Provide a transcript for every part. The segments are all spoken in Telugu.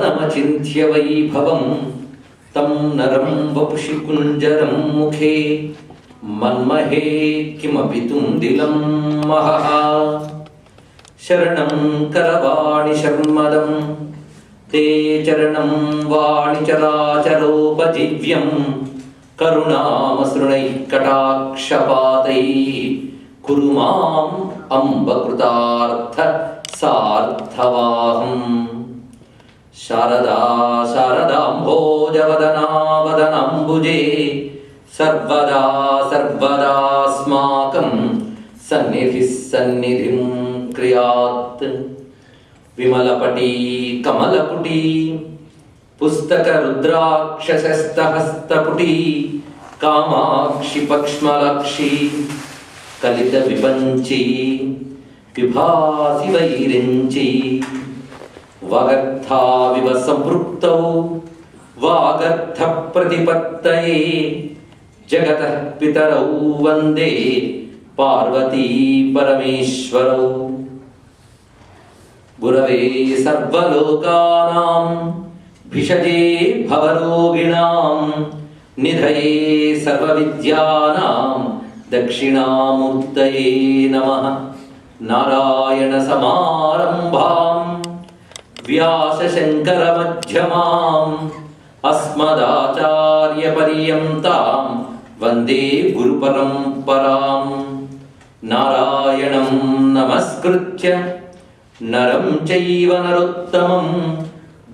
పవనమచింత్య వైభవం తం నరం వపుషి కుంజరం ముఖే మన్మహే కిమపి తుందిలం మహః. శరణం కరవాణి శర్మదం తే చరణం వాణి చరాచరోపజీవ్యం కరుణామసృణైఃకటాక్షపాతైః కురు మాం అంబకృతార్థ సార్థవాహం. శారదా శారదాంభోజవదనా వదనాంబుజే సర్వదా సర్వదాస్మాకం సన్నిధిః సన్నిధిం క్రియాత్. విమలపటీ కమలపుటీ పుస్తక రుద్రాక్షసస్తహస్తపుటీ కామాక్షి పక్ష్మలాక్షి కలిత విపంచీ విభాసి వైరించి వాగర్థావివ సంపృక్తౌ వాగర్థ ప్రతిపత్తయే జగతః పితరౌ వందే పార్వతీ పరమేశ్వరౌ. గురవే సర్వలోకానాం భిషజే భవరోగిణాం నిధయే సర్వవిద్యానాం దక్షిణామూర్తయే నమః. నారాయణ సమారంభాం వ్యాస శంకర మధ్యమాం అస్మదాచార్య పర్యంతాం వందే గురు పరంపరాం. నారాయణం నమస్కృత్య నరం చైవ నరోత్తమం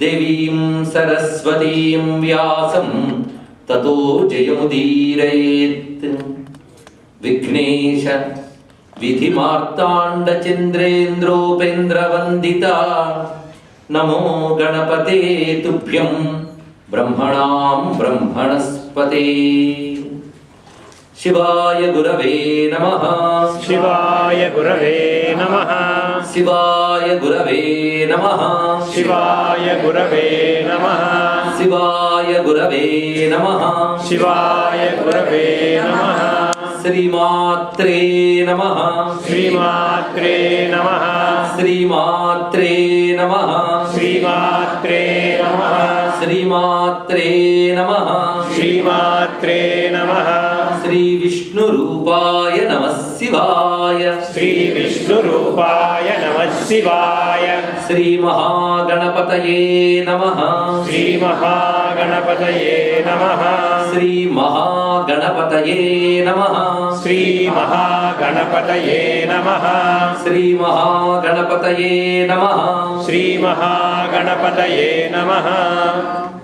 దేవీం సరస్వతీం వ్యాసం తతో జయముదీరయేత్. విఘ్నేశ విధిమార్తాండ చంద్రేంద్రోపేంద్రవందిత నమో గణపతే తుభ్యం బ్రహ్మణాం బ్రహ్మణస్పతే. శివాయ గురవే నమః. శివాయ గురవే నమః. శివాయ గురవే నమః. శివాయ గురవే నమః. శివాయ గురవే నమః. శివాయ గురవే నమః. శ్రీమాత్రే నమః. శ్రీమాత్రే నమః. శ్రీమాత్రే నమః. శ్రీమాత్రే నమః. శ్రీమాత్రే నమః. శ్రీమాత్రే నమః. శ్రీ విష్ణు రూపాయ నమః శివాయ. శ్రీ విష్ణు రూపాయ నమః శివాయ. శ్రీ మహాగణపతయే నమః. శ్రీ మహాగణపతయే నమః. శ్రీ మహాగణపతయే నమః. శ్రీ మహాగణపతయే నమః. శ్రీ మహాగణపతయే నమః. శ్రీ మహాగణపతయే నమః.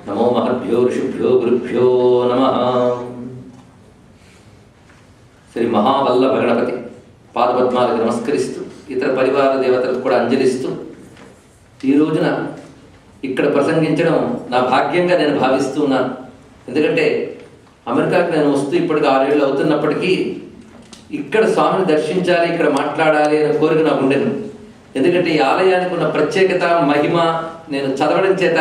నమో మహద్భ్యో ఋషిభ్యో గురుభ్యో నమః. శ్రీ మహావల్లభ గణపతి పాదపద్మాలకు నమస్కరిస్తూ ఇతర పరివార దేవతలకు కూడా అంజలిస్తూ ఈ రోజున ఇక్కడ ప్రసంగించడం నా భాగ్యంగా నేను భావిస్తూ ఉన్నాను. ఎందుకంటే అమెరికాకి నేను వస్తూ ఇప్పటికి 6 ఏళ్ళు అవుతున్నప్పటికీ ఇక్కడ స్వామిని దర్శించాలి, ఇక్కడ మాట్లాడాలి అనే కోరిక నాకు ఉండేది. ఎందుకంటే ఈ ఆలయానికి ఉన్న ప్రత్యేకత మహిమ నేను చదవడం చేత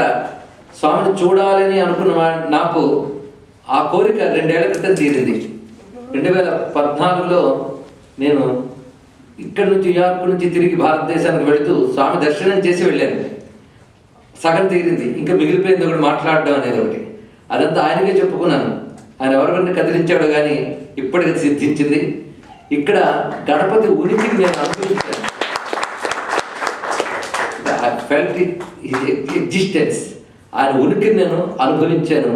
స్వామిని చూడాలని అనుకున్న నాకు ఆ కోరిక 2 ఏళ్ల క్రితం తీరింది. 2014లో నేను ఇక్కడి నుంచి న్యూయార్క్ నుంచి తిరిగి భారతదేశానికి వెళుతూ స్వామి దర్శనం చేసి వెళ్ళాను. సగం తీరింది, ఇంకా మిగిలిపోయింది ఒకటి మాట్లాడడం అనేది ఒకటి. అదంతా ఆయనకే చెప్పుకున్నాను. ఆయన ఎవరిని కదిలించాడో కానీ ఇప్పటికి సిద్ధించింది. ఇక్కడ గణపతి ఉనికిని నేను అనుభవించాను. I felt existence. ఆయన ఉనికిని నేను అనుభవించాను.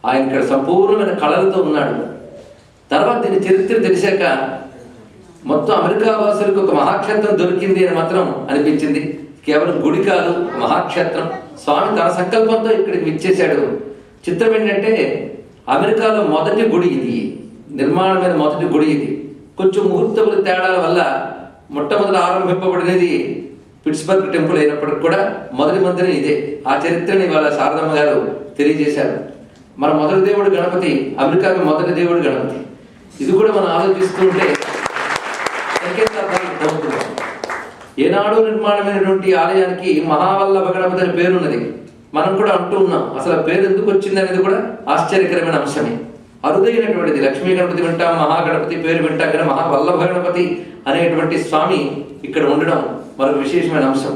ఆయన ఇక్కడ సంపూర్ణమైన కళలతో ఉన్నాడు. తర్వాత దీని చరిత్ర తెలిసాక మొత్తం అమెరికా వాసులకు ఒక మహాక్షేత్రం దొరికింది అని మాత్రం అనిపించింది. కేవలం గుడి కాదు, మహాక్షేత్రం. స్వామి తన సంకల్పంతో ఇక్కడికి విచ్చేశాడు. చిత్రం ఏంటంటే అమెరికాలో మొదటి గుడి ఇది, నిర్మాణమైన మొదటి గుడి ఇది. కొంచెం ముహూర్తముల తేడాల వల్ల మొట్టమొదటి ఆరంభింపబడినది పిట్స్బర్గ్ టెంపుల్ అయినప్పటికి కూడా మొదటి మందిరం ఇదే. ఆ చరిత్రని ఇవాళ శారదమ్మ గారు తెలియజేశారు. మన మొదటి దేవుడు గణపతి, అమెరికాకి మొదటి దేవుడు గణపతి. ఇది కూడా మనం ఆలోచిస్తుంటే సంకేతార్థాలు నమ్ముతున్నాం. ఏనాడు నిర్మాణమైనటువంటి ఆలయానికి మహావల్లభ గణపతి అని పేరున్నది. మనం కూడా అంటూ ఉన్నాం. అసలు ఆ పేరు ఎందుకు వచ్చింది అనేది కూడా ఆశ్చర్యకరమైన అంశమే. అరుదైనటువంటిది. లక్ష్మీ గణపతి వింటాం, మహాగణపతి పేరు వింటాం, కానీ మహావల్లభ గణపతి అనేటువంటి స్వామి ఇక్కడ ఉండడం మరొక విశేషమైన అంశం.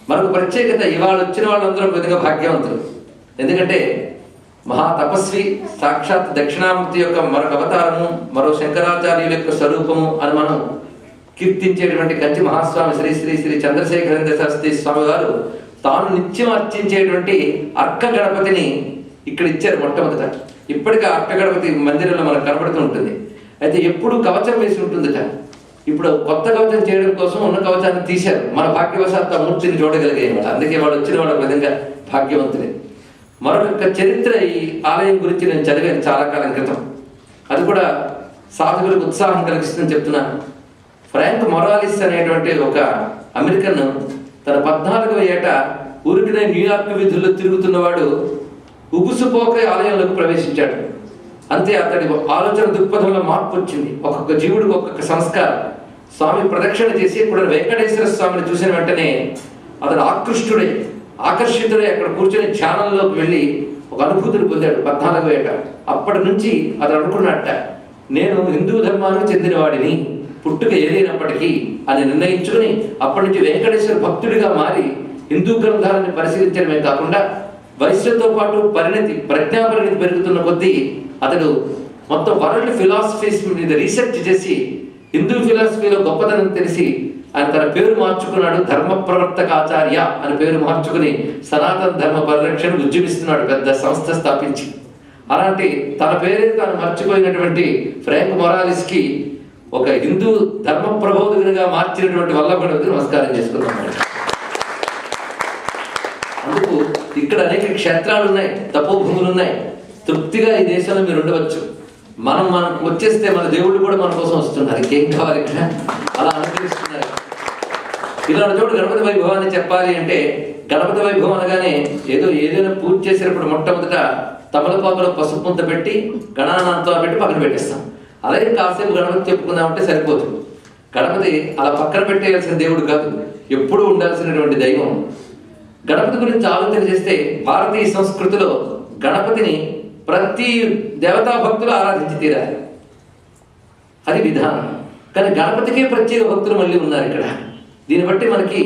మరొక ప్రత్యేకత, ఇవాళ వచ్చిన వాళ్ళందరూ కొద్దిగా భాగ్యవంతులు. ఎందుకంటే మహా తపస్వి, సాక్షాత్ దక్షిణామూర్తి యొక్క మరొక అవతారము, మరో శంకరాచార్యుల యొక్క స్వరూపము అని మనం కీర్తించేటువంటి కంచి మహాస్వామి శ్రీ శ్రీ శ్రీ చంద్రశేఖరేంద్ర శాస్త్రి స్వామి వారు తాను నిత్యం అర్చించేటువంటి అర్క గణపతిని ఇక్కడ ఇచ్చారు మొట్టమొదట. ఇప్పటికీ అర్క గణపతి మందిరంలో మనకు కనబడుతూ ఉంటుంది. అయితే ఎప్పుడు కవచం వేసి ఉంటుందట. ఇప్పుడు కొత్త కవచం చేయడం కోసం ఉన్న కవచాన్ని తీశారు. మన భాగ్యవశాత్తు ఆ మూర్తిని చూడగలిగేవాడు. అందుకే వాడు వచ్చిన వాళ్ళ విధంగా భాగ్యవంతులే. మరొక చరిత్ర ఈ ఆలయం గురించి నేను చదివాను చాలా కాలం క్రితం. అది కూడా సాధకులకు ఉత్సాహం కలిగిస్తుందని చెప్తున్నాను. ఫ్రాంక్ మొరాలిస్ అనేటువంటి ఒక అమెరికన్ తన 14వ ఏట ఊరికినే న్యూయార్క్ వీధుల్లో తిరుగుతున్నవాడు ఉగుసుపోక ఆలయంలోకి ప్రవేశించాడు. అంతే అతడి ఆలోచన దృక్పథంలో మార్పు వచ్చింది. ఒక్కొక్క జీవుడికి ఒక్కొక్క సంస్కారం. స్వామి ప్రదక్షిణ చేసి ఇప్పుడు వెంకటేశ్వర స్వామిని చూసిన వెంటనే అతడు ఆకర్షితుడై అక్కడ కూర్చొని ధ్యానంలోకి వెళ్ళి ఒక అనుభూతిని పొందాడు 14వ ఏట. అప్పటి నుంచి అతడు అనుకున్నట్ట, నేను హిందూ ధర్మానికి చెందినవాడిని, పుట్టుక ఏదైనప్పటికీ అని నిర్ణయించుకుని అప్పటి నుంచి వెంకటేశ్వర భక్తుడిగా మారి హిందూ గ్రంథాలను పరిశీలించడమే కాకుండా వయసుతో పాటు ప్రజ్ఞాపరిణతి పెరుగుతున్న కొద్దీ అతడు మొత్తం వరల్డ్ ఫిలాసఫీస్ మీద రీసెర్చ్ చేసి హిందూ ఫిలాసఫీలో గొప్పతనం తెలిసి ఆయన తన పేరు మార్చుకున్నాడు. ధర్మ ప్రవర్తక ఆచార్య అని పేరు మార్చుకుని సనాతన ధర్మ పరిరక్షణ ఉద్యమిస్తున్నాడు, పెద్ద సంస్థ స్థాపించి. అలాంటి తన పేరే తాను మర్చిపోయినటువంటి ఫ్రాంక్ మొరాలిస్ కి ఒక హిందూ ధర్మ ప్రబోధకునిగా మార్చినటువంటి వల్లభుడికి నమస్కారం చేసుకున్నాం. అందుకు ఇక్కడ అనేక క్షేత్రాలు ఉన్నాయి, తపోభూములు ఉన్నాయి. తృప్తిగా ఈ దేశంలో మీరు ఉండవచ్చు. మనకు వచ్చేస్తే మన దేవుళ్ళు కూడా మన కోసం వస్తున్నారు. ఇంకేం కావాలి ఇక్కడ? అలా అనుగ్రహిస్తున్నారు. ఇలాంటి చోటు గణపతి వైభవాన్ని చెప్పాలి అంటే, గణపతి వైభవం అనగానే ఏదైనా పూజ చేసేటప్పుడు మొట్టమొదట తమలపాకులో పసుపు ముంత పెట్టి గణానంతో పెట్టి పక్కన పెట్టేస్తాం. అలాగే కాసేపు గణపతి చెప్పుకుందామంటే సరిపోతుంది. గణపతి అలా పక్కన పెట్టేయాల్సిన దేవుడు కాదు, ఎప్పుడూ ఉండాల్సినటువంటి దైవం. గణపతి గురించి ఆలోచన చేస్తే భారతీయ సంస్కృతిలో గణపతిని ప్రతి దేవతా భక్తులు ఆరాధించి తీరాలి, అది విధానం. కానీ గణపతికే ప్రత్యేక భక్తులు మళ్ళీ ఉన్నారు ఇక్కడ. దీన్ని బట్టి మనకి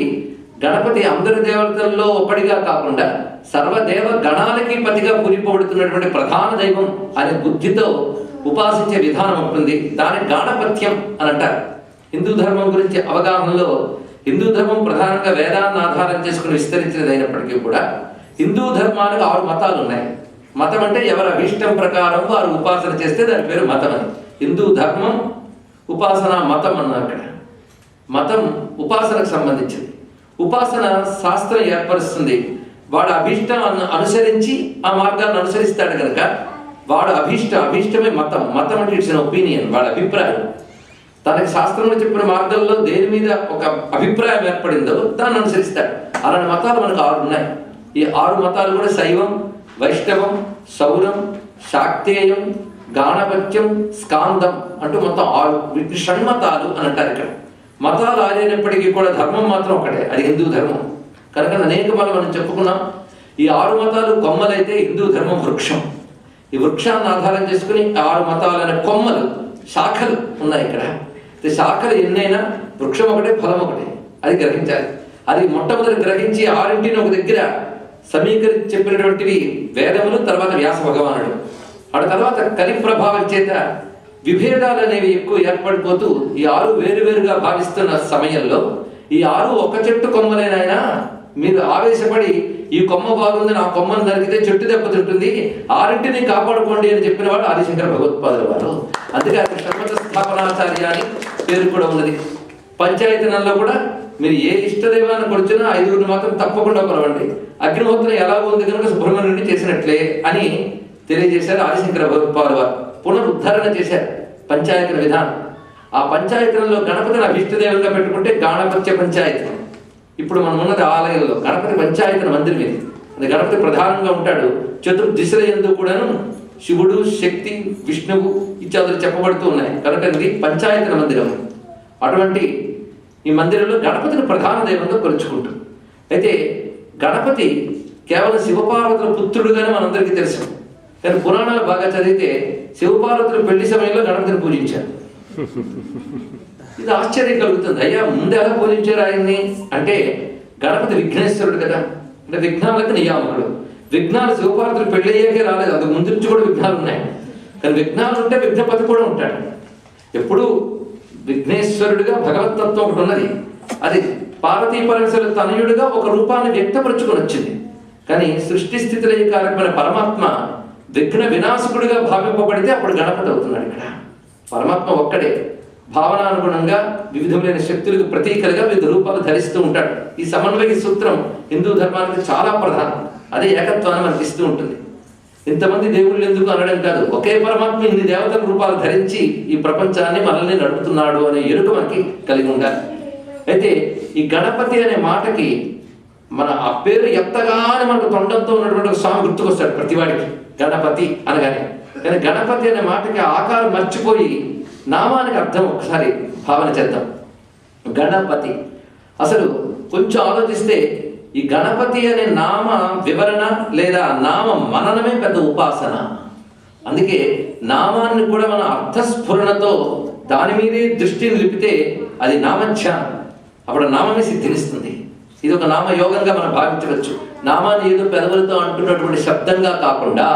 గణపతి అందరి దేవతల్లో ఒకటిగా కాకుండా సర్వదేవ గణాలకి పతిగా పూరిపోబడుతున్నటువంటి ప్రధాన దైవం అనే బుద్ధితో ఉపాసించే విధానం ఉంటుంది. దాని గాణపత్యం అని అంటారు. హిందూ ధర్మం గురించి అవగాహనలో హిందూ ధర్మం ప్రధానంగా వేదాన్ని ఆధారం చేసుకుని విస్తరించినదైనప్పటికీ కూడా హిందూ ధర్మానికి 6 మతాలు ఉన్నాయి. మతం అంటే ఎవరి అభిష్టం ప్రకారం వారు ఉపాసన చేస్తే దాని పేరు మతం అని. హిందూ ధర్మం ఉపాసన మతం అన్నారు. అక్కడ మతం ఉపాసనకు సంబంధించింది. ఉపాసన శాస్త్రం ఏర్పరుస్తుంది. వాడు అభిష్టాన్ని అనుసరించి ఆ మార్గాన్ని అనుసరిస్తాడు కనుక వాడు అభిష్టమే మతం. మతం అంటే ఇట్స్ ఎన్ ఒపీనియన్, వాడి అభిప్రాయం. తనకి శాస్త్రంలో చెప్పిన మార్గంలో దేని మీద ఒక అభిప్రాయం ఏర్పడిందో దాన్ని అనుసరిస్తాడు. అలాంటి మతాలు మనకు 6 ఉన్నాయి. ఈ 6 మతాలు కూడా శైవం, వైష్ణవం, సౌరం, శాక్తేయం, గాణపత్యం, స్కాందం అంటూ మొత్తం 6. వీటిని షణ్మతాలు అని అంటారు. ఇక్కడ మతాలు ఆరైనప్పటికీ కూడా ధర్మం మాత్రం ఒకటే, అది హిందూ ధర్మం. కనుక అనేక మనం చెప్పుకున్నాం. ఈ 6 మతాలు కొమ్మలైతే హిందూ ధర్మం వృక్షం. ఈ వృక్షాన్ని ఆధారం చేసుకుని 6 మతాలైన కొమ్మలు, శాఖలు ఉన్నాయి ఇక్కడ. శాఖలు ఎన్నైనా వృక్షం ఒకటే, ఫలం ఒకటే, అది గ్రహించాలి. అది మొట్టమొదటి గ్రహించి 6ంటిని ఒక దగ్గర సమీకరించి చెప్పినటువంటివి వేదములు, తర్వాత వ్యాస భగవానుడు. ఆ తర్వాత కలి ప్రభావం చేత విభేదాలు అనేవి ఎక్కువ ఏర్పడిపోతూ ఈ 6 వేరువేరుగా భావిస్తున్న సమయంలో ఈ 6 ఒక చెట్టు కొమ్మలేనైనా మీరు ఆవేశపడి ఈ కొమ్మ బాగుంది, నా కొమ్మను నరికితే చెట్టు దెబ్బతింటుంది, 6ంటిని కాపాడుకోండి అని చెప్పిన వాడు ఆదిశంకర భగవత్పాదుల వారు. అందుకే అక్కడ షణ్మత స్థాపనాచార్య అని పేరు కూడా ఉన్నది. పంచాయతనంలో కూడా మీరు ఏ ఇష్టదైవాన్ని కొలిచినా 5గురిని మాత్రం తప్పకుండా కొలవండి. అగ్నిహోత్రం ఎలా ఉంది కనుక సుబ్రహ్మణ్యుడిని చేసినట్లే అని తెలియజేశారు ఆదిశంకర భగవత్పాదుల వారు. పునరుద్ధరణ చేశారు పంచాయతన విధానం. ఆ పంచాయతనంలో గణపతిని అభిష్టదేవంగా పెట్టుకుంటే గాణపత్య పంచాయతనం. ఇప్పుడు మనం ఉన్నది ఆలయంలో గణపతి పంచాయతన మందిరం ఇది. అది గణపతి ప్రధానంగా ఉంటాడు. చతుర్దిశల యందు కూడాను శివుడు, శక్తి, విష్ణువు ఇత్యాదులు చెప్పబడుతూ ఉన్నాయి. కనుక ఇది పంచాయతన మందిరం. అటువంటి ఈ మందిరంలో గణపతిని ప్రధాన దైవంగా కొలుచుకుంటాం. అయితే గణపతి కేవలం శివపార్వతుల పుత్రుడుగానే మనందరికీ తెలుసు. కానీ పురాణాలు బాగా చదివితే శివపార్వతుల పెళ్లి సమయంలో గణపతిని పూజించారు. ఇది ఆశ్చర్యం కలుగుతుంది. అయ్యా ముందు ఎలా పూజించారు ఆయన్ని అంటే గణపతి విఘ్నేశ్వరుడు కదా, అంటే విఘ్నాలకు నియామకుడు. విఘ్నాలు శివపార్వతులు పెళ్ళయ్యాకే రాలేదు, అంతకు ముందు నుంచి కూడా విఘ్నాలు ఉన్నాయి. కానీ విఘ్నాలు ఉంటే విఘ్నపతి కూడా ఉంటాడు. ఎప్పుడు విఘ్నేశ్వరుడిగా భగవతత్వం ఒకటి ఉన్నది. అది పార్వతీ పరమేశ్వరుడు తనయుడిగా ఒక రూపాన్ని వ్యక్తపరుచుకొని వచ్చింది. కానీ సృష్టి స్థితిలో కారకమైన పరమాత్మ విఘ్న వినాశకుడిగా భావింపబడితే అప్పుడు గణపతి అవుతున్నాడు. ఇక్కడ పరమాత్మ ఒక్కడే, భావనానుగుణంగా వివిధమైన శక్తులకు ప్రతీకలుగా వివిధ రూపాలు ధరిస్తూ ఉంటాడు. ఈ సమన్వయ సూత్రం హిందూ ధర్మానికి చాలా ప్రధానం. అదే ఏకత్వాన్ని మనకి ఇస్తూ ఉంటుంది. ఇంతమంది దేవుళ్ళు ఎందుకు అనడం కాదు, ఒకే పరమాత్మ ఇన్ని దేవతల రూపాలు ధరించి ఈ ప్రపంచాన్ని మనల్ని నడుపుతున్నాడు అనే ఎరుక మనకి కలిగి ఉండాలి. అయితే ఈ గణపతి అనే మాటకి మన ఆ పేరు ఎత్తగానే మనకు తొండంతో ఉన్నటువంటి ఒక స్వామి గుర్తుకొస్తాడు ప్రతివాడికి, గణపతి అనగానే. కానీ గణపతి అనే మాటకి ఆకారం మర్చిపోయి నామానికి అర్థం ఒకసారి భావన చేద్దాం. గణపతి అసలు కొంచెం ఆలోచిస్తే ఈ గణపతి అనే నామ వివరణ లేదా నామ మననమే పెద్ద ఉపాసన. అందుకే నామాన్ని కూడా మన అర్థస్ఫురణతో దాని మీదే దృష్టి నిలిపితే అది నామధ్యానం, అప్పుడు నామమే సిద్ధినిస్తుంది. ఇది ఒక నామయోగంగా మనం భావించవచ్చు. నామాన్ని ఏదో పెదవులతో అంటున్నటువంటి శబ్దంగా కాకుండా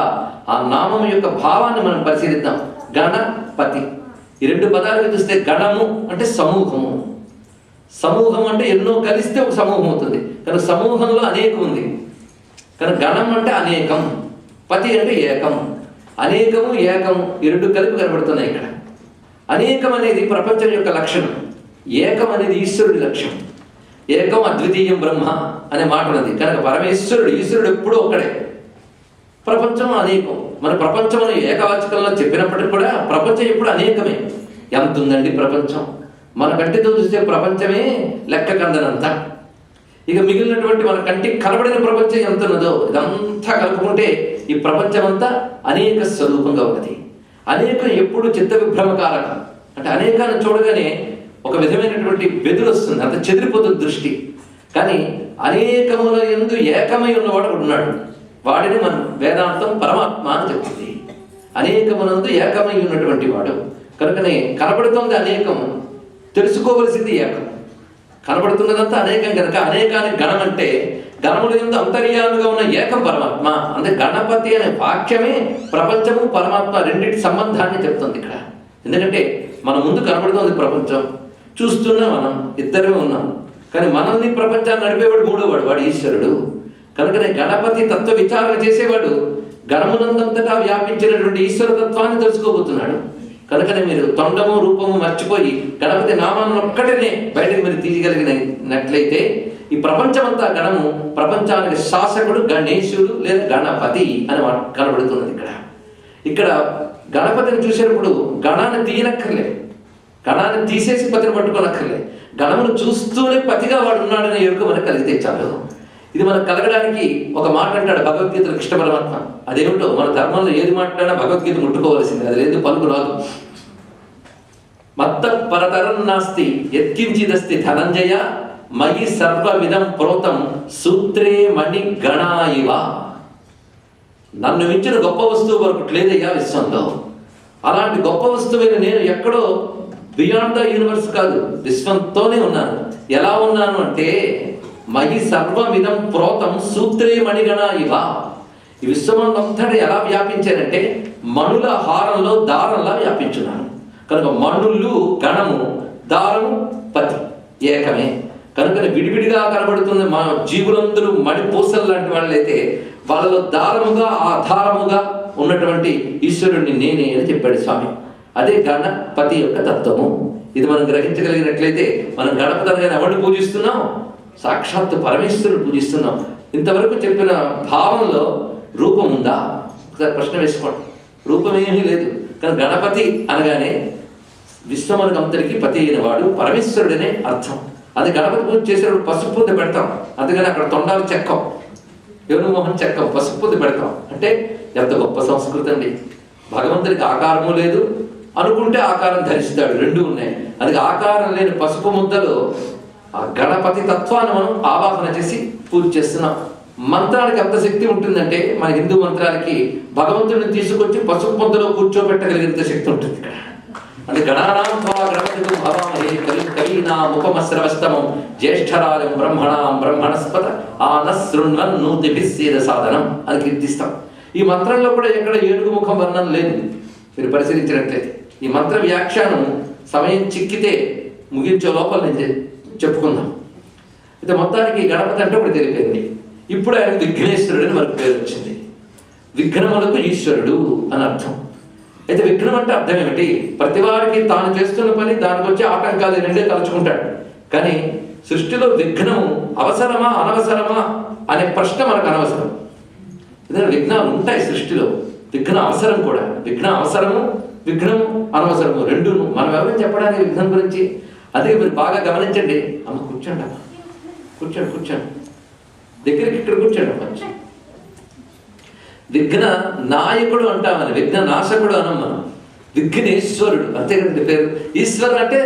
ఆ నామం యొక్క భావాన్ని మనం పరిశీలిద్దాం. గణపతి ఈ రెండు పదాలు చూస్తే గణము అంటే సమూహము, సమూహం అంటే ఎన్నో కలిస్తే ఒక సమూహం అవుతుంది. కానీ సమూహంలో అనేకం ఉంది. కానీ గణం అంటే అనేకం, పతి అంటే ఏకం. అనేకము ఏకము ఈ రెండు కలిపి కనబడుతున్నాయి ఇక్కడ. అనేకం అనేది ప్రపంచం యొక్క లక్షణం, ఏకం అనేది ఈశ్వరుడి లక్షణం. ఏకం అద్వితీయం బ్రహ్మ అనే మాట ఉన్నది కనుక పరమేశ్వరుడు ఈశ్వరుడు ఎప్పుడూ ఒక్కడే. ప్రపంచం అనేకం. మన ప్రపంచం అని ఏకవాచకంలో చెప్పినప్పటికీ కూడా ప్రపంచం ఎప్పుడు అనేకమే. ఎంత ఉందండి ప్రపంచం, మన కంటితో చూసే ప్రపంచమే లెక్క కందనంత. ఇక మిగిలినటువంటి మన కంటికి కనబడిన ప్రపంచం ఎంత ఉన్నదో ఇదంతా కలుపుకుంటే ఈ ప్రపంచం అంతా అనేక స్వరూపంగా ఉన్నది. అనేకం ఎప్పుడు చిత్త విభ్రమకారకం. అంటే అనేకాన్ని చూడగానే ఒక విధమైనటువంటి బెదురు వస్తుంది, అంత చెదిరిపోతుంది దృష్టి. కానీ అనేకముల యందు ఏకమై ఉన్నవాడు ఉన్నాడు, వాడిని మనం వేదాంతం పరమాత్మ అని చెప్తుంది. అనేకమునందు ఏకమై ఉన్నటువంటి వాడు కనుకనే కనబడుతుంది అనేకం, తెలుసుకోవలసింది ఏకం. కనబడుతున్నదంతా అనేకం కనుక అనేకానికి గణం అంటే గణముల యందు అంతర్యాలుగా ఉన్న ఏకం పరమాత్మ. అంటే గణపతి అనే వాక్యమే ప్రపంచము పరమాత్మ రెండింటి సంబంధాన్ని చెప్తుంది ఇక్కడ. ఎందుకంటే మన ముందు కనబడుతుంది ప్రపంచం, చూస్తున్నా మనం ఇద్దరమే ఉన్నాం. కానీ మనల్ని ప్రపంచాన్ని నడిపేవాడు మూడోవాడు, వాడు ఈశ్వరుడు. కనుకనే గణపతి తత్వ విచారణ చేసేవాడు గణమునందంతటా వ్యాపించినటువంటి ఈశ్వర తత్వాన్ని తెలుసుకోబోతున్నాడు. కనుకనే మీరు తొండము రూపము మర్చిపోయి గణపతి నామాన్ని ఒక్కటనే బయటకు మీరు తీయగలిగినట్లయితే ఈ ప్రపంచమంతా గణము, ప్రపంచానికి శాసకుడు గణేశుడు లేదా గణపతి అని కనబడుతున్నది ఇక్కడ. ఇక్కడ గణపతిని చూసేటప్పుడు గణాన్ని తీయనక్కర్లే, గణాన్ని తీసేసి పతిని పట్టుకోనక్కర్లే. గణమును చూస్తూనే పతిగా వాడు ఉన్నాడనే ఎరుక మనకు కలిగితే చాలు. ఇది మనకు కలగడానికి ఒక మాట అంటాడు భగవద్గీతలో కృష్ణ పరమాత్మ. అదేమిటో మన ధర్మంలో ఏది మాట్లాడినా భగవద్గీత ముట్టుకోవాల్సింది, అది లేదు పలుకు రాదు. మత్త పరతరం నాస్తి యత్కించిదస్తి ధనంజయ మయి సర్వమిదం ప్రోతం సూత్రే మణి గణాయివ. నన్ను మించిన గొప్ప వస్తువు వరకు లేదయ్యా విశ్వంలో. అలాంటి గొప్ప వస్తువైన నేను ఎక్కడో బియాండ్ ద యూనివర్స్ కాదు, విశ్వంతోనే ఉన్నాను. ఎలా ఉన్నాను అంటే మయి సర్వమిదం ప్రోతం సూత్రే మణిగణ ఇవ. ఈ విశ్వమంతటా ఎలా వ్యాపించానంటే మణుల హారంలో దారంలా వ్యాపించున్నాను. కనుక మణులు గణము, దారము పతి ఏకమే. కనుక విడివిడిగా కనబడుతున్న మా జీవులందరూ మణిపూసలు లాంటి వాళ్ళైతే వాళ్ళలో దారముగా ఆధారముగా ఉన్నటువంటి ఈశ్వరుడిని నేనే అని చెప్పాడు స్వామి. అదే గణపతి యొక్క తత్వము. ఇది మనం గ్రహించగలిగినట్లయితే మనం గణపతి అనగానే ఎవరిని పూజిస్తున్నాం? సాక్షాత్తు పరమేశ్వరుడు పూజిస్తున్నాం. ఇంతవరకు చెప్పిన భావంలో రూపం ఉందా? ఒకసారి ప్రశ్న వేసుకోండి. రూపమేమీ లేదు. కానీ గణపతి అనగానే విశ్వమనకంతరికి పతి అయిన వాడు పరమేశ్వరుడనే అర్థం. అది గణపతి పూజ చేసేటప్పుడు పసుపు పొద్దు పెడతాం, అందుకని అక్కడ తొండాలు చెక్కం, ఎవరు మొహం చెక్కం, పసుపు పొద్దు పెడతాం. అంటే ఎంత గొప్ప సంస్కృతి అండి. భగవంతుడికి ఆకారము లేదు, అనుకుంటే ఆకారం ధరిస్తాడు, రెండు ఉన్నాయి. అది ఆకారం లేని పసుపు ముద్దలో ఆ గణపతి తత్వాన్ని మనం ఆవాహన చేసి పూజ చేస్తున్నాం. మంత్రానికి ఎంత శక్తి ఉంటుందంటే మన హిందూ మంత్రాలకి భగవంతుడిని తీసుకొచ్చి పసుపు ముద్దలో కూర్చోబెట్టగలిగినంత శక్తి ఉంటుంది ఇక్కడ. అంటే గణానాం త్వా గణపతిం హవామహే కవిం కవీనాం ఉపమశ్రవస్తమం జ్యేష్ఠరాజం బ్రహ్మణస్పత ఆనశృణ్వన్నోతిభిः సేదసాదనం అని కీర్తిస్తాం. ఈ మంత్రంలో కూడా ఎక్కడ ఏనుగు ముఖం వర్ణన లేదు. మీరు పరిశీలించినట్లయితే ఈ మంత్ర వ్యాఖ్యానం సమయం చిక్కితే ముగించే లోపల నేను చెప్పుకుందాం. అయితే మొత్తానికి గణపతి అంటే ఒకటి తెలిపింది. ఇప్పుడు ఆయన విఘ్నేశ్వరుడు అని మనకు పేరు వచ్చింది. విఘ్నములకు ఈశ్వరుడు అని అర్థం. అయితే విఘ్నం అంటే అర్థం ఏమిటి? ప్రతివాడికి తాను చేస్తున్న పని దానికి వచ్చే ఆటంకాలు రెండే తలుచుకుంటాడు. కానీ సృష్టిలో విఘ్నము అవసరమా అనవసరమా అనే ప్రశ్న మనకు అనవసరం. ఎందుకంటే విఘ్నాలు ఉంటాయి సృష్టిలో, విఘ్న అవసరం కూడా. విఘ్న అవసరము, విఘ్నము అనవసరము రెండును. మనం ఎవరైనా చెప్పడానికి విఘ్నం గురించి. అదే మీరు బాగా గమనించండి. అమ్మ కూర్చోండి, అమ్మ కూర్చోండి దగ్గరికి ఇక్కడ కూర్చోండి అమ్మ. విఘ్న నాయకుడు అంటామని, విఘ్న నాశకుడు అనం మనం. విఘ్నేశ్వరుడు అంతే కదండి పేరు. ఈశ్వరుడు అంటే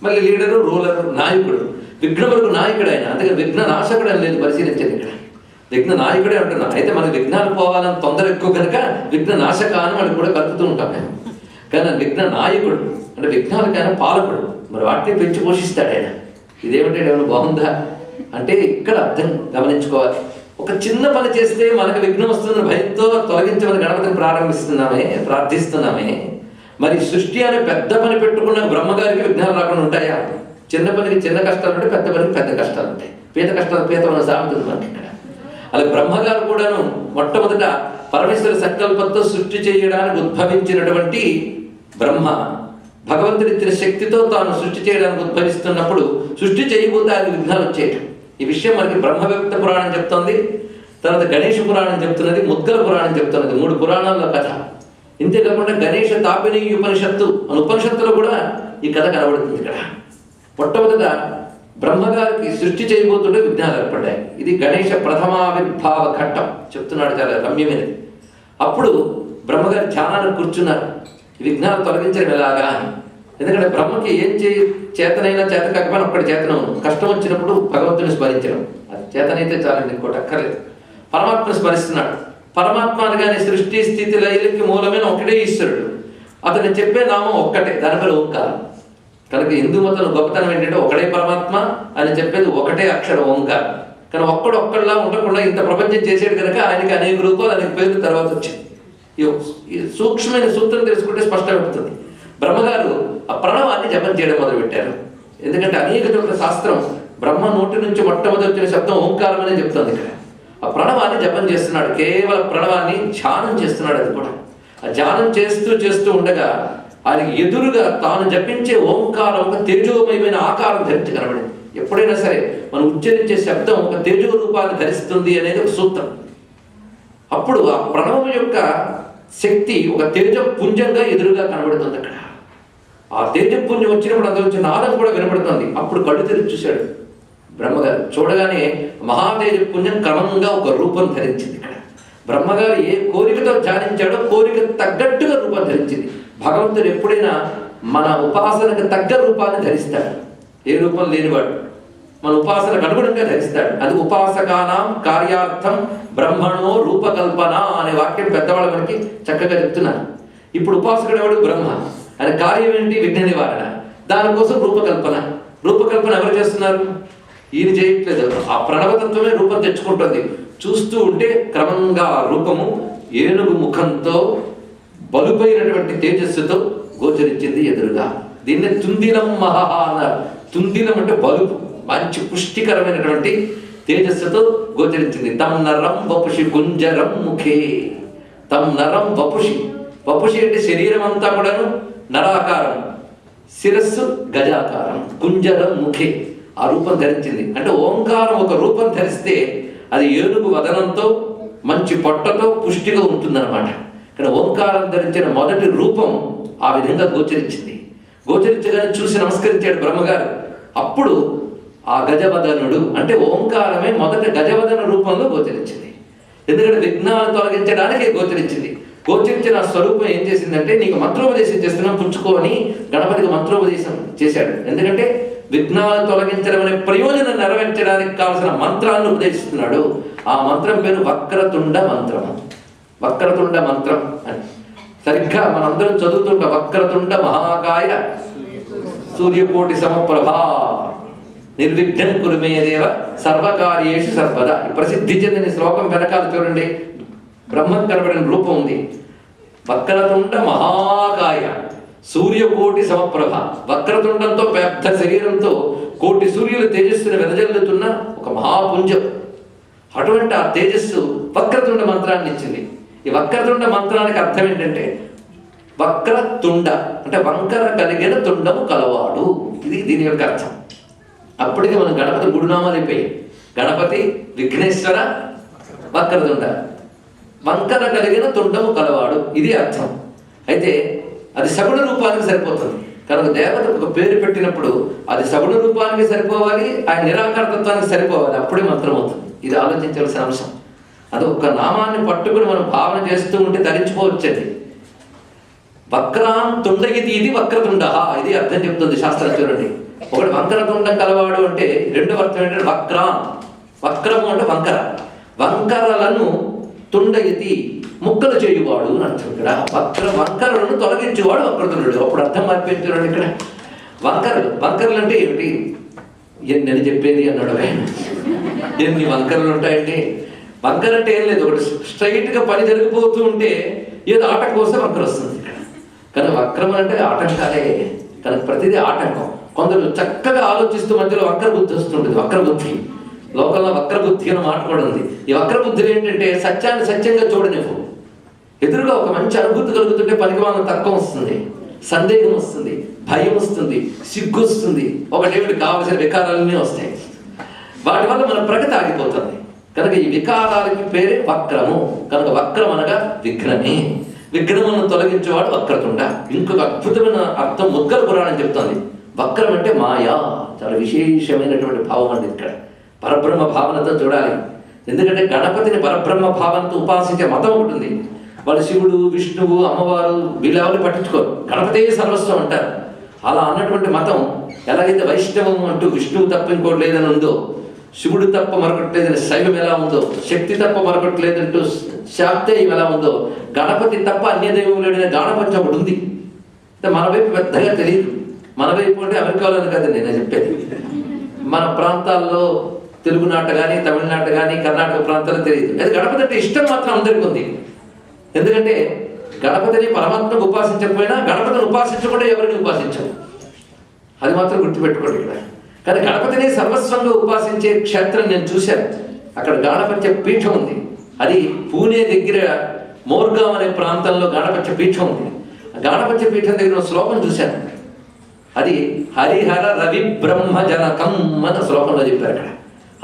మళ్ళీ లీడరు, రూలరు, నాయకుడు. విఘ్నములకు నాయకుడు ఆయన. అందుకే విఘ్న నాశకుడు అని లేదు. పరిశీలించండి, ఇక్కడ విఘ్న నాయకుడే అంటున్నాను. అయితే మనకి విఘ్నాలు పోవాలని తొందర ఎక్కువ కనుక విఘ్న నాశక అని మనకు కూడా కలుపుతూ ఉంటాం మేము. కానీ విఘ్న నాయకుడు అంటే విఘ్నాలకైనా పాలకుడు. మరి వాటిని పెంచి పోషిస్తాడు ఆయన. ఇదేమిటంటే ఏమైనా బాగుందా అంటే ఇక్కడ అర్థం గమనించుకోవాలి. ఒక చిన్న పని చేస్తే మనకు విఘ్నం వస్తున్న భయంతో తొలగించమని గణపతిని ప్రార్థిస్తున్నామే. మరి సృష్టి అనే పెద్ద పని పెట్టుకున్న బ్రహ్మగారికి విఘ్నాలు రాకుండా ఉంటాయా? చిన్న పనికి చిన్న కష్టాలు ఉంటాయి, పెద్ద పనికి పెద్ద కష్టాలు ఉంటాయి. పీత మన సాగుతుంది మనకి ఇక్కడ. అలా బ్రహ్మగారు కూడాను మొట్టమొదట పరమేశ్వర సంకల్పంతో సృష్టి చేయడానికి ఉద్భవించినటువంటి బ్రహ్మ భగవంతుడిచ్చిన శక్తితో తాను సృష్టి చేయడానికి ఉద్భవిస్తున్నప్పుడు సృష్టి చేయబోతే ఆయన విఘ్నాలు వచ్చేయటం. ఈ విషయం మనకి బ్రహ్మవ్యక్త పురాణం చెప్తోంది, తర్వాత గణేష పురాణం చెప్తున్నది, ముద్గల పురాణం చెప్తున్నది. 3 పురాణాల కథ. ఇంతేకాకుండా గణేష తాపిని ఉపనిషత్తు అని ఉపనిషత్తులో కూడా ఈ కథ కనబడుతుంది. ఇక్కడ మొట్టమొదట బ్రహ్మగారికి సృష్టి చేయబోతుంటే విఘ్నాలు ఏర్పడ్డాయి. ఇది గణేష ప్రథమావిర్భావ ఘట్టం చెప్తున్నాడు, చాలా రమ్యమైనది. అప్పుడు బ్రహ్మగారి ధ్యానాన్ని కూర్చున్నారు. విఘ్నాలు తొలగించడం ఎలాగా అని. ఎందుకంటే బ్రహ్మకి ఏం చేతనైనా చేత కాకపోయినా ఒక్కటి చేతనం. కష్టం వచ్చినప్పుడు భగవంతుని స్మరించడం, అది చేతనైతే చాలండి, ఇంకోటి అక్కర్లేదు. పరమాత్మను స్మరిస్తున్నాడు. పరమాత్మ అనగానే సృష్టి స్థితి లయలకి మూలమైన ఒకటే ఈశ్వరుడు. అతను చెప్పే నామం ఒక్కటే, దాని పేరు ఓంకారం. కనుక హిందూ మతం గొప్పతనం ఏంటంటే ఒకటే పరమాత్మ అని చెప్పేది ఒకటే అక్షరం ఓంకారం. కానీ ఒక్కడొక్కడిలా ఉండకుండా ఇంత ప్రపంచం చేసేది కనుక ఆయనకి అనేక రూపాలు, అనేక పేర్లు తర్వాత వచ్చింది. ఈ సూక్ష్మమైన సూత్రం తెలుసుకుంటే స్పష్టమవుతుంది. బ్రహ్మగారు ఆ ప్రణవాన్ని జపం చేయడం మొదలుపెట్టారు. ఎందుకంటే అనేక చోట్ల శాస్త్రం బ్రహ్మ నోటి నుంచి మొట్టమొదటి వచ్చిన శబ్దం ఓంకారం అనే చెప్తుంది. ఇక్కడ ఆ ప్రణవాన్ని జపం చేస్తున్నాడు. కేవలం ప్రణవాన్ని ధ్యానం చేస్తున్నాడు. అది కూడా ఆ ధ్యానం చేస్తూ ఉండగా ఆయనకి ఎదురుగా తాను జపించే ఓంకారం ఒక తేజోమయమైన ఆకారం ధరించి కనబడింది. ఎప్పుడైనా సరే మనం ఉచ్చరించే శబ్దం ఒక తేజో రూపాన్ని ధరిస్తుంది అనేది ఒక సూత్రం. అప్పుడు ఆ ప్రణవం యొక్క శక్తి ఒక తేజపుంజంగా ఎదురుగా కనబడుతుంది. అక్కడ ఆ తేజపుంజం వచ్చినప్పుడు అందులో వచ్చిన నాదం కూడా వినపడుతుంది. అప్పుడు కళ్ళు తెరిచి చూశాడు బ్రహ్మగారు. చూడగానే మహాతేజపుంజం క్రమంగా ఒక రూపం ధరించింది. ఇక్కడ బ్రహ్మగారు ఏ కోరికతో ధ్యానించాడో కోరిక తగ్గట్టుగా రూపం ధరించింది. భగవంతుడు ఎప్పుడైనా మన ఉపాసనకు తగ్గ రూపాన్ని ధరిస్తాడు. ఏ రూపం లేనివాడు మన ఉపాసనకు అనుగుణంగా ధరిస్తాడు. అది ఉపాసకానాం కార్యార్థం బ్రహ్మణో రూపకల్పన అనే వాక్యం పెద్దవాళ్ళు మనకి చక్కగా చెప్తున్నారు. ఇప్పుడు ఉపాసకుడు ఎవడు? బ్రహ్మ. ఆయన కార్యం ఏంటి? విఘ్న నివారణ. దానికోసం రూపకల్పన. రూపకల్పన ఎవరు చేస్తున్నారు? ఈయన చేయట్లేదు. ఆ ప్రణవతత్వమే రూపం తెచ్చుకుంటుంది. చూస్తూ ఉంటే క్రమంగా రూపము ఏనుగు ముఖంతో బలుపైనటువంటి తేజస్సుతో గోచరించింది ఎదురుగా. దీన్నే తుందిలం మహా అన్నారు. తుందిలం అంటే బలుపు, మంచి పుష్టికరమైనటువంటి తేజస్సుతో గోచరించింది. తం నరం వపుషి గుంజరం ముఖే. తం నరం వపుషి. వపుషి అంటే శరీరం అంతా కూడాను నరాకారం, శిరస్సు గజాకారం, గుంజరం ముఖే. ఆ రూపం ధరించింది. అంటే ఓంకారం ఒక రూపం ధరిస్తే అది ఏనుగు వదనంతో మంచి పొట్టతో పుష్టిగా ఉంటుందన్నమాట. ఇక్కడ ఓంకారం ధరించిన మొదటి రూపం ఆ విధంగా గోచరించింది. గోచరించగానే చూసి నమస్కరించాడు బ్రహ్మగారు. అప్పుడు ఆ గజవదనుడు అంటే ఓంకారమే మొదట గజవదన రూపంలో గోచరించింది. ఎందుకంటే విఘ్నాలు తొలగించడానికి గోచరించింది. గోచరించిన స్వరూపం ఏం చేసిందంటే, నీకు మంత్రోపదేశం చేస్తున్నాం పుచ్చుకో అని గణపతికి మంత్రోపదేశం చేశాడు. ఎందుకంటే విఘ్నాలు తొలగించడం అనే ప్రయోజనం నెరవేర్చడానికి కావలసిన మంత్రాన్ని ఉపదేశిస్తున్నాడు. ఆ మంత్రం పేరు వక్రతుండ మంత్రము. వక్రతుండ మంత్రం అని. సరిగ్గా మనందరం చదువుతుంట వక్రతుండ మహాకాయ సూర్యకోటి సమప్రభా నిర్విఘ్నం కురుమే దేవ సర్వకార్యేషు సర్వదా. ప్రసిద్ధి చెందిన శ్లోకం వెనకాల చూడండి, బ్రహ్మం కనబడిన రూపం ఉంది. వక్రతుండ మహాకాయ సూర్యకోటి సమప్రభ. వక్రతుండంతో పెద్ద శరీరంతో కోటి సూర్యులు తేజస్సును వెదజల్లుతున్న ఒక మహాపుంజం. అటువంటి ఆ తేజస్సు వక్రతుండ మంత్రాన్ని ఇచ్చింది. ఈ వక్రతుండ మంత్రానికి అర్థం ఏంటంటే వక్రతుండ అంటే వంకర కలిగిన తుండము కలవాడు, ఇది దీని యొక్క అర్థం. అప్పటికి మనం గణపతి గురునామాలు అయిపోయాయి. గణపతి, విఘ్నేశ్వర, వక్రతుండ, వంకర కలిగిన తుండము కలవాడు, ఇది అర్థం. అయితే అది సగుణ రూపానికి సరిపోతుంది కనుక దేవతకు ఒక పేరు పెట్టినప్పుడు అది సగుణ రూపానికి సరిపోవాలి, ఆయన నిరాకారతత్వానికి సరిపోవాలి, అప్పుడే మంత్రం అవుతుంది. ఇది ఆలోచించాల్సిన అంశం. అది ఒక నామాన్ని పట్టుకుని మనం భావన చేస్తూ ఉంటే ధరించుకోవచ్చది. వక్రాన్ తుండగితి ఇది వక్రతుండ, ఇది అర్థం చెప్తుంది శాస్త్రం. చూడండి, ఒకటి వంకరతుండం కలవాడు అంటే రెండో అర్థం ఏంటంటే వక్రాన్, వక్రము అంటే వంకర, వంకరలను తుండగితి ముక్కలు చేయువాడు అని అర్థం. ఇక్కడ వంకరలను తొలగించేవాడు వక్రతుండు. అప్పుడు అర్థం మార్పించాడు. ఇక్కడ వంకరలు అంటే ఏమిటి? నేను చెప్పేది అన్నాడు ఆయన. ఎన్ని వంకరలు ఉంటాయండి? వంకర అంటే ఏం లేదు, ఒకటి స్ట్రైట్గా పని జరిగిపోతూ ఉంటే ఏదో ఆటంకం వస్తే వంకర వస్తుంది ఇక్కడ. కానీ వక్రం అంటే ఆటంకాలే, కనుక ప్రతిదీ ఆటంకం. కొందరు చక్కగా ఆలోచిస్తూ మధ్యలో వక్ర బుద్ధి వస్తుంటుంది. వక్రబుద్ధి, లోకంలో వక్రబుద్ధి అని మాట కూడా ఉంది. ఈ వక్రబుద్ధులు ఏంటంటే సత్యాన్ని సత్యంగా చూడనివ్వు. ఎదురుగా ఒక మంచి అనుభూతి కలుగుతుంటే పనికిమాలిన తర్కం వస్తుంది, సందేహం వస్తుంది, భయం వస్తుంది, సిగ్గు వస్తుంది, ఒకటేమిటి కావలసిన వికారాలన్నీ వస్తాయి. వాటి వల్ల మన ప్రగతి ఆగిపోతుంది. కనుక ఈ వికారాలకి పేరే వక్రము. కనుక వక్రం అనగా విఘ్నమే. విఘ్నమును తొలగించేవాడు వక్రతుండ. ఇంకొక అద్భుతమైన అర్థం ముద్గల పురాణం చెప్తుంది. వక్రం అంటే మాయా, చాలా విశేషమైనటువంటి భావం అండి. ఇక్కడ పరబ్రహ్మ భావనతో చూడాలి. ఎందుకంటే గణపతిని పరబ్రహ్మ భావనతో ఉపాసించే మతం ఒకటి ఉంది. వాళ్ళు శివుడు, విష్ణువు, అమ్మవారు వీళ్ళెవరిని పట్టించుకోరు, గణపతే సర్వస్వం అంటారు. అలా అన్నటువంటి మతం ఎలాగైతే వైష్ణవం అంటూ విష్ణువు తప్ప ఇంకోటి లేదని ఉందో, శివుడు తప్ప మరొకటి లేదని శైవం ఎలా ఉందో, శక్తి తప్ప మరొకటి లేదంటూ శాక్తేయం ఎలా ఉందో, గణపతి తప్ప అన్యదైవం లేడని గాణపంచం ఒకటి ఉంది. మన వైపు పెద్దగా తెలియదు. మన వైపు అంటే అమెరికాలోని కాదు నేను చెప్పేది. మన ప్రాంతాల్లో తెలుగునాట కానీ, తమిళనాట కానీ, కర్ణాటక ప్రాంతాల్లో తెలియదు. అది గణపతి అంటే ఇష్టం మాత్రం అందరికీ ఉంది. ఎందుకంటే గణపతిని పరమాత్మకు ఉపాసించకపోయినా గణపతిని ఉపాసించకుండా ఎవరిని ఉపాసించరు, అది మాత్రం గుర్తుపెట్టుకోండి ఇక్కడ. కానీ గణపతిని సర్వస్వంగా ఉపాసించే క్షేత్రం నేను చూశాను. అక్కడ గాణపత్య పీఠం ఉంది. అది పూణే దగ్గర మోర్గావ్ అనే ప్రాంతంలో గాణపత్య పీఠం ఉంది. గాణపత్య పీఠం దగ్గర శ్లోకం చూశాను. అది హరిహర రవి బ్రహ్మ జనకం అన్న శ్లోకంలో చెప్పారు. అక్కడ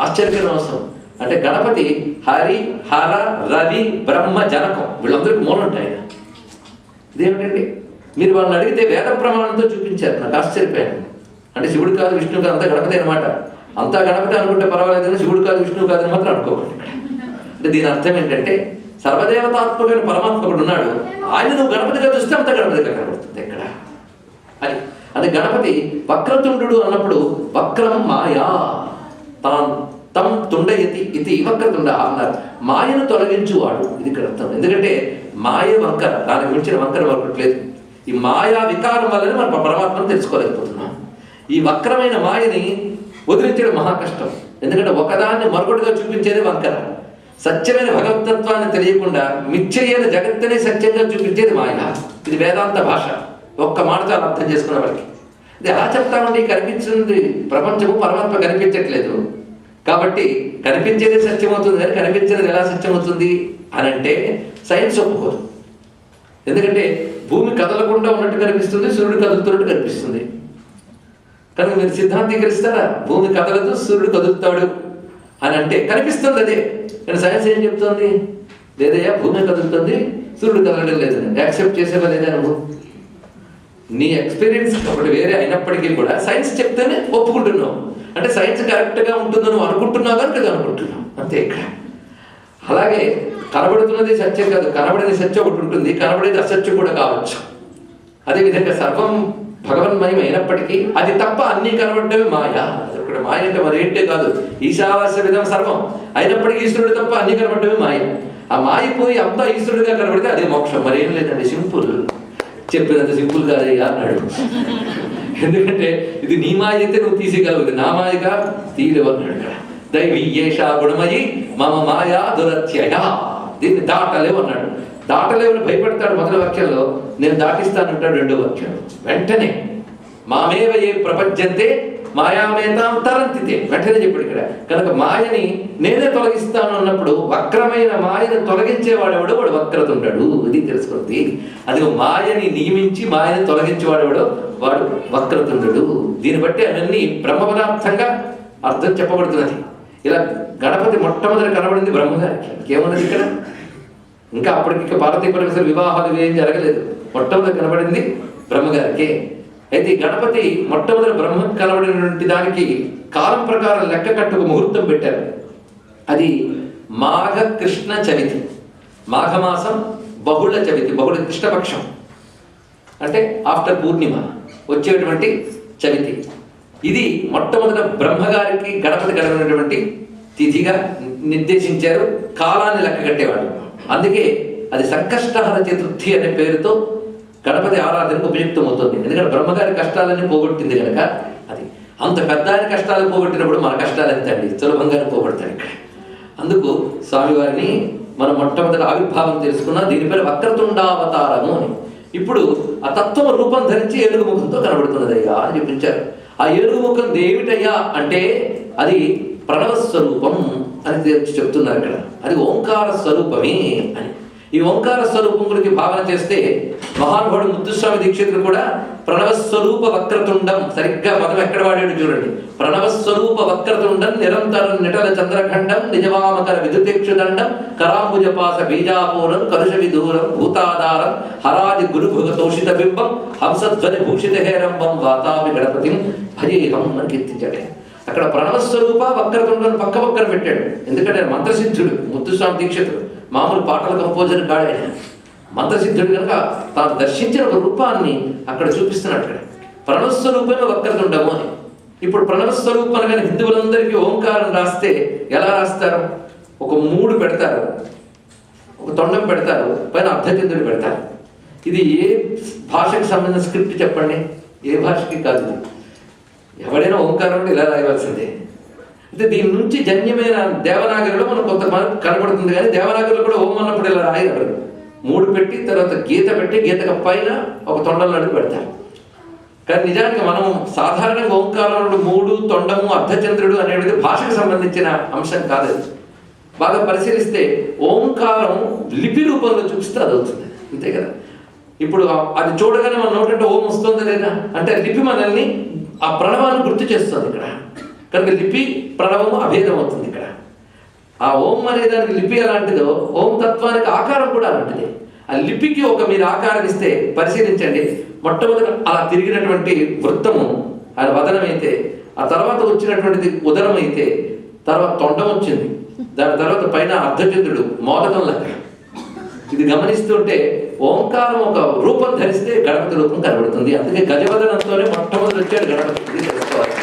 ఆశ్చర్యకరమైన అవసరం అంటే గణపతి హరి, హర, రవి, బ్రహ్మ, జనకం వీళ్ళందరికీ మూలం ఉంటాయి. ఇదేమిటండి? మీరు వాళ్ళని అడిగితే వేద ప్రమాణంతో చూపించారు. నాకు ఆశ్చర్యపోయాను. అంటే శివుడు కాదు, విష్ణువు కాదు, అంతా గణపతి అనమాట. అంతా గణపతి అనుకుంటే పర్వాలేదు, కానీ శివుడు కాదు, విష్ణువు కాదని మాత్రం అనుకోకండి. అంటే దీని అర్థం ఏంటంటే సర్వదేవతాత్మకమైన పరమాత్మ ఒకడు ఉన్నాడు. ఆయన నువ్వు గణపతిగా చూస్తే అంత గణపతిగా కనబడుతుంది ఇక్కడ అని. అంటే గణపతి వక్రతుండు అన్నప్పుడు వక్రం మాయా తం తుండయతి ఇది వక్రతుండ అన్నారు. మాయను తొలగించువాడు, ఇది ఇక్కడ అర్థం. ఎందుకంటే మాయ వంకర, దానికి మించిన వంకర మరొకట్లేదు. ఈ మాయా వికారం వల్లనే మనం పరమాత్మను తెలుసుకోలేకపోతున్నాం. ఈ వక్రమైన మాయని వదిలించడం మహా కష్టం. ఎందుకంటే ఒకదాన్ని మరొకటిగా చూపించేది వంకర. సత్యమైన భగవతత్వాన్ని తెలియకుండా మిథ్యైన జగత్తునే సత్యంగా చూపించేది మాయ. ఇది వేదాంత భాష. ఒక్క మాటతో అర్థం చేసుకునే వాళ్ళకి ఇది ఎలా చెప్తామండి? కనిపించింది ప్రపంచము, పరమాత్మ కనిపించట్లేదు కాబట్టి కనిపించేది సత్యం అవుతుంది, కానీ కనిపించేది ఎలా సత్యం అవుతుంది అని అంటే సైన్స్ ఒప్పుకోదు. ఎందుకంటే భూమి కదలకుండా ఉన్నట్టు కనిపిస్తుంది, సూర్యుడు కదులుతున్నట్టు కనిపిస్తుంది. కనుక మీరు సిద్ధాంతీకరిస్తారా? భూమి కదలదు, సూర్యుడు కదులుతాడు అని అంటే కనిపిస్తుంది అదే. కానీ సైన్స్ ఏం చెప్తుంది? లేదయ్యా భూమి కదులుతుంది, సూర్యుడు కదలడం లేదని యాక్సెప్ట్ చేసేవా లేదా? నువ్వు నీ ఎక్స్పీరియన్స్ ఒకటి వేరే అయినప్పటికీ కూడా సైన్స్ చెప్తేనే ఒప్పుకుంటున్నావు. అంటే సైన్స్ కరెక్ట్గా ఉంటుందని నువ్వు అనుకుంటున్నావు కనుక అది అనుకుంటున్నావు అంతే. ఇక్కడ అలాగే కనబడుతున్నది సత్యం కాదు, కనబడేది సత్యం ఒకటి ఉంటుంది, కనబడేది అసత్యం కూడా కావచ్చు. అదేవిధంగా సర్వం భగవన్మయం అయినప్పటికీ అది తప్ప అన్నీ కనబడటమే మాయ. ఇక్కడ మాయ అంటే మరేంటే కాదు, ఈశావాస్య విధం సర్వం అయినప్పటికీ ఈశ్వరుడు తప్ప అన్నీ కనబడటమే మాయ. ఆ మాయిపోయి అంతా ఈశ్వరుడిగా కనబడితే అదే మోక్షం. మరేం లేదండి, సింపుల్. చెప్పినంత సింపుల్ కాదయ్యా అన్నాడు. ఎందుకంటే ఇది నీ మాయ అయితే నువ్వు తీసేయగలవు, ఇది నా మాయగా తీయలేవు అన్నాడు. ఇక్కడ దైవీ ఏషా గుణమయి మమ మాయా దురత్యయ, దీన్ని దాటలేవు అన్నాడు. దాటలేవని భయపడతాడు మొదటి వాక్యంలో, నేను దాటిస్తానంటాడు రెండో వాక్యం. వెంటనే మామేవ ఏ ప్రపంచంతే మాయామేతాం తరంతితే, వెంటనే చెప్పాడు ఇక్కడ. కనుక మాయని నేనే తొలగిస్తాను అన్నప్పుడు వక్రమైన మాయను తొలగించేవాడెవడో వాడు వక్రత ఉంటాడు. ఇది తెలుసుకుంది. అది మాయని నియమించి మాయని తొలగించేవాడెవడో వాడు వక్రత ఉంటాడు. దీన్ని బట్టి అవన్నీ బ్రహ్మ పదార్థంగా అర్థం చెప్పబడుతున్నది. ఇలా గణపతి మొట్టమొదటి కనబడింది బ్రహ్మగారికి. ఇంకేమున్నది ఇక్కడ? ఇంకా అప్పటికి పార్వతీ పరమేశ్వర వివాహాలు ఏం జరగలేదు. మొట్టమొదటి కనబడింది బ్రహ్మగారికి. అయితే ఈ గణపతి మొట్టమొదటి బ్రహ్మ కనబడినటువంటి దానికి కాలం ప్రకారం లెక్క కట్టుకు ముహూర్తం పెట్టారు. అది మాఘ కృష్ణ చవితి, మాఘమాసం బహుళ చవితి, బహుళ కృష్ణపక్షం అంటే ఆఫ్టర్ పూర్ణిమ వచ్చేటువంటి చవితి. ఇది మొట్టమొదట బ్రహ్మగారికి గణపతి కనబడినటువంటి తిథిగా నిర్దేశించారు. కాలాన్ని లెక్క కట్టేవాడు. అందుకే అది సంకష్టహర చతుర్థి అనే పేరుతో గణపతి ఆరాధనకు ఉపయుక్తమవుతుంది. ఎందుకంటే బ్రహ్మగారి కష్టాలన్నీ పోగొట్టింది కనుక. అది అంత పెద్ద ఆయన కష్టాలు పోగొట్టినప్పుడు మన కష్టాలు ఎంత అండి, సులభంగానే పోగొడతాడు ఇక్కడ. అందుకు స్వామివారిని మనం మొట్టమొదటి ఆవిర్భావం తెలుసుకున్నా. దీనిపైన వక్రతుండావతారము అని. ఇప్పుడు ఆ తత్వం రూపం ధరించి ఏనుగు ముఖంతో కనబడుతున్నదయ్యా అని చూపించారు. ఆ ఏనుగు ముఖం ఏమిటయ్యా అంటే అది ప్రణవ స్వరూపం అని చెప్తున్నారు ఇక్కడ. అది ఓంకార స్వరూపమే అని. ఈ ఓంకార స్వరూపం గురించి భావన చేస్తే మహానుభావుడు ముత్తుస్వామి దీక్షితుడు కూడా ప్రణవస్వరూప వక్రతుండం, సరిగ్గా పదం ఎక్కడ వాడాడు చూడండి. ప్రణవస్వరూప వక్రతుండం నిరంతరం నిటల చంద్రఖండం నిజవామకర విదుతేక్షుదండం కరాంబుజపాస బీజాపూరం కలుష విదూరం భూతాధారం హరాది గురుభుగ తోషిత బింబం హంసధ్వని భూషిత హేరంబం వాతాపి గణపతిం భజేహం అని కీర్తించాడు. అక్కడ ప్రణవస్వరూప వక్రతుండం పక్క పక్కన పెట్టాడు. ఎందుకంటే మంత్రసిద్ధుడు ముత్తుస్వామి దీక్షితుడు, మామూలు పాటల కంపోజర్ కాడే, మంత్రసిద్ధుడు కనుక తాను దర్శించిన ఒక రూపాన్ని అక్కడ చూపిస్తున్నాడు. అక్కడ ప్రణవస్వరూపమే వక్రతుండము అని. ఇప్పుడు ప్రణవస్వరూపం అనగానే హిందువులందరికీ ఓంకారం రాస్తే ఎలా రాస్తారు? ఒక 3 పెడతారు, ఒక తొండం పెడతారు, పైన అర్ధచంద్రుడు పెడతారు. ఇది ఏ భాషకు సంబంధించిన స్క్రిప్ట్ చెప్పండి? ఏ భాషకి కాదు. ఎవడైనా ఓంకారం అంటే ఇలా రాయవలసిందే. అంటే దీని నుంచి జన్యమైన దేవనాగరిలో మనం కొంతమంది కనబడుతుంది. కానీ దేవనాగరిలో కూడా ఓం అన్నప్పుడు ఇలా రాయరు. 3 పెట్టి తర్వాత గీత పెట్టి గీతకు పైన ఒక తొండం నడుపు పెడతారు. కానీ నిజానికి మనం సాధారణంగా ఓంకారంలో 3 తొండము అర్ధచంద్రుడు అనేది భాషకు సంబంధించిన అంశం కాదు. బాగా పరిశీలిస్తే ఓంకారం లిపి రూపంలో చూపిస్తే అది అవుతుంది, అంతే కదా. ఇప్పుడు అది చూడగానే మన నోటంటే ఓం వస్తుందా లేదా అంటే లిపి మనల్ని ఆ ప్రణవాన్ని గుర్తు చేస్తుంది ఇక్కడ. కనుక లిపి ప్రణవము అభేదం అవుతుంది ఇక్కడ. ఆ ఓం అనే దానికి లిపి ఎలాంటిదో ఓం తత్వానికి ఆకారం కూడా అలాంటిది. ఆ లిపికి ఒక మీరు ఆకారం ఇస్తే పరిశీలించండి. మొట్టమొదటి అలా తిరిగినటువంటి వృత్తము ఆయన వదనం అయితే, ఆ తర్వాత వచ్చినటువంటిది ఉదరం అయితే, తర్వాత తొండం వచ్చింది, దాని తర్వాత పైన అర్ధచంద్రుడు మోదకం లెక్క. ఇది గమనిస్తుంటే ఓంకారం ఒక రూపం ధరిస్తే గణపతి రూపం కనబడుతుంది. అందుకే గజవదనంతోనే మొట్టమొదటి వచ్చాడు గణపతి. ఇది తెలుసుకోవాలి.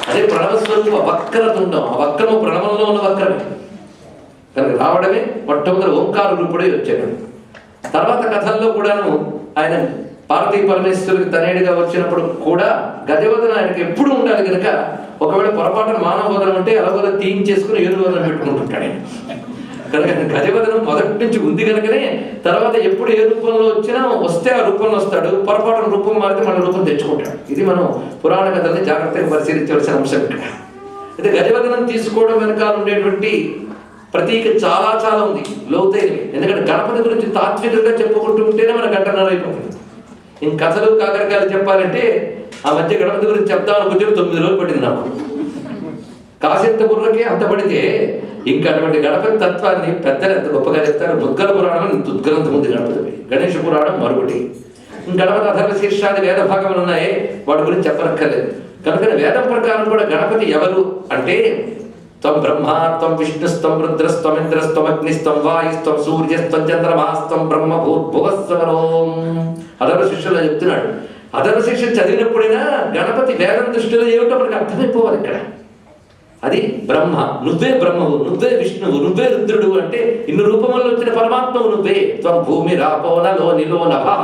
అదే ప్రణవస్వరూప వక్రతుండం. ఆ వక్రము ప్రణవంలో ఉన్న వక్రమే కనుక రావడమే మొట్టమొదటి ఓంకార రూపుడే వచ్చాడు. తర్వాత కథల్లో కూడాను ఆయన పార్వతీ పరమేశ్వరుడికి తనేడుగా వచ్చినప్పుడు కూడా గజవదనం ఆయనకి ఎప్పుడు ఉండాలి కనుక ఒకవేళ పొరపాటున మానవ వదనం అంటే అలవద తీయించేసుకుని ఏనుగు వదనం పెట్టుకుంటుంటాడు. కనుక గజవదనం మొదటి నుంచి ఉంది కనుకనే తర్వాత ఎప్పుడు ఏ రూపంలో వచ్చినా వస్తే ఆ రూపంలో వస్తాడు. పొరపాటున రూపం మారితే మన రూపం తెచ్చుకుంటాడు. ఇది మనం పురాణ కథల్ని జాగ్రత్తగా పరిశీలించవలసిన అంశం ఇక్కడ. అయితే గజవదనం తీసుకోవడం వెనకాల ఉండేటువంటి ప్రతీక చాలా చాలా ఉంది, లోతైనవి. ఎందుకంటే గణపతి గురించి తాత్వికంగా చెప్పుకుంటూ ఉంటేనే మన గంటన్నర అయిపోతుంది. ఇంక కథలు కాకరకాయలు చెప్పాలంటే ఆ మధ్య గణపతి గురించి చెప్తామని కొంచెం 9 రోజులు పట్టింది నాకు. కాసింత బుర్రకే అంత పడితే ఇంకా అటువంటి గణపతి తత్వాన్ని పెద్దలు ఎంత గొప్పగా చెప్తారు. ఉద్గల పురాణం ఇంత ఉద్గలంత ఉంది గణపతి. గణేష పురాణం మరొకటి. గణపతి అధర్వ శీర్షాది వేద భాగములు ఉన్నాయే, వాటి గురించి చెప్పనక్కర్లేదు. కనుక వేదం ప్రకారం కూడా గణపతి ఎవరు అంటే త్వం బ్రహ్మ, త్వం విష్ణుస్త్వం రుద్రస్త్వం ఇంద్రస్త్వం అగ్నిస్త్వం వాయుస్త్వం సూర్యస్త్వం చంద్రమాస్త్వం బ్రహ్మ భూర్భువస్వరోం. అధర్వ శిష్యుల్లో చెప్తున్నాడు. అధర్వ శిష్యులు చదివినప్పుడైనా గణపతి వేదం దృష్టిలో ఏమిటో మనకు అర్థమైపోవాలి ఇక్కడ. అది బ్రహ్మ. నువ్వే బ్రహ్మవు, నువ్వే విష్ణువు, నువ్వే రుద్రుడు అంటే ఇన్ని రూపంలో వచ్చిన పరమాత్మవు నువ్వే. త్వం భూమి రాపోనలో నిలో నభః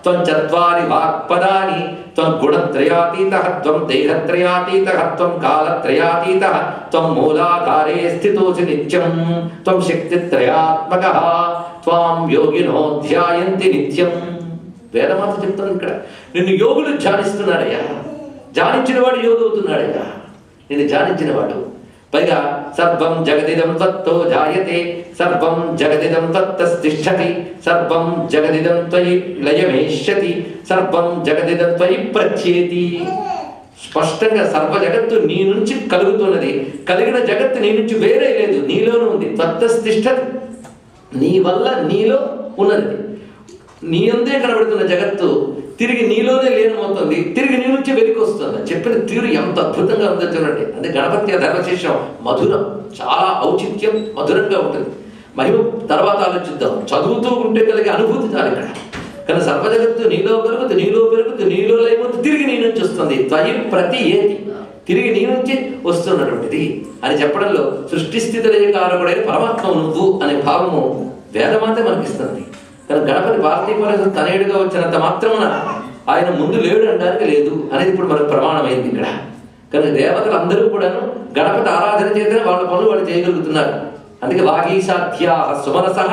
త్వం చత్వారి వాక్పదాని త్వం గుణత్రయాతీతః త్వం దేహత్రయాతీతః త్వం కాలత్రయాతీతః త్వం మూలాధారే స్థితోసి నిత్యం త్వం శక్తిత్రయాత్మకః త్వాం యోగినో ధ్యాయంతి నిత్యం. వేదమాత చెప్తుంది ఇక్కడ, నిన్ను యోగులు ధ్యానిస్తున్నారయ్యా. ధ్యానించిన వాడు యోగి అవుతున్నాడయ్యా, నిన్ను ధ్యానించినవాడు. పైగా సర్వం జగదిదం తత్తో జాయతే సర్వం జగదిదం తత్తస్థిష్ఠతి సర్వం జగదిదం త్వయి లయమేష్యతి సర్వం జగదిదం త్వయి ప్రచ్యేతి. స్పష్టంగా సర్వ జగత్తు నీ నుంచి కలుగుతున్నది, కలిగిన జగత్తు నీ నుంచి వేరే లేదు, నీలోనే ఉంది. తత్తస్థిష్ఠతి, నీ వల్ల నీలో ఉన్నది. నీ అందే కనబడుతున్న జగత్తు తిరిగి నీలోనే లీనమవుతుంది, తిరిగి నీ నుంచి వెలికి వస్తుంది. చెప్పిన తీరు ఎంత అద్భుతంగా ఉందో చూడండి. అంటే గణపతి ధర్మశేషం మధురం, చాలా ఔచిత్యం, మధురంగా ఉంటుంది. మహిమ తర్వాత ఆలోచిద్దాం. చదువుతూ ఉంటే కలిగే అనుభూతి చాలు ఇక్కడ. కానీ సర్వజగత్తు నీలో కలుగుతూ, నీలో పెరుగుతూ, నీలో లేకపోతే తిరిగి నీ నుంచి వస్తుంది. త్వయి ప్రతి ఏది, తిరిగి నీ నుంచి వస్తున్నటువంటిది అని చెప్పడంలో సృష్టిస్థితి లయకారకుడైన పరమాత్మ నువ్వు అనే భావము వేదమాతే మనకిస్తుంది. కానీ గణపతి భారతీయ పరిస్థితి తనయుడిగా వచ్చినంత మాత్రమున ఆయన ముందు లేడు అనడానికి లేదు అనేది ఇప్పుడు మనకు ప్రమాణమైంది ఇక్కడ. కానీ దేవతలు అందరూ కూడాను గణపతి ఆరాధన చేతనే వాళ్ళ పనులు వాళ్ళు చేయగలుగుతున్నారు. అందుకే వాగీశాధ్యా సుమనసః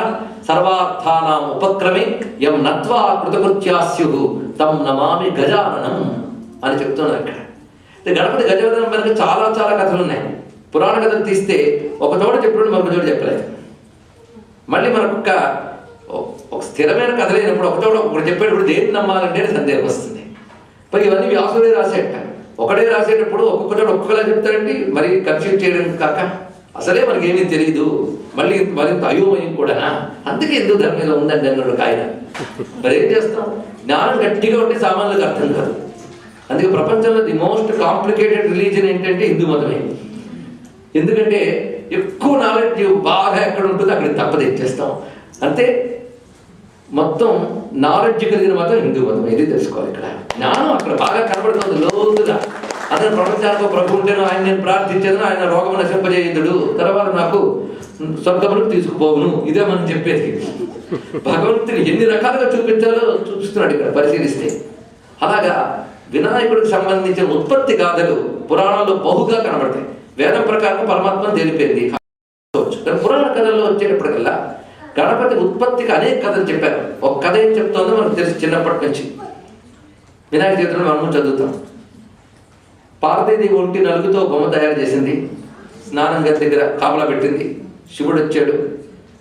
సర్వార్థానాం ఉపక్రమే యం నత్వా కృతకృత్యాస్యు తం నమామి గజాననం అని చెప్తున్నారు ఇక్కడ. గణపతి గజాననం మనకు చాలా చాలా కథలు ఉన్నాయి. పురాణ కథలు తీస్తే ఒక చోట చెప్పినప్పుడు మరొక చోట చెప్పలేదు. మళ్ళీ మనకు ఒక స్థిరమైన కథ లేనప్పుడు ఒక చోట ఒకటి చెప్పేటప్పుడు దేన్ని నమ్మాలంటే సందేహం వస్తుంది. పై ఇవన్నీ వ్యాసుడే రాసేట, ఒకడే రాసేటప్పుడు ఒక్కొక్క చోట ఒక్కొక్కలా చెప్తారండి. మరి కన్ఫ్యూజ్ చేయడం కాక అసలే మనకేమీ తెలియదు, మళ్ళీ మరింత అయోమయం కూడా. అందుకే హిందూ ధర్మంలో ఉందండి అన్నాడు ఆయన. మరి ఏం చేస్తాం, జ్ఞానం గట్టిగా ఉంటే సామాన్యులకు అర్థం కాదు. అందుకే ప్రపంచంలో ది మోస్ట్ కాంప్లికేటెడ్ రిలీజన్ ఏంటంటే హిందూ మతమే. ఎందుకంటే ఎక్కువ నాలెడ్జ్ బాగా ఎక్కడ ఉంటుందో అక్కడ తప్పదెచ్చేస్తాం. అంతే, మొత్తం నాలెడ్జ్ కలిగిన మతం హిందూ మతం. ఇది తెలుసుకోవాలి. ఇక్కడ జ్ఞానం అక్కడ బాగా కనబడుతుంది లోతుగా. అతను ప్రపంచానికి ప్రభు ఉంటేను ఆయన నేను ప్రార్థించేదను, ఆయన రోగం నశింపజేయుడు, తర్వాత నాకు స్వర్గములకు తీసుకుపోవును, ఇదే మనం చెప్పేది. భగవంతుని ఎన్ని రకాలుగా చూపించాలో చూపిస్తున్నాడు ఇక్కడ పరిశీలిస్తే. అలాగా వినాయకుడికి సంబంధించిన ఉత్పత్తి గాథలు పురాణాల్లో బహుగా కనబడతాయి. వేదం ప్రకారం పరమాత్మ తెలిపేది. పురాణ కథల్లో వచ్చేటప్పటికల్లా గణపతి ఉత్పత్తికి అనేక కథలు చెప్పారు. ఒక కథ ఏం చెప్తోందో మనకు తెలిసి చిన్నప్పటి నుంచి వినాయక చవితిలో మనము చదువుతాం. పార్వతీదేవి ఒంటి నలుగుతో బొమ్మ తయారు చేసింది, స్నానం గది దగ్గర కాపలా పెట్టింది. శివుడు వచ్చాడు,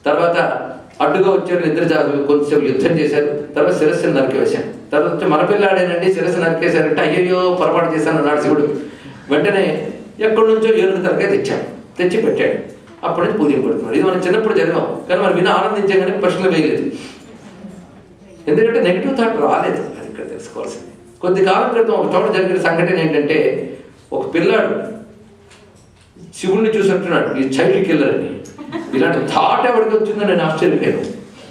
తర్వాత అడ్డుగా వచ్చాడు, నిద్ర కొంచెం యుద్ధం చేశారు, తర్వాత శిరస్సును నరికేశాడు. తర్వాత వచ్చి మన పిల్లాడేనండి శిరస్సు నరికేశారంటే అయ్యయ్యో పొరపాటు చేశాను అన్నాడు శివుడు. వెంటనే ఎక్కడి నుంచో ఏనుగు తరకాయ తెచ్చి పెట్టాడు. అప్పుడు నుంచి పూజింపడుతున్నాడు. ఇది మనం చిన్నప్పుడు జరిగాం, కానీ మనం విని ఆనందించాం, కానీ ప్రశ్నలు వేయలేదు. ఎందుకంటే నెగిటివ్ థాట్ రాలేదు. అది ఇక్కడ తెలుసుకోవాల్సింది. కొద్ది కాలం క్రితం ఒక చోట జరిగిన సంఘటన ఏంటంటే, ఒక పిల్లాడు శివుణ్ణి చూసినట్టున్నాడు, ఈ చైల్డ్ కిల్లర్ అని. ఇలాంటి థాట్ ఎవరికి వచ్చిందని నేను ఆశ్చర్యపోయాను.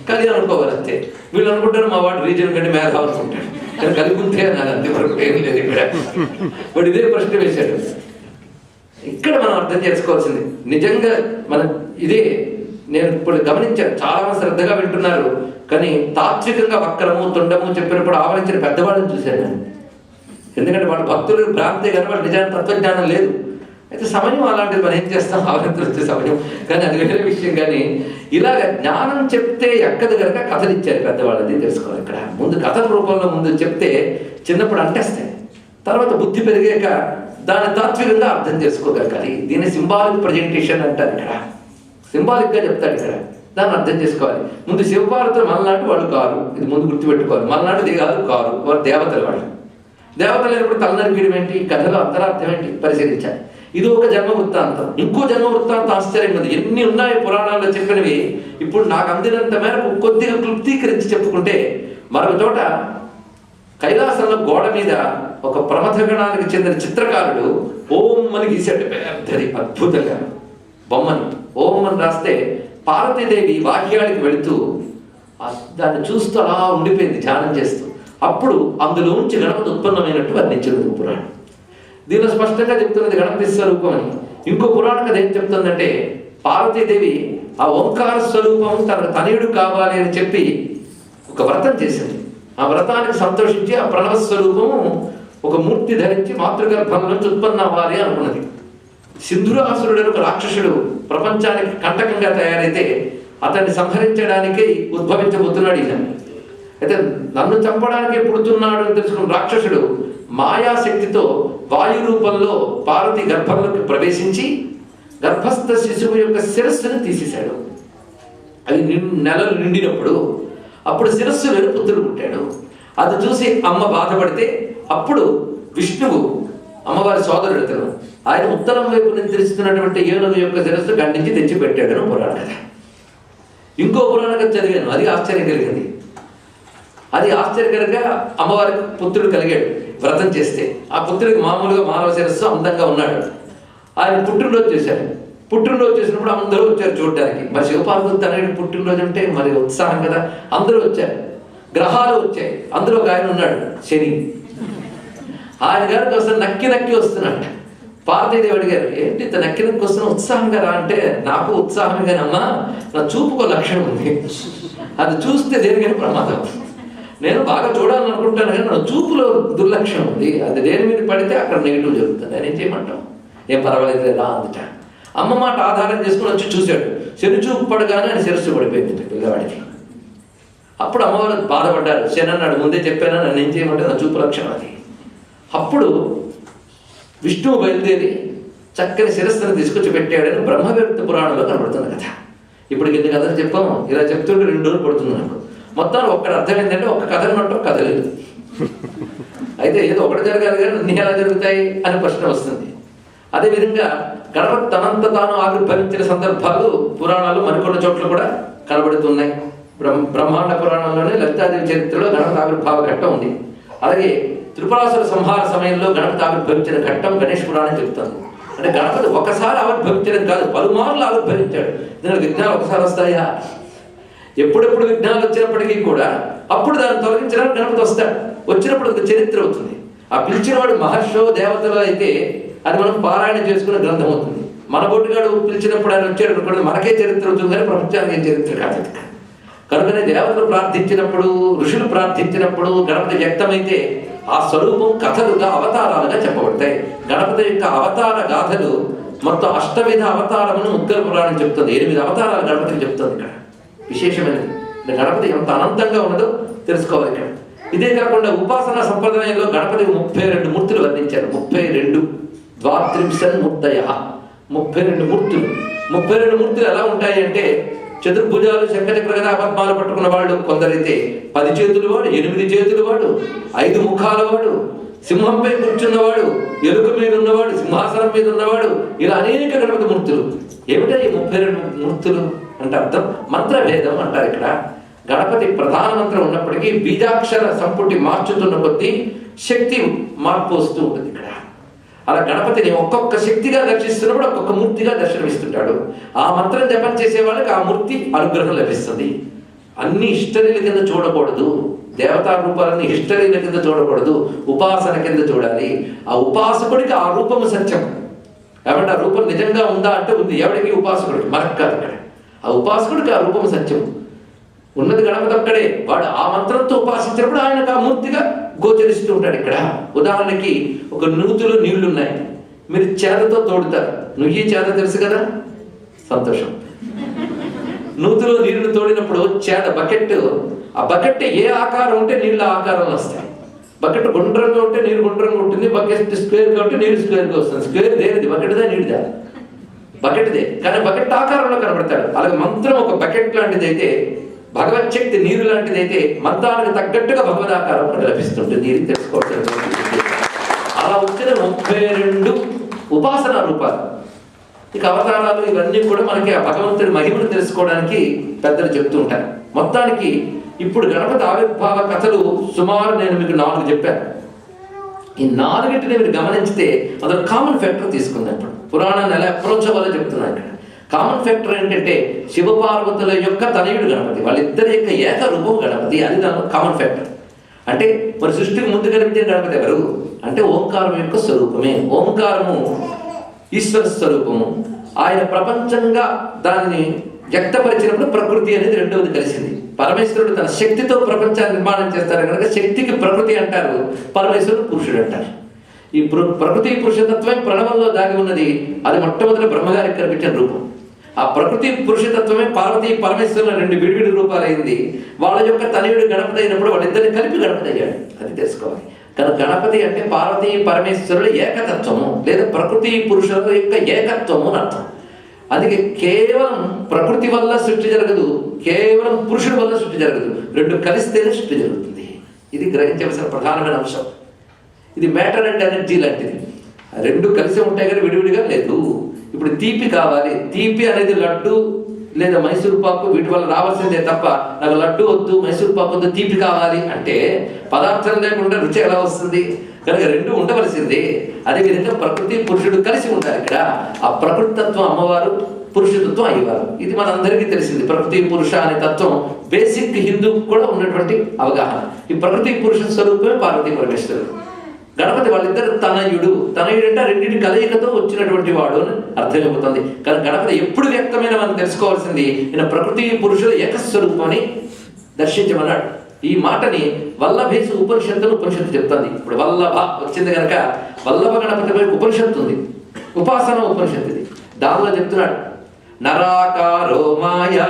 కలిగి అనుకోవాలి అంతే. వీళ్ళు అనుకుంటారు మా వాడు రీజన్ కంటే మేఘ అనుకుంటాడు, కానీ కలిగి ఉంటే నాకు అంతవరకు ఏం లేదు ఇక్కడ. వాడు ఇదే ప్రశ్న వేశాడు. ఇక్కడ మనం అర్థం చేసుకోవాల్సింది నిజంగా మనం ఇదే. నేను ఇప్పుడు గమనించాను, చాలా మంది శ్రద్ధగా వింటున్నారు, కానీ తాత్వికంగా వక్రము తుండము చెప్పినప్పుడు ఆవరించిన పెద్దవాళ్ళని చూశాను నేను. ఎందుకంటే వాళ్ళ భక్తులు భ్రాంతే కానీ వాళ్ళు నిజానికి తత్వజ్ఞానం లేదు. అయితే సమయం అలాంటిది, మనం ఏం చేస్తాం, ఆవరింతలు వచ్చే సమయం. కానీ అది వేరే విషయం. కానీ ఇలాగ జ్ఞానం చెప్తే ఎక్కదు కనుక కథలు ఇచ్చారు పెద్దవాళ్ళది తెలుసుకోవాలి. ఇక్కడ ముందు కథల రూపంలో ముందు చెప్తే చిన్నప్పుడు అంటేస్తాయి, తర్వాత బుద్ధి పెరిగాక దాన్ని తాత్వికంగా అర్థం చేసుకోగలగాలి. దీన్ని సింబాలిక్ ప్రజెంటేషన్ అంటారు. ఇక్కడ సింబాలిక్గా చెప్తాడు. ఇక్కడ దాన్ని అర్థం చేసుకోవాలి. ముందు శివపార్వతులు మనలాంటి వాళ్ళు కారు, ఇది ముందు గుర్తుపెట్టుకోవాలి. మనలాంటిది కాదు, కారు, వారు దేవతలు. వాళ్ళు దేవతలు అయినప్పుడు తలనరికీయడం ఏంటి, కథలో అంతరార్థం ఏంటి పరిశీలించాలి. ఇది ఒక జన్మ వృత్తాంతం. ఇంకో జన్మ వృత్తాంతం ఆశ్చర్యం ఉంది. ఎన్ని ఉన్నాయి పురాణాల్లో చెప్పినవి. ఇప్పుడు నాకు అందినంత మేరకు కొద్దిగా క్లుప్తీకరించి చెప్పుకుంటే, మరొక చోట కైలాసంలో గోడ మీద ఒక ప్రమథగణానికి చెందిన చిత్రకారుడు ఓం అని గీశాడు. పెద్దది అద్భుతంగా బొమ్మని ఓం అని రాస్తే పార్వతీదేవి వాక్యానికి వెళుతూ దాన్ని చూస్తూ అలా ఉండిపోయింది ధ్యానం చేస్తూ. అప్పుడు అందులోంచి గణపతి ఉత్పన్నమైనట్టు వర్ణించింది పురాణం. దీనిలో స్పష్టంగా చెప్తున్నది గణపతి స్వరూపం అని. ఇంకో పురాణ కథ ఏం చెప్తుందంటే, పార్వతీదేవి ఆ ఓంకార స్వరూపం తన తనయుడు కావాలి అని చెప్పి ఒక వ్రతం చేసింది. ఆ వ్రతానికి సంతోషించి ఆ ప్రణవ స్వరూపము ఒక మూర్తి ధరించి మాతృగర్భం నుంచి ఉత్పన్న అవ్వాలి అనుకున్నది. సింధురాసురుడు ఒక రాక్షసుడు ప్రపంచానికి కంటకంగా తయారైతే అతన్ని సంహరించడానికి ఉద్భవించబోతున్నాడు ఈయన. అయితే నన్ను చంపడానికి పుడుతున్నాడు అని తెలుసుకున్న రాక్షసుడు మాయాశక్తితో వాయు రూపంలో పార్వతి గర్భంలోకి ప్రవేశించి గర్భస్థ శిశువు యొక్క శిరస్సును తీసేశాడు. అది నెలలు నిండినప్పుడు అప్పుడు శిరస్సు వేరు పుత్రుడు పుట్టాడు. అది చూసి అమ్మ బాధపడితే అప్పుడు విష్ణువు అమ్మవారి సోదరుడు అతను ఆయన ఉత్తరం వైపు నుంచి తెలుస్తున్నటువంటి ఏనుగు యొక్క శిరస్సు ఖండించి తెచ్చి పెట్టాడని పురాణ కథ. ఇంకో పురాణ కథ చదివాను, అది ఆశ్చర్యం కలిగింది. అది ఆశ్చర్యకరంగా అమ్మవారికి పుత్రుడు కలిగాడు వ్రతం చేస్తే. ఆ పుత్రుడికి మామూలుగా మానవ శిరస్సు అందంగా ఉన్నాడు. ఆయన పుట్టినరోజు చేశాడు. పుట్టినరోజు చేసినప్పుడు అందరూ వచ్చారు చూడడానికి. మరి శివపార్వతి తనయుడు పుట్టినరోజు అంటే మరి ఉత్సాహం కదా, అందరూ వచ్చారు. గ్రహాలు వచ్చాయి, అందులో ఒక ఆయన ఉన్నాడు శని. ఆయన గారికి వస్తాను నక్కి నక్కి వస్తున్నాడు. పార్వతీదేవి అడిగారు, ఏంటి ఇంత నక్కి నక్కి వస్తున్నా, ఉత్సాహంగా రా అంటే, నాకు ఉత్సాహం కానమ్మా, నా చూపుకో లక్షణం ఉంది, అది చూస్తే దేనికైనా ప్రమాదం. నేను బాగా చూడాలని అనుకుంటాను కానీ నా చూపులో దుర్లక్షణం ఉంది, అది దేని మీద పడితే అక్కడ నెగిటివ్ జరుగుతుంది, అని ఏం చేయమంటాం. ఏం పర్వాలేదు రా అందుట. అమ్మ మాట ఆధారం చేసుకుని వచ్చి చూశాడు. శని చూపు పడగానే ఆయన శిరస్సు పడిపోయింది పిల్లవాడికి. అప్పుడు అమ్మవారు బాధపడ్డారు. శని అన్నాడు, ముందే చెప్పాను నన్ను ఏం చేయమంటే నా చూపు లక్షణం అది. అప్పుడు విష్ణువు బయలుదేరి చక్కని శిరస్సును తీసుకొచ్చి పెట్టాడని బ్రహ్మవేత్త పురాణంలో కనబడుతుంది కథ. ఇప్పుడు ఎన్ని కథలు చెప్పాము, ఇలా చెప్తుంటే 2 రోజులు పడుతుంది నాకు. మొత్తం ఒక్కడ అర్థం ఏంటంటే ఒక కథ అన్నట్టు కథ లేదు. అయితే ఏదో ఒకటి జరగాలి కానీ అన్ని ఎలా జరుగుతాయి అని ప్రశ్న వస్తుంది. అదేవిధంగా గణపతి తనంత తాను ఆవిర్భవించిన సందర్భాలు పురాణాలు మరికొన్ని చోట్ల కూడా కనబడుతున్నాయి. బ్రహ్మాండ పురాణంలోనే లలితాదేవి చరిత్రలో గణపతి ఆవిర్భావ ఘట్టం ఉంది. అలాగే త్రిపురాసుర సంహార సమయంలో గణపతి ఆవిర్భవించిన ఘట్టం గణేష్ పురాణం చెప్తుంది. అంటే గణపతి ఒకసారి ఆవిర్భవించడం కాదు, పలుమార్లు ఆవిర్భవించాడు. దీనికి విఘ్నాలు ఒకసారి వస్తాయా? ఎప్పుడెప్పుడు విఘ్నాలు వచ్చినప్పటికీ కూడా అప్పుడు దాన్ని తొలగించడానికి గణపతి వస్తాడు. వచ్చినప్పుడు ఒక చరిత్ర అవుతుంది. ఆ పిలిచినవాడు మహర్షో దేవతలో అయితే అది మనం పారాయణ చేసుకునే గ్రంథం అవుతుంది. మన బొట్టుగాడు పిలిచినప్పుడు ఆయన వచ్చాడు అనుకోండి, మనకే చరిత్ర అవుతుంది కానీ ప్రపంచానికి ఏం చరిత్ర కాదు. కనుకనే దేవతలు ప్రార్థించినప్పుడు, ఋషులు ప్రార్థించినప్పుడు గణపతి వ్యక్తమైతే ఆ స్వరూపం కథలుగా అవతారాలుగా చెప్పబడతాయి. గణపతి యొక్క అవతార గాథలు మొత్తం 8 విధ అవతారమును ముక్కల పురాణం చెప్తుంది. 8 అవతారాలు గణపతికి చెప్తుంది. ఇక్కడ విశేషమైనది గణపతి ఎంత అనంతంగా ఉన్నదో తెలుసుకోవాలి ఇక్కడ. ఇదే కాకుండా ఉపాసనా సంప్రదాయంలో గణపతి 32 మూర్తులు వర్ణించారు. 32 ద్వాత్రింశన్ మూర్తయ, 32 మూర్తులు. 32 మూర్తులు ఎలా ఉంటాయి అంటే, చతుర్భుజాలు శంఖచక్ర గదా పద్మాలు పట్టుకున్న వాడు కొందరైతే, 10 చేతులు వాడు, 8 చేతులు వాడు, 5 ముఖాల వాడు, సింహంపై కూర్చున్నవాడు, ఎలుక మీద ఉన్నవాడు, సింహాసనం మీద ఉన్నవాడు, ఇలా అనేక గణపతి మూర్తులు. ఏమిటా ఈ 32 మూర్తులు అంటే అర్థం? మంత్రభేదం అంటారు ఇక్కడ. గణపతి ప్రధాన మంత్రం ఉన్నప్పటికీ బీజాక్షర సంపుటి మార్చుతున్న కొద్దీ శక్తి మార్పు వస్తూ ఉంటుంది ఇక్కడ. అలా గణపతిని ఒక్కొక్క శక్తిగా దర్శిస్తున్నప్పుడు ఒక్కొక్క మూర్తిగా దర్శనమిస్తుంటాడు. ఆ మంత్రం జపం చేసే వాళ్ళకి ఆ మూర్తి అనుగ్రహం లభిస్తుంది. అన్ని హిస్టరీల కింద చూడకూడదు, దేవతా రూపాలని హిస్టరీల కింద చూడకూడదు, ఉపాసన కింద చూడాలి. ఆ ఉపాసకుడికి ఆ రూపము సత్యం కాబట్టి ఆ రూపం నిజంగా ఉందా అంటే ఉంది. ఎవరికి? ఉపాసకుడికి, మనకు కాదు. ఇక్కడ ఆ ఉపాసకుడికి ఆ రూపం సత్యం ఉన్నది. గణపతి ఒక్కడే, వాడు ఆ మంత్రంతో ఉపాసించినప్పుడు ఆయనకు ఆ మూర్తిగా గోచరిస్తూ ఉంటాడు. ఇక్కడ ఉదాహరణకి ఒక నూతులో నీళ్లున్నాయి, మీరు చేదతో తోడుతారు. నుయ్యి చేద తెలుసు కదా, సంతోషం. నూతులో నీళ్లు తోడినప్పుడు చేద బకెట్, ఆ బకెట్ ఏ ఆకారం ఉంటే నీళ్ళు ఆకారంలో వస్తాయి. బకెట్ గుండ్రంగా ఉంటే నీరు గుండ్రంగా ఉంటుంది, బకెట్ స్క్వేర్గా ఉంటే నీరు స్క్వేర్గా వస్తుంది. స్క్వేర్ దేనిది? బకెట్దా నీటిదా? బకెట్దే, కానీ బకెట్ ఆకారంలో కనబడతాడు. అలాగే మంత్రం ఒక బకెట్ లాంటిది అయితే, భగవత్ శక్తి నీరు లాంటిది అయితే మంత్రానికి తగ్గట్టుగా భగవదాకారం లభిస్తుంటుంది. నీరు తెలుసుకోవడం. అలా వచ్చిన 32 ఉపాసనా రూపాలు, ఇక అవతారాలు, ఇవన్నీ కూడా మనకి ఆ భగవంతుడి మహిమను తెలుసుకోవడానికి పెద్దలు చెప్తూ ఉంటారు. మొత్తానికి ఇప్పుడు గణపతి ఆవిర్భావ కథలు సుమారు నేను మీకు 4 చెప్పాను. ఈ 4టిని మీరు గమనించితే అందులో కామన్ ఫ్యాక్టర్ తీసుకుందాం. ఇప్పుడు పురాణాన్ని ఎలా అప్రోచ్ అవ్వాలో చెప్తున్నాను. ఇక్కడ కామన్ ఫ్యాక్టర్ ఏంటంటే శివపార్వతుల యొక్క తనయుడు గణపతి, వాళ్ళిద్దరి యొక్క ఏకరూపం గణపతి. అది దాని కామన్ ఫ్యాక్టర్. అంటే మరి సృష్టికి ముందు కనిపించిన గణపతి ఎవరు అంటే ఓంకారం యొక్క స్వరూపమే. ఓంకారము ఈశ్వర స్వరూపము. ఆయన ప్రపంచంగా దానిని వ్యక్తపరిచినప్పుడు ప్రకృతి అనేది రెండవది కలిసింది. పరమేశ్వరుడు తన శక్తితో ప్రపంచాన్ని నిర్మాణం చేస్తారు కనుక శక్తికి ప్రకృతి అంటారు, పరమేశ్వరుడు పురుషుడు అంటారు. ఈ ప్రకృతి పురుషతత్వం ప్రణవంలో దాగి ఉన్నది. అది మొట్టమొదటి బ్రహ్మగారికి కనిపించిన రూపం. ఆ ప్రకృతి పురుషతత్వమే పార్వతీ పరమేశ్వరుల రెండు విడివిడి రూపాలైంది. వాళ్ళ యొక్క తనయుడు గణపతి అయినప్పుడు వాళ్ళిద్దరిని కలిపి గణపతి అయ్యాడు. అది తెలుసుకోవాలి. కానీ గణపతి అంటే పార్వతీ పరమేశ్వరుల ఏకతత్వము లేదా ప్రకృతి పురుషుల యొక్క ఏకత్వము అని అర్థం. అందుకే కేవలం ప్రకృతి వల్ల సృష్టి జరగదు, కేవలం పురుషుడి వల్ల సృష్టి జరగదు. రెండు కలిస్తేనే సృష్టి జరుగుతుంది. ఇది గ్రహించవలసిన ప్రధానమైన అంశం. ఇది మ్యాటర్ అండ్ ఎనర్జీ లాంటిది. రెండు కలిసి ఉంటాయి కానీ విడివిడిగా లేదు. ఇప్పుడు తీపి కావాలి, తీపి అనేది లడ్డు లేదా మైసూరు పాకు వీటి వల్ల రావాల్సిందే తప్ప నాకు లడ్డు వద్దు మైసూరు పాకు వద్దు తీపి కావాలి అంటే పదార్థం లేకుండా రుచి ఎలా వస్తుంది? కనుక రెండు ఉండవలసిందే. అదేవిధంగా ప్రకృతి పురుషుడు కలిసి ఉంటారు. ఇక్కడ ఆ ప్రకృతి తత్వం అమ్మవారు, పురుషతత్వం అయ్యేవారు. ఇది మనందరికీ తెలిసింది. ప్రకృతి పురుష అనే తత్వం బేసిక్ హిందూ కూడా ఉన్నటువంటి అవగాహన. ఈ ప్రకృతి పురుష స్వరూపమే పార్వతీ పరమేశ్వరుడు. గణపతి వాళ్ళిద్దరు తనయుడు అంటే రెండింటి కలయికతో వచ్చినటువంటి వాడు అని అర్థమైపోతుంది. కానీ గణపతి ఎప్పుడు వ్యక్తమైన మనం తెలుసుకోవాల్సింది ఈయన ప్రకృతి పురుషుల ఏకస్వరూపాన్ని దర్శించమన్నాడు. ఈ మాటని వల్లభేసు ఉపనిషత్తు చెప్తుంది. ఇప్పుడు వల్లభ వచ్చింది కనుక వల్లభ గణపతి పై ఉపనిషత్తు ఉంది, ఉపాసన ఉపనిషత్తు. ఇది దానిలో చెప్తున్నాడు, నరాకారో మాయా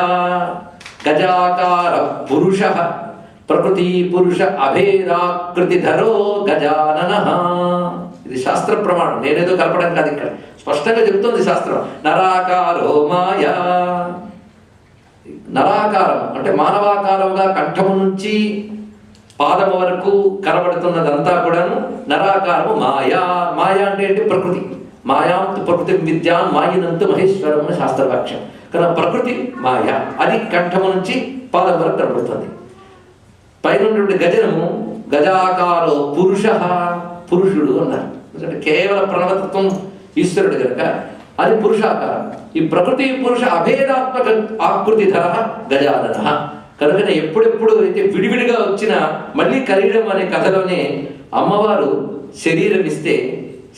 గజాకార పురుష ప్రకృతి పురుష అభేదాకృతి ధరో గజానన. ఇది శాస్త్ర ప్రమాణం, నేనేదో కలపడం కాదు. ఇక్కడ స్పష్టంగా చెప్తుంది శాస్త్రం. నరాకారో మాయా, నరాకారం అంటే మానవాకారంగా కంఠము నుంచి పాదము వరకు కనబడుతున్నదంతా కూడాను నరాకారము. మాయా, మాయా అంటే ఏంటి? ప్రకృతి. మాయాంతు ప్రకృతి విద్యా మాయినంతు మహేశ్వరం అని శాస్త్రవాక్యం. కానీ ప్రకృతి మాయ, అది కంఠము నుంచి పాదం వరకు కనబడుతుంది. పైన గజనము గజాకారో పురుష, పురుషుడు అన్నారు. ఎందుకంటే కేవల ప్రణవతత్వం ఈశ్వరుడు కనుక అది పురుషాకారం. ఈ ప్రకృతి పురుష అభేదాత్మక ఆకృతి ధర గజానన. కనుక ఎప్పుడెప్పుడు అయితే విడివిడిగా వచ్చిన మళ్ళీ కలియడం అనే కథలోనే అమ్మవారు శరీరం ఇస్తే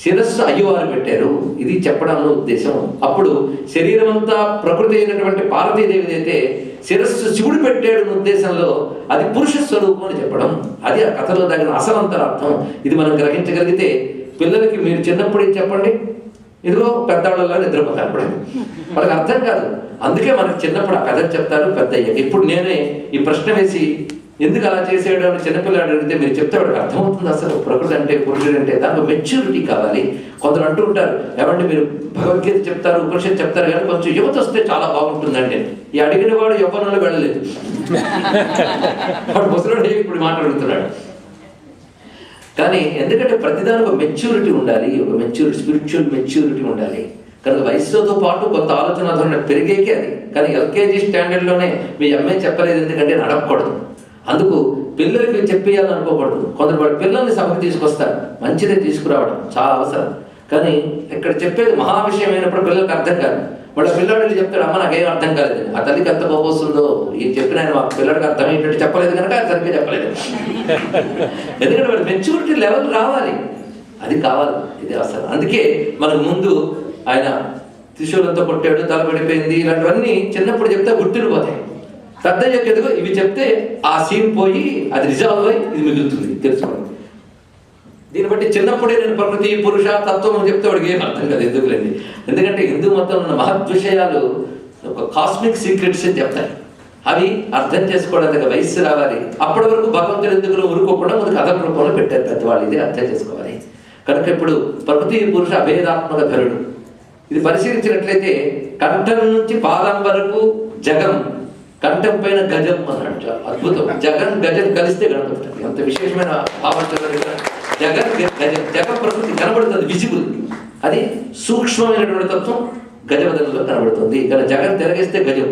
శిరస్సు అయ్యవారు పెట్టారు. ఇది చెప్పడంలో ఉద్దేశం. అప్పుడు శరీరం అంతా ప్రకృతి అయినటువంటి పార్వతీదేవి అయితే శిరస్సు శివుడు పెట్టాడు ఉద్దేశంలో అది పురుష స్వరూపం అని చెప్పడం. అది ఆ కథలో తగిన అసలంతరార్థం. ఇది మనం గ్రహించగలిగితే పిల్లలకి మీరు చిన్నప్పుడు చెప్పండి, ఇదిగో పెద్దవాళ్ళలా నిద్రపోతారు, వాళ్ళకి అర్థం కాదు. అందుకే మనకు చిన్నప్పుడు ఆ కథ చెప్తారు పెద్ద అయ్యాక. ఇప్పుడు నేనే ఈ ప్రశ్న వేసి ఎందుకు అలా చేసాడు అని చిన్నపిల్లాడు అడిగితే మీరు చెప్తే వాడికి అర్థమవుతుంది అసలు ప్రకృతి అంటే పురుషుడు అంటే. దానికి మెచ్యూరిటీ కావాలి. కొందరు అంటూ ఉంటారు, ఏమంటే మీరు భగవద్గీత చెప్తారు ఉపనిషత్తు చెప్తారు కానీ కొంచెం యువత వస్తే చాలా బాగుంటుందండి. ఈ అడిగిన వాడు యవ్వనంలో వెళ్ళలేదు, వాడు ముసలుడు ఇప్పుడు మాట్లాడుతున్నాడు. కానీ ఎందుకంటే ప్రతిదానికి ఒక మెచ్యూరిటీ ఉండాలి, ఒక మెచ్యూరిటీ, స్పిరిచువల్ మెచ్యూరిటీ ఉండాలి. కనుక వయసుతో పాటు కొంత ఆలోచన ధోరణ పెరిగేకే అది. కానీ ఎల్కేజీ స్టాండర్డ్లోనే మీ అమ్మాయి చెప్పలేదు ఎందుకంటే నడపకూడదు. అందుకు పిల్లలకి చెప్పేయాలనుకోకూడదు. కొందరు వాడి పిల్లల్ని సభకు తీసుకొస్తారు, మంచిదే తీసుకురావడం చాలా అవసరం. కానీ ఇక్కడ చెప్పేది మహా విషయం అయినప్పుడు పిల్లలకి అర్థం కాదు. వాడు పిల్లాడు చెప్తాడు, అమ్మ నాకేం అర్థం కాలేదు. ఆ తల్లికి ఎంత కోపొస్తుందో. ఈ చెప్పిన ఆయన మా పిల్లడికి అర్థమయ్యేటట్టు చెప్పలేదు కనుక సరిగ్గా చెప్పలేదు. ఎందుకంటే వాడు మెచ్యూరిటీ లెవెల్ రావాలి, అది కావాలి, ఇది అవసరం. అందుకే మనకు ముందు ఆయన త్రిశూలంతో కొట్టాడు, తల పడిపోయింది, ఇలాంటివన్నీ చిన్నప్పుడు చెప్తే గుర్తుండిపోతాయి. పెద్ద చెప్పేందుకు ఇవి చెప్తే ఆ సీన్ పోయి అది రిజాల్వ్ అయ్యి ఇది మిగులుతుంది, తెలుసుకోండి. దీన్ని బట్టి చిన్నప్పుడే నేను ప్రకృతి పురుష తత్వం చెప్తే వాడికి ఏం అర్థం కాదు. ఎందుకులేండి, ఎందుకంటే హిందూ మతం ఉన్న మహద్ విషయాలు ఒక కాస్మిక్ సీక్రెట్స్ అని చెప్తాయి. అవి అర్థం చేసుకోవడానికి వయస్సు రావాలి. అప్పటి వరకు భగవంతుడు ఎందుకు ఊరుకోకుండా మనకు కథ రూపంలో పెట్టారు పెద్దవాళ్ళు. ఇది అర్థం చేసుకోవాలి. కనుక ఇప్పుడు ప్రకృతి పురుష అభేదాత్మక ధరుడు. ఇది పరిశీలించినట్లయితే కంఠం నుంచి పాదం వరకు జగం, కంఠం పైన గజం అన్నట్టు అద్భుతం. జగన్ గజం కలిస్తే గణపతి. అంత విశేషమైన ఆవర్తన. జగన్ గజం, జగం ప్రకృతి కనబడుతుంది, విజిబుల్. అది సూక్ష్మమైనటువంటి తత్వం గజవదనంలో కనబడుతుంది. కానీ జగన్ తిరగేస్తే గజం.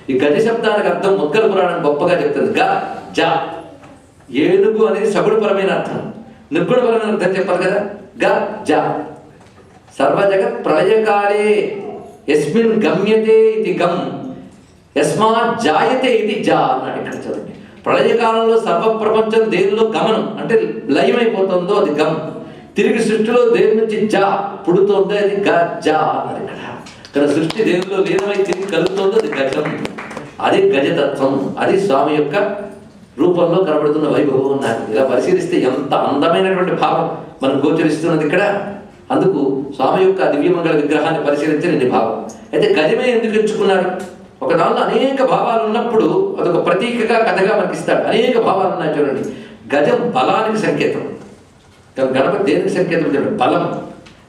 ఈ గజ శబ్దానికి అర్థం మొక్కల పురాణం గొప్పగా చెప్తుంది. గ జ, ఏనుగు అనేది సగుణపరమైన అర్థం, నిర్గుణపరమైన అర్థం చెప్పాలి కదా. గ జ, సర్వజగత్ ప్రళయకాలే యస్మిన్ గమ్యతే ఇది గమ్ యస్మాత్ జాయతే ఇది జా అన్నాడు. ఇక్కడ చూడండి, ప్రళయకాలంలో సర్వ ప్రపంచం దేనిలో గమనం అంటే లయమైపోతుందో అది గమ్. తిరిగి సృష్టిలో దేని నుంచి జా పుడుతోంది, అది గజ అన్నారు ఇక్కడ. ఇక్కడ సృష్టి దేవుల్లో లీనమై తిరిగి కలుగుతోంది, అది గజం. అది గజతత్వం. అది స్వామి యొక్క రూపంలో కనబడుతున్న వైభవం అన్నారు. ఇలా పరిశీలిస్తే ఎంత అందమైనటువంటి భావం మనకు గోచరిస్తున్నది ఇక్కడ. అందుకు స్వామి యొక్క దివ్యమంగళ విగ్రహాన్ని పరిశీలించలేని భావం. అయితే గజమే ఎందుకు ఎంచుకున్నారు? ఒక దానిలో అనేక భావాలు ఉన్నప్పుడు అదొక ప్రతీకగా కథగా మనకి ఇస్తాడు. అనేక భావాలు ఉన్నాయి చూడండి. గజం బలానికి సంకేతం. గణపతి దేనికి సంకేతం చూడండి, బలం.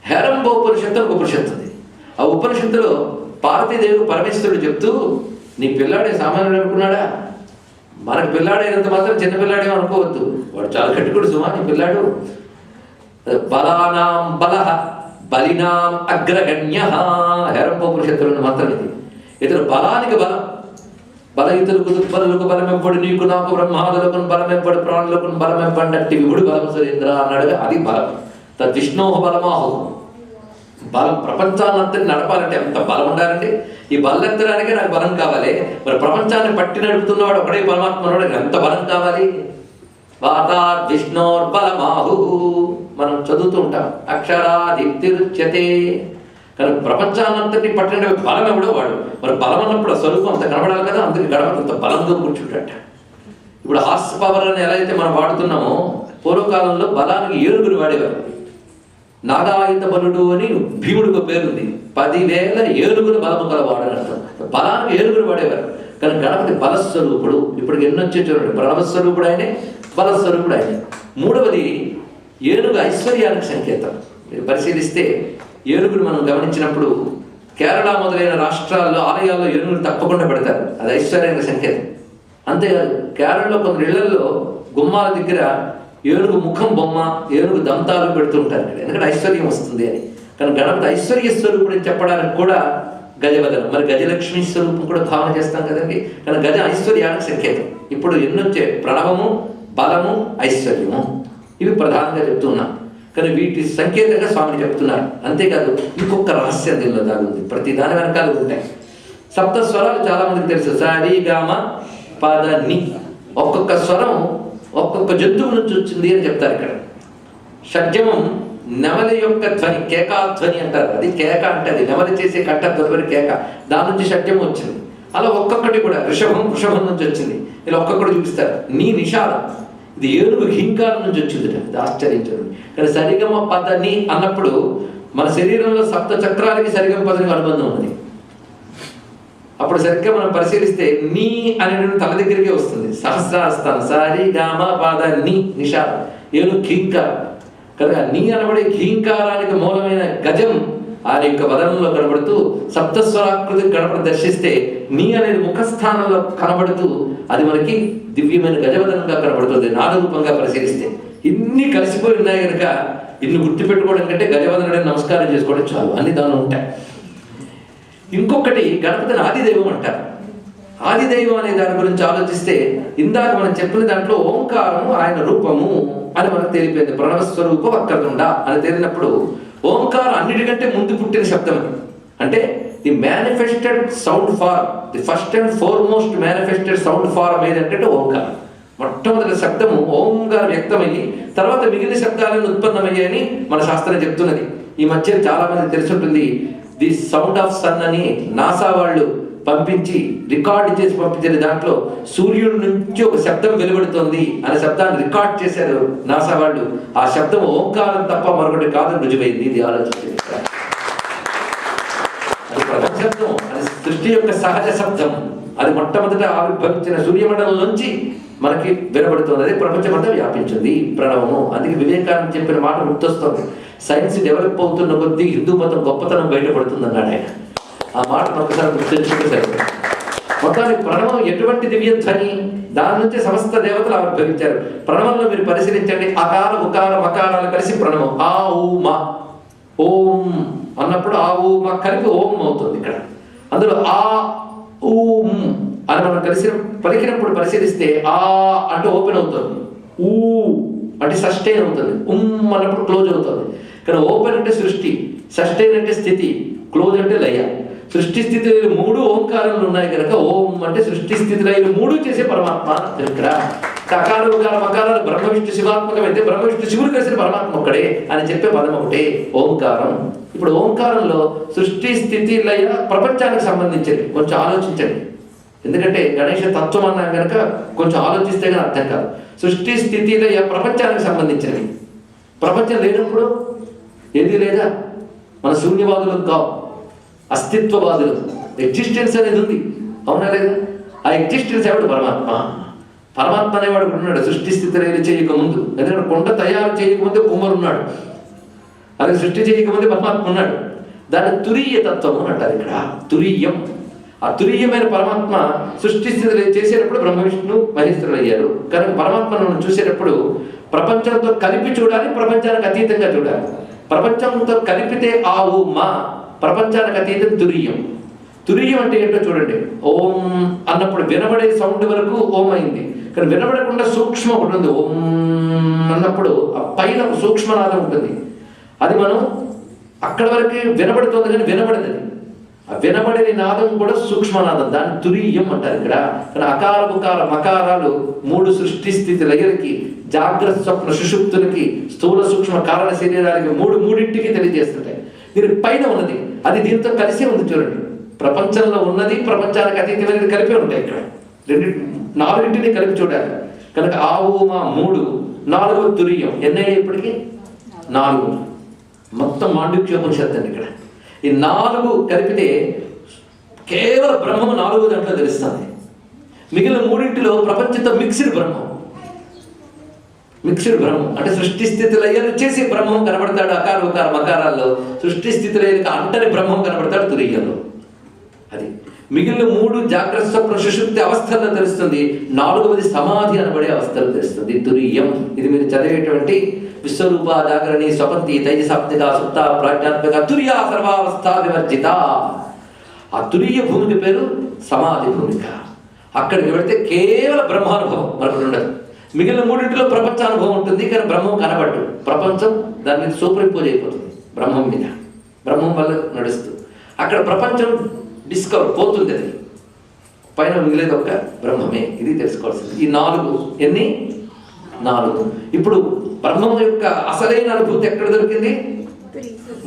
హేరంబోపనిషత్తు ఒక ఉపనిషత్తు ఉంది. ఆ ఉపనిషత్తులో పార్వతీదేవి పరమేశ్వరుడు చెప్తూ, నీ పిల్లాడే సామాన్యుడు అనుకున్నాడా? మనకు పిల్లాడైనంత మాత్రం చిన్న పిల్లాడే అనుకోవద్దు, వాడు చాలా కట్టుకుడు సుమా నీ పిల్లాడు. బలానాం బలః బలినాం అగ్రగణ్యః హేరంబోపనిషత్తులోని మంత్రం ఇది. ఇతడు బలానికి బలం. బలయుతులకు దుర్బలులకు బలమెంపడు, నీకు నాకు బ్రహ్మాదులకు బలమెంపడు, ప్రాణులకు బలమెంపండట్టి విభుడు బలం సురేంద్ర అన్నాడుగా, అది బలం. తద్విష్ణోహ బలమాహు. బలం ప్రపంచాన్నంతటి నడపాలంటే ఎంత బలం ఉండాలండి. ఈ బలెత్తడానికే నాకు బలం కావాలి. మరి ప్రపంచాన్ని పట్టి నడుపుతున్నవాడు ఒకడే పరమాత్మనుడు, ఎంత బలం కావాలి? వాతాద్ విష్ణోర్బలమాహు మనం చదువుతూ ఉంటాం, అక్షరాదిత్యుచ్యతే. కానీ ప్రపంచాన్నంతటి పట్టిన బలం ఎవడో వాడు. మరి బలం అన్నప్పుడు ఆ స్వరూపం అంత కనబడాలి కదా. అందుకే గణపతి అంత బలంగా కూర్చుంటాట. ఇప్పుడు హార్స్ పవర్ అని ఎలా అయితే మనం వాడుతున్నామో, పూర్వకాలంలో బలానికి ఏనుగురు వాడేవారు. నాగాయుధ బలుడు అని భీముడికి పేరుంది. 10,000 ఏనుగులు బలము కలవాడు అని అర్థం. బలానికి ఏనుగురు వాడేవారు. కానీ గణపతి బలస్వరూపుడు. ఇప్పుడు ఎన్నొచ్చే చూడండి, ప్రణవస్వరూపుడు ఆయనే, బలస్వరూపుడు ఆయనే. మూడవది ఏనుగు ఐశ్వర్యానికి సంకేతం. మీరు పరిశీలిస్తే ఏనుగులు మనం గమనించినప్పుడు కేరళ మొదలైన రాష్ట్రాల్లో ఆలయాల్లో ఏనుగులు తప్పకుండా పెడతారు. అది ఐశ్వర్యానికి సంకేతం. అంతేకాదు, కేరళలో కొన్ని ఇళ్లలో గుమ్మాల దగ్గర ఏనుగు ముఖం బొమ్మ, ఏనుగు దంతాలు పెడుతుంటారు, ఎందుకంటే ఐశ్వర్యం వస్తుంది అని. కానీ గణపతి ఐశ్వర్య స్వరూపుడు అని చెప్పడానికి కూడా గజవదనం. మరి గజలక్ష్మి స్వరూపం కూడా భావన చేస్తాం కదండి. కానీ గజ ఐశ్వర్యానికి సంకేతం. ఇప్పుడు ఎన్నొచ్చే ప్రణవము, బలము, ఐశ్వర్యము, ఇవి ప్రధానంగా చెప్తున్నాం. కానీ వీటి సంకేతంగా స్వామిని చెప్తున్నారు. అంతేకాదు, ఇంకొక రహస్యం దీనిలో దాగుంది. ప్రతి దాని వెనకాల ఉంటాయి. సప్త స్వరాలు చాలా మందికి తెలుసు. సరి గామ పద ని. ఒక్కొక్క స్వరం ఒక్కొక్క జంతువు నుంచి వచ్చింది అని చెప్తారు ఇక్కడ. షడ్జమం నెమలి యొక్క ధ్వని, కేకాధ్వని అంటారు. అది కేక అంటే అది నెమలి చేసే కంఠధ్వని కేక, దాని నుంచి షడ్జమం వచ్చింది. అలా ఒక్కొక్కటి కూడా వృషభం నుంచి వచ్చింది. ఇలా ఒక్కొక్కటి చూపిస్తారు. నీ నిషాదం, ఇది ఏనుగు హింకారం నుంచి వచ్చింది. అది ఆశ్చర్యించండి. కానీ సరిగమ పదని అన్నప్పుడు మన శరీరంలో సప్త చక్రాలకి సరిగమ పదానికి అనుబంధం ఉంది. అప్పుడు సరిగ్గా మనం పరిశీలిస్తే నీ అనేది తల దగ్గరికే వస్తుంది. సహస్రాస్థానం సరి గామ పాద ని నిషాదం, ఏనుగు ఘీంకారం. కనుక నీ అనబడే ఘీంకారానికి మూలమైన గజం ఆయన యొక్క వదనంలో కనబడుతూ, సప్తస్వరాకృతి గణపతి దర్శిస్తే నీ అనేది ముఖస్థానంలో కనబడుతూ అది మనకి దివ్యమైన గజవదనంగా కనబడుతుంది. నాగరూపంగా పరిశీలిస్తే ఇన్ని కలిసిపోయి ఉన్నాయి కనుక ఇన్ని గుర్తు పెట్టుకోవడం కంటే గజవదనుడని నమస్కారం చేసుకోవడం చాలు, అన్ని దానిలో ఉంటాయి. ఇంకొకటి గణపతిని ఆదిదైవం అంటారు. ఆదిదైవం అనే దాని గురించి ఆలోచిస్తే ఇందాక మనం చెప్పిన దాంట్లో ఓంకారము ఆయన రూపము అని మనకు తెలిపింది. ప్రణవస్వరూప వక్రతుండ అని తేలినప్పుడు ఓంకారం అన్నిటికంటే ముందు పుట్టిన శబ్దం. అంటే the manifested sound form, the first and foremost manifested sound form ఏదంటే ఓంకారం. మొట్టమొదటి శబ్దము ఓంగా వ్యక్తమయ్యి తర్వాత మిగిలిన శబ్దాలను ఉత్పన్నమయ్యాయని మన శాస్త్రం చెప్తున్నది. ఈ మధ్య చాలా మంది తెలుసుంటుంది. ది సౌండ్ ఆఫ్ సన్ అని నాసా వాళ్ళు పంపించి రికార్డు చేసి పంపించిన దాంట్లో సూర్యుడి నుంచి ఒక శబ్దం వెలువడుతోంది అనే శబ్దాన్ని రికార్డ్ చేశారు నాసా వాళ్ళు. ఆ శబ్దం ఓంకారం తప్ప మరొకటి కాదని రుజువైంది. ఇది ఆలోచించింది. అది ప్రథమ శబ్దం, అది సృష్టి యొక్క సహజ శబ్దం. అది మొట్టమొదట ఆవిర్భవించిన సూర్యమండలం నుంచి మనకి వినబడుతుంది. అదే ప్రపంచమంతా వ్యాపించింది ప్రణవము. అందుకే వివేకానంద చెప్పిన మాట గుర్తొస్తుంది. సైన్స్ డెవలప్ అవుతున్న కొద్దీ హిందూ మతం గొప్పతనం బయటపడుతుంది అన్నాడు ఆయన. ఆ మాటను ఒకసారి గుర్తించుకుంటే సరే. మొత్తానికి ప్రణవం ఎటువంటి దివ్య ధ్వని, దాని నుంచి సమస్త దేవతలు ఆవిర్భవించారు. ప్రణవంలో మీరు పరిశీలించండి, అకార ఉకార మకారాలు కలిసి ప్రణవం. ఆ ఊ మా ఓం అన్నప్పుడు ఆ ఊ మా కలిపి ఓం అవుతుంది. ఇక్కడ అందులో ఆ ఊం అని మనం కలిసి పలికినప్పుడు పరిశీలిస్తే ఆ అంటే ఓపెన్ అవుతుంది, ఊ అంటే సస్టైన్ అవుతుంది, అన్నప్పుడు క్లోజ్ అవుతుంది. కానీ ఓపెన్ అంటే సృష్టి, సస్టైన్ అంటే స్థితి, క్లోజ్ అంటే లయ. సృష్టి స్థితి లయలు 3 ఓంకారాలు ఉన్నాయి కనుక ఓం అంటే సృష్టి స్థితి లయలు 3 చేసే పరమాత్మ ఇక్కడ. అకాల ఉకార మకారాలు బ్రహ్మ విష్ణు శివాత్మకమైతే బ్రహ్మ విష్ణు శివుడు కలిసిన పరమాత్మ ఒక్కడే అని చెప్పే పదం ఒకటే ఓంకారం. ఇప్పుడు ఓంకారంలో సృష్టి స్థితి లయ ప్రపంచానికి సంబంధించింది. కొంచెం ఆలోచించండి, ఎందుకంటే గణేష తత్వం అన్నా కనుక కొంచెం ఆలోచిస్తే కానీ అర్థం కాదు. సృష్టి స్థితి లయ ప్రపంచానికి సంబంధించినవి. ప్రపంచం లేనప్పుడు ఏది లేదా, మన శూన్యవాదులు కావు, అస్తిత్వవాదులు. ఎగ్జిస్టెన్స్ అనేది ఉంది, అవునా లేదా? ఆ ఎగ్జిస్టెన్స్ ఎవడు? పరమాత్మ. పరమాత్మ అనేవాడు ఉన్నాడు సృష్టి స్థితి లయలు చేయకముందు. ఎందుకంటే కొండ తయారు చేయకముందే కుమ్మరు ఉన్నాడు, అలాగే సృష్టి చేయకముందే పరమాత్మ ఉన్నాడు. దాన్ని తురీయ తత్వం అని అంటారు ఇక్కడ. తురీయం, ఆ తురీయమైన పరమాత్మ సృష్టి స్థితి చేసేటప్పుడు బ్రహ్మ విష్ణు మహేశ్వరులు అయ్యారు. కనుక పరమాత్మను చూసేటప్పుడు ప్రపంచంతో కలిపి చూడాలి, ప్రపంచానికి అతీతంగా చూడాలి. ప్రపంచంతో కలిపితే ఆ మా ప్రపంచానికి అతీతం తురీయం. తురీయం అంటే ఏంటో చూడండి. ఓం అన్నప్పుడు వినబడే సౌండ్ వరకు ఓం అయింది, కానీ వినబడకుండా సూక్ష్మం ఒకటి ఉంది. ఓం అన్నప్పుడు ఆ పైన ఒక సూక్ష్మనాదం ఉంటుంది, అది మనం అక్కడ వరకే వినబడుతుంది కానీ వినబడదు. ఆ వినబడని నాదం కూడా సూక్ష్మనాదం, దాన్ని తురీయం అంటారు ఇక్కడ. కానీ అకార ఉకార మకారాలు మూడు సృష్టి స్థితి లయలకి, జాగ్రత్త స్వప్న సుషుప్తులకి, స్థూల సూక్ష్మ కారణ శరీరాలకి మూడింటికి తెలియజేస్తుంటాయి. దీని పైన ఉన్నది అది దీంతో కలిసే ఉంది చూడండి. ప్రపంచంలో ఉన్నది ప్రపంచానికి అతీతమైనది కలిపి ఉంటాయి ఇక్కడ. నాలుగింటిని కలిపి చూడాలి. కనుక ఆ మా మూడు, నాలుగు తురీయం. ఎన్నయ్యాయి ఇప్పటికి? 4. మొత్తం మాండుక్యోపనిషత్తు అండి ఇక్కడ. ఈ 4 కలిపితే కేవలం బ్రహ్మము 4వ దాంట్లో తెలుస్తుంది. మిగిలిన మూడింటిలో ప్రపంచంతో మిక్స్డ్ బ్రహ్మం. మిక్స్డ్ బ్రహ్మం అంటే సృష్టి స్థితి లయలు చేసి బ్రహ్మం కనబడతాడు అకార ఉకార మకారాల్లో. సృష్టి స్థితి లయలకు అంటని బ్రహ్మం కనబడతాడు తురీయంలో. అది మిగిలిన 3 జాగ్రత్త స్వప్న సుషుప్తి అవస్థల్లో తెలుస్తుంది. 4వది సమాధి అనబడే అవస్థలో తెలుస్తుంది, తురీయం. ఇది మీరు చదివేటువంటి విశ్వరూప జాగరణి స్వపంతి తైజసాప్తిక సుప్త ప్రాజ్ఞాత్మక తుర్యా సర్వావస్థ వివర్జిత. ఆ తురీయ భూమికి పేరు సమాధి భూమిక. అక్కడికి వెళితే కేవలం బ్రహ్మానుభవం, మరొకటి ఉండదు. మిగిలిన మూడింటిలో ప్రపంచానుభవం ఉంటుంది, కానీ బ్రహ్మం కనబట్టు. ప్రపంచం దాని మీద సూపర్ ఇంపోజ్ అయిపోతుంది బ్రహ్మం మీద, బ్రహ్మం వల్ల నడుస్తూ. అక్కడ ప్రపంచం డిస్కవర్ పోతుంది, అది పైన మిగిలేదు ఒక బ్రహ్మమే. ఇది తెలుసుకోవాల్సింది. ఈ 4 ఎన్ని? 4. ఇప్పుడు బ్రహ్మం యొక్క అసలైన అనుభూతి ఎక్కడ దొరికింది?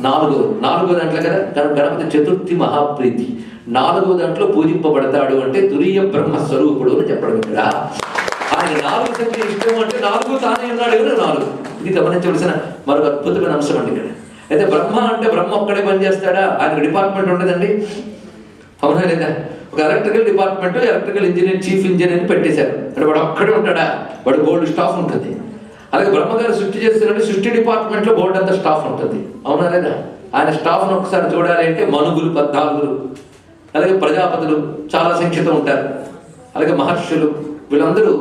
4వ దాంట్లో కదా. గణపతి చతుర్థి మహాప్రీతి 4వ దాంట్లో పూజింపబడతాడు అంటే తురీయ బ్రహ్మ స్వరూపుడు అని చెప్పడం ఇక్కడ. ఆయన 4 సంఖ్య ఇష్టం అంటే 4 తానే ఉన్నాడు కదా 4. ఇది గమనించవలసిన మరొక అద్భుతమైన అంశం అండి ఇక్కడ. అయితే బ్రహ్మ అంటే బ్రహ్మ ఒక్కడే పనిచేస్తాడా? ఆయనకు డిపార్ట్మెంట్ ఉండదండి, అవునా లేదా? ఒక electrical department, electrical engineer, chief engineer పెట్టేశారు అంటే వాడు ఒక్కడే ఉంటాడా? వాడు బోర్డు స్టాఫ్ ఉంటుంది. అలాగే బ్రహ్మగారు సృష్టి చేస్తున్నట్టు సృష్టి డిపార్ట్మెంట్లో బోర్డు అంతా స్టాఫ్ ఉంటుంది, అవునా లేదా? ఆయన స్టాఫ్ను ఒకసారి చూడాలి అంటే మనుగులు 14, అలాగే ప్రజాపతులు చాలా సంఖ్యతో ఉంటారు, అలాగే మహర్షులు, వీళ్ళందరూ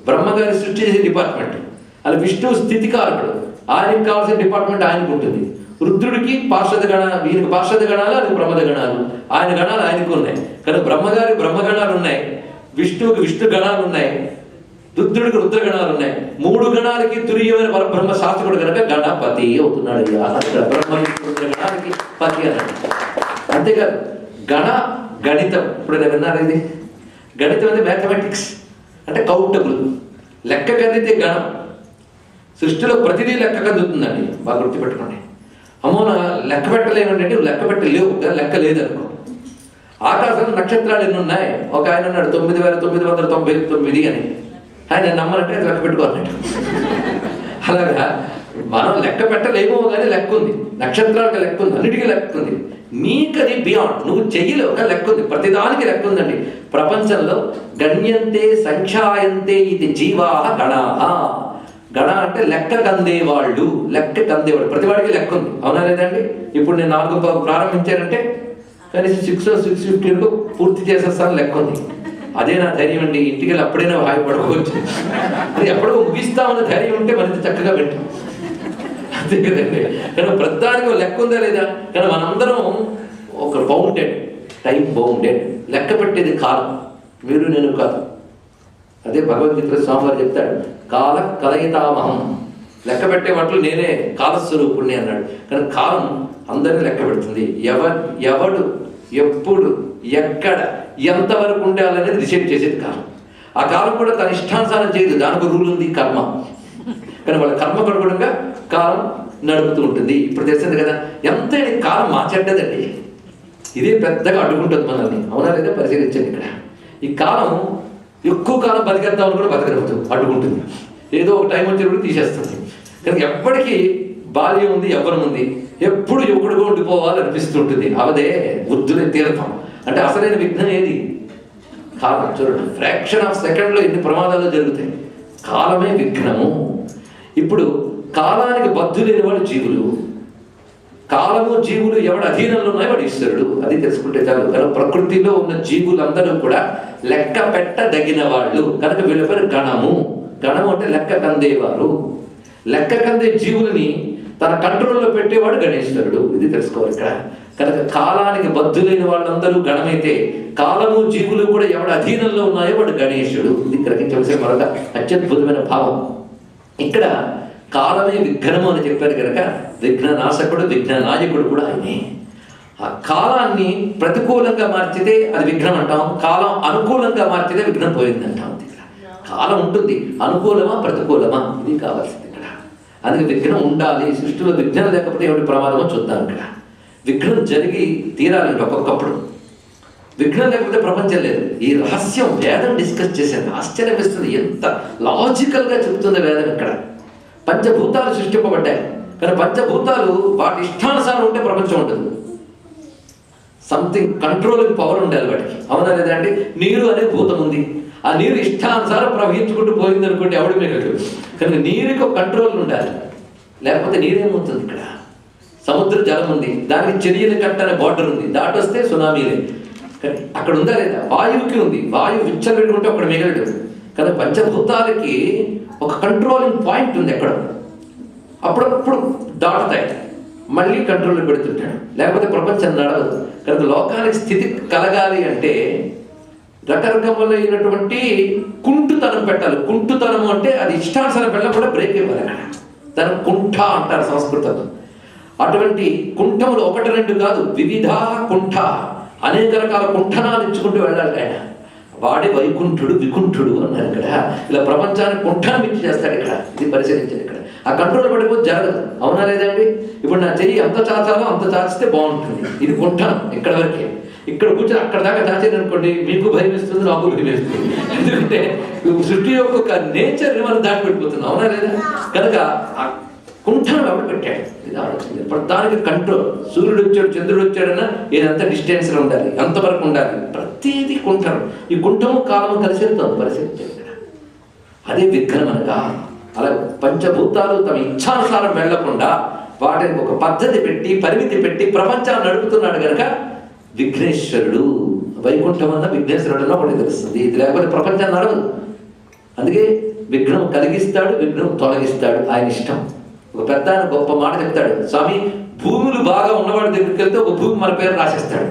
బ్రహ్మగారి సృష్టి చేసే డిపార్ట్మెంట్. అలా విష్ణువు స్థితికారకుడు, ఆయనకి కావాల్సిన డిపార్ట్మెంట్ ఆయనకు ఉంటుంది. రుద్రుడికి పార్షద గణాలు, ఈయనకి పార్షద గణాలు, అది ప్రమద గణాలు, ఆయన గణాలు ఆయనకు ఉన్నాయి. కానీ బ్రహ్మగారి బ్రహ్మగణాలు ఉన్నాయి, విష్ణువుకి విష్ణు గణాలు ఉన్నాయి, రుద్రుడికి రుద్ర గణాలు ఉన్నాయి. 3 గణాలకి తురీయమైన పరబ్రహ్మ శాస్త్రుడు కనుక గణపతి అవుతున్నాడు. బ్రహ్మ రుద్ర గణాలకి పతి అన్నాడు. అంతేకాదు గణితం. ఇప్పుడు నేను విన్నాను, ఇది గణితం అంటే మ్యాథమెటిక్స్ అంటే కౌంటబుల్, లెక్క కదిలితే గణం. సృష్టిలో ప్రతిదీ లెక్క కదులుతుందండి, బాగా గుర్తుపెట్టుకోండి. అమ్మో నా లెక్క పెట్టలేనంటే నువ్వు లెక్క పెట్టలేవు, లెక్క లేదనుకో. ఆకాశంలో నక్షత్రాలు ఎన్ని ఉన్నాయి? ఒక ఆయన ఉన్నాడు 9999 అని. ఆయన నమ్మనంటే లెక్క పెట్టుకోవాలంటే. అలాగా మనం లెక్క పెట్టలేమో కానీ లెక్క ఉంది, నక్షత్రాలకు లెక్క ఉంది, అన్నిటికీ లెక్క ఉంది. నీకు అది బియాండ్, నువ్వు చెయ్యలేవు కానీ లెక్క ఉంది, ప్రతిదానికి లెక్క ఉందండి. ప్రపంచంలో గణ్యంతే సంఖ్యాయంతే ఇది జీవా గణాః. గణ అంటే లెక్క కందేవాళ్ళు, లెక్క కందేవాళ్ళు, ప్రతివాడికి లెక్క ఉంది, అవునా లేదండి? ఇప్పుడు నేను 4 ప్రారంభించానంటే కనీసం 6:15 పూర్తి చేసేస్తాను, లెక్క ఉంది. అదే నా ధైర్యం అండి. ఇంటికి వెళ్ళి అప్పుడైనా హాయిపడుకోవచ్చు, అది ఎప్పుడో ముగిస్తామన్న ధైర్యం ఉంటే మరింత చక్కగా పెట్టాం, అంతే కదండి. కానీ ప్రతిదానికి లెక్క ఉందా లేదా? కానీ మనందరం ఒక బౌండెడ్, టైం బౌండెడ్, లెక్క పెట్టేది కాలం, మీరు నేను కాదు. అదే భగవద్గీతలో స్వామివారు చెప్తాడు, కాల కలయితామహం, లెక్క పెట్టే వాటిలో నేనే కాలస్వరూపుణ్ణి అన్నాడు. కానీ కాలం అందరినీ లెక్క పెడుతుంది. ఎవడు ఎప్పుడు ఎక్కడ ఎంతవరకు ఉండాలనేది డిసైడ్ చేసేది కాలం. ఆ కాలం కూడా తన ఇష్టానుసారం చేయదు, దానికి రూల్ ఉంది, కర్మ. కానీ వాళ్ళ కర్మకు అనుగుణంగా కాలం నడుపుతూ ఉంటుంది. ఇప్పుడు తెలిసింది కదా, ఎంత కాలం మార్చెడ్డదండి, ఇదే పెద్దగా అడ్డుకుంటుంది మనల్ని. అవునా లేదా పరిశీలించండి. ఇక్కడ ఈ కాలం ఎక్కువ కాలం బతికేద్దామని కూడా బతకగలుగుతుంది, అడ్డుకుంటుంది. ఏదో ఒక టైం వచ్చినప్పుడు తీసేస్తుంది. కానీ ఎప్పటికీ బాల్యం ఉంది, యవ్వనం ఉంది, ఎప్పుడు యువకుడుగా ఉండిపోవాలనిపిస్తుంటుంది. అవదే వృద్ధులే తీరతాం. అంటే అసలైన విఘ్నం ఏది? కాలం. చూడండి, ఫ్రాక్షన్ ఆఫ్ సెకండ్లో ఎన్ని ప్రమాదాలు జరుగుతాయి. కాలమే విఘ్నము. ఇప్పుడు కాలానికి బద్ధులేని వాడు జీవులు, కాలము జీవులు ఎవడు అధీనంలో ఉన్నాయో వాడు ఈశ్వరుడు. అది తెలుసుకుంటే చాలు. కానీ ప్రకృతిలో ఉన్న జీవులందరూ కూడా లెక్క పెట్టదగిన వాళ్ళు కనుక వీళ్ళ పేరు గణము. గణము అంటే లెక్క కందేవారు. లెక్క కందే జీవులని తన కంట్రోల్లో పెట్టేవాడు గణేశ్వరుడు. ఇది తెలుసుకోవాలి ఇక్కడ. కనుక కాలానికి బద్ధులైన వాళ్ళందరూ గణమైతే, కాలము జీవులు కూడా ఎవడు అధీనంలో ఉన్నాయో వాడు గణేశుడు. ఇది గ్రహించవలసిన మరొక అత్యద్భుతమైన భావం. ఇక్కడ కాలమే విఘ్నము అని చెప్పారు కనుక విఘ్న నాశకుడు, విఘ్న నాయకుడు కూడా ఆయనే. ఆ కాలాన్ని ప్రతికూలంగా మార్చితే అది విఘ్నం అంటాం, కాలం అనుకూలంగా మార్చితే విఘ్నం పోయిందంటాం. ఇక్కడ కాలం ఉంటుంది, అనుకూలమా ప్రతికూలమా ఇది కావాల్సింది ఇక్కడ. అందుకే విఘ్నం ఉండాలి. సృష్టిలో విఘ్నం లేకపోతే ఏమిటి ప్రమాదమో చూద్దాం. ఇక్కడ విఘ్నం జరిగి తీరాలంటే ఒక్కొక్కప్పుడు. విఘ్నం లేకపోతే ప్రపంచం లేదు. ఈ రహస్యం వేదం డిస్కస్ చేశాను. ఆశ్చర్యం ఇస్తుంది, ఎంత లాజికల్గా చెబుతుంది వేదం. ఇక్కడ పంచభూతాలు సృష్టింపబడ్డాయి, కానీ పంచభూతాలు వాటి ఇష్టానుసారం ఉంటే ప్రపంచం ఉంటుంది. సంథింగ్ కంట్రోలింగ్ పవర్ ఉండాలి వాటికి. అవునా లేదా అండి? నీరు అనే భూతం ఉంది, ఆ నీరు ఇష్టానుసారం ప్రవహించుకుంటూ పోయింది అనుకోండి, ఎవడు మిగలదు. కానీ నీరుకి ఒక కంట్రోల్ ఉండాలి, లేకపోతే నీరేమవుతుంది. ఇక్కడ సముద్ర జలం ఉంది, దానికి చెరియల కట్ట అనే బార్డర్ ఉంది, దాటొస్తే సునామీలే. కానీ అక్కడ ఉందా లేదా? వాయువుకి ఉంది, వాయువు విచ్చలెట్టుకుంటే అక్కడ మిగలడు. కానీ పంచభూతాలకి ఒక కంట్రోలింగ్ పాయింట్ ఉంది ఎక్కడ, అప్పుడప్పుడు దాటుతాయి, మళ్ళీ కంట్రోల్లో పెడుతుంటాడు, లేకపోతే ప్రపంచం నడవదు. కనుక లోకానికి స్థితి కలగాలి అంటే రకరకములైనటువంటి కుంటుతనం పెట్టాలి. కుంటుతనము అంటే అది ఇష్టానుసారం వెళ్ళకుండా బ్రేక్ ఇవ్వాలి. అక్కడ దాన్ని కుంఠ అంటారు సంస్కృతంలో. అటువంటి కుంఠములు ఒకటి రెండు కాదు, వివిధ కుంఠ, అనేక రకాల కుంఠనాలు ఇచ్చుకుంటూ వెళ్ళాలి ఆయన. వాడే వైకుంఠుడు, వికుంఠుడు అన్నారు. ఇక్కడ ఇలా ప్రపంచాన్ని కుంఠాన్ని ఇచ్చి చేస్తాడు. ఇక్కడ ఇది పరిశీలించాడు. ఇక్కడ ఆ కంట్రోల్ పడిపోతే జరగదు. అవునా లేదండి? ఇప్పుడు నా చెయ్యి ఎంత చాచాలో అంత చాచితే బాగుంటుంది, ఇది కుంఠనం. ఇక్కడ వరకే. ఇక్కడ కూర్చొని అక్కడ దాకా చాచేది అనుకోండి, మీకు భయం వేస్తుంది, నాకు భయం వేస్తుంది. ఎందుకంటే సృష్టి యొక్క నేచర్ని మనం దాటిపెట్టిపోతున్నాం. అవునా లేదా? కనుక ఆ కుంఠనం ఎవరు పెట్టాడు? ఇది ఆలోచించాలి. దానికి కంట్రోల్. సూర్యుడు వచ్చాడు, చంద్రుడు వచ్చాడన్నా ఏదంతా డిస్టెన్స్లో ఉండాలి, అంతవరకు ఉండాలి. ప్రతిదీ కుంఠనం. ఈ కుంఠము కాలము కలిసి వెళ్తాం. పరిశీలించాలి. అదే విఘ్నం అనగా. అలా పంచభూతాలు తమ ఇచ్ఛానుసారం వెళ్లకుండా వాటికి ఒక పద్ధతి పెట్టి, పరిమితి పెట్టి ప్రపంచాన్ని నడుపుతున్నాడు కనుక విఘ్నేశ్వరుడు. వైకుంఠం అన్న విఘ్నేశ్వరుడు అన్న ఒకటి తెలుస్తుంది. ఇది లేకపోతే ప్రపంచాన్ని నడవదు. అందుకే విఘ్నం కలిగిస్తాడు, విఘ్నం తొలగిస్తాడు, ఆయన ఇష్టం. ఒక పెద్ద గొప్ప మాట చెప్తాడు, స్వామి, భూములు బాగా ఉన్నవాడి దగ్గరికి వెళ్తే ఒక భూమి మన పేరు రాసేస్తాడు,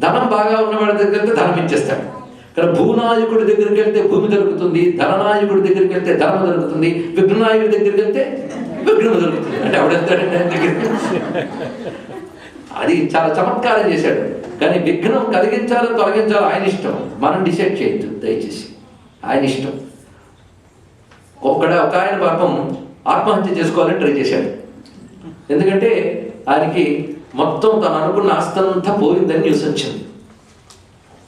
ధనం బాగా ఉన్నవాడి దగ్గరికి వెళ్తే ధనం ఇచ్చేస్తాడు. కానీ భూనాయకుడి దగ్గరికి వెళ్తే భూమి దొరుకుతుంది, ధననాయకుడి దగ్గరికి వెళ్తే ధనం దొరుకుతుంది, విఘ్నాయకుడి దగ్గరికి వెళ్తే విఘ్నం దొరుకుతుంది. అంటే ఎవడెళ్తాడంటే ఆయన దగ్గరికి. అది చాలా చమత్కారం చేశాడు. కానీ విఘ్నం కలిగించాలో తొలగించాలో ఆయన ఇష్టం, మనం డిసైడ్ చేయొద్దు దయచేసి. ఆయన ఇష్టం. ఒక ఆయన పాపం ఆత్మహత్య చేసుకోవాలని ట్రై చేశాడు. ఎందుకంటే ఆయనకి మొత్తం తను అనుకున్న ఆస్తంతా పోయిందని న్యూస్ వచ్చింది.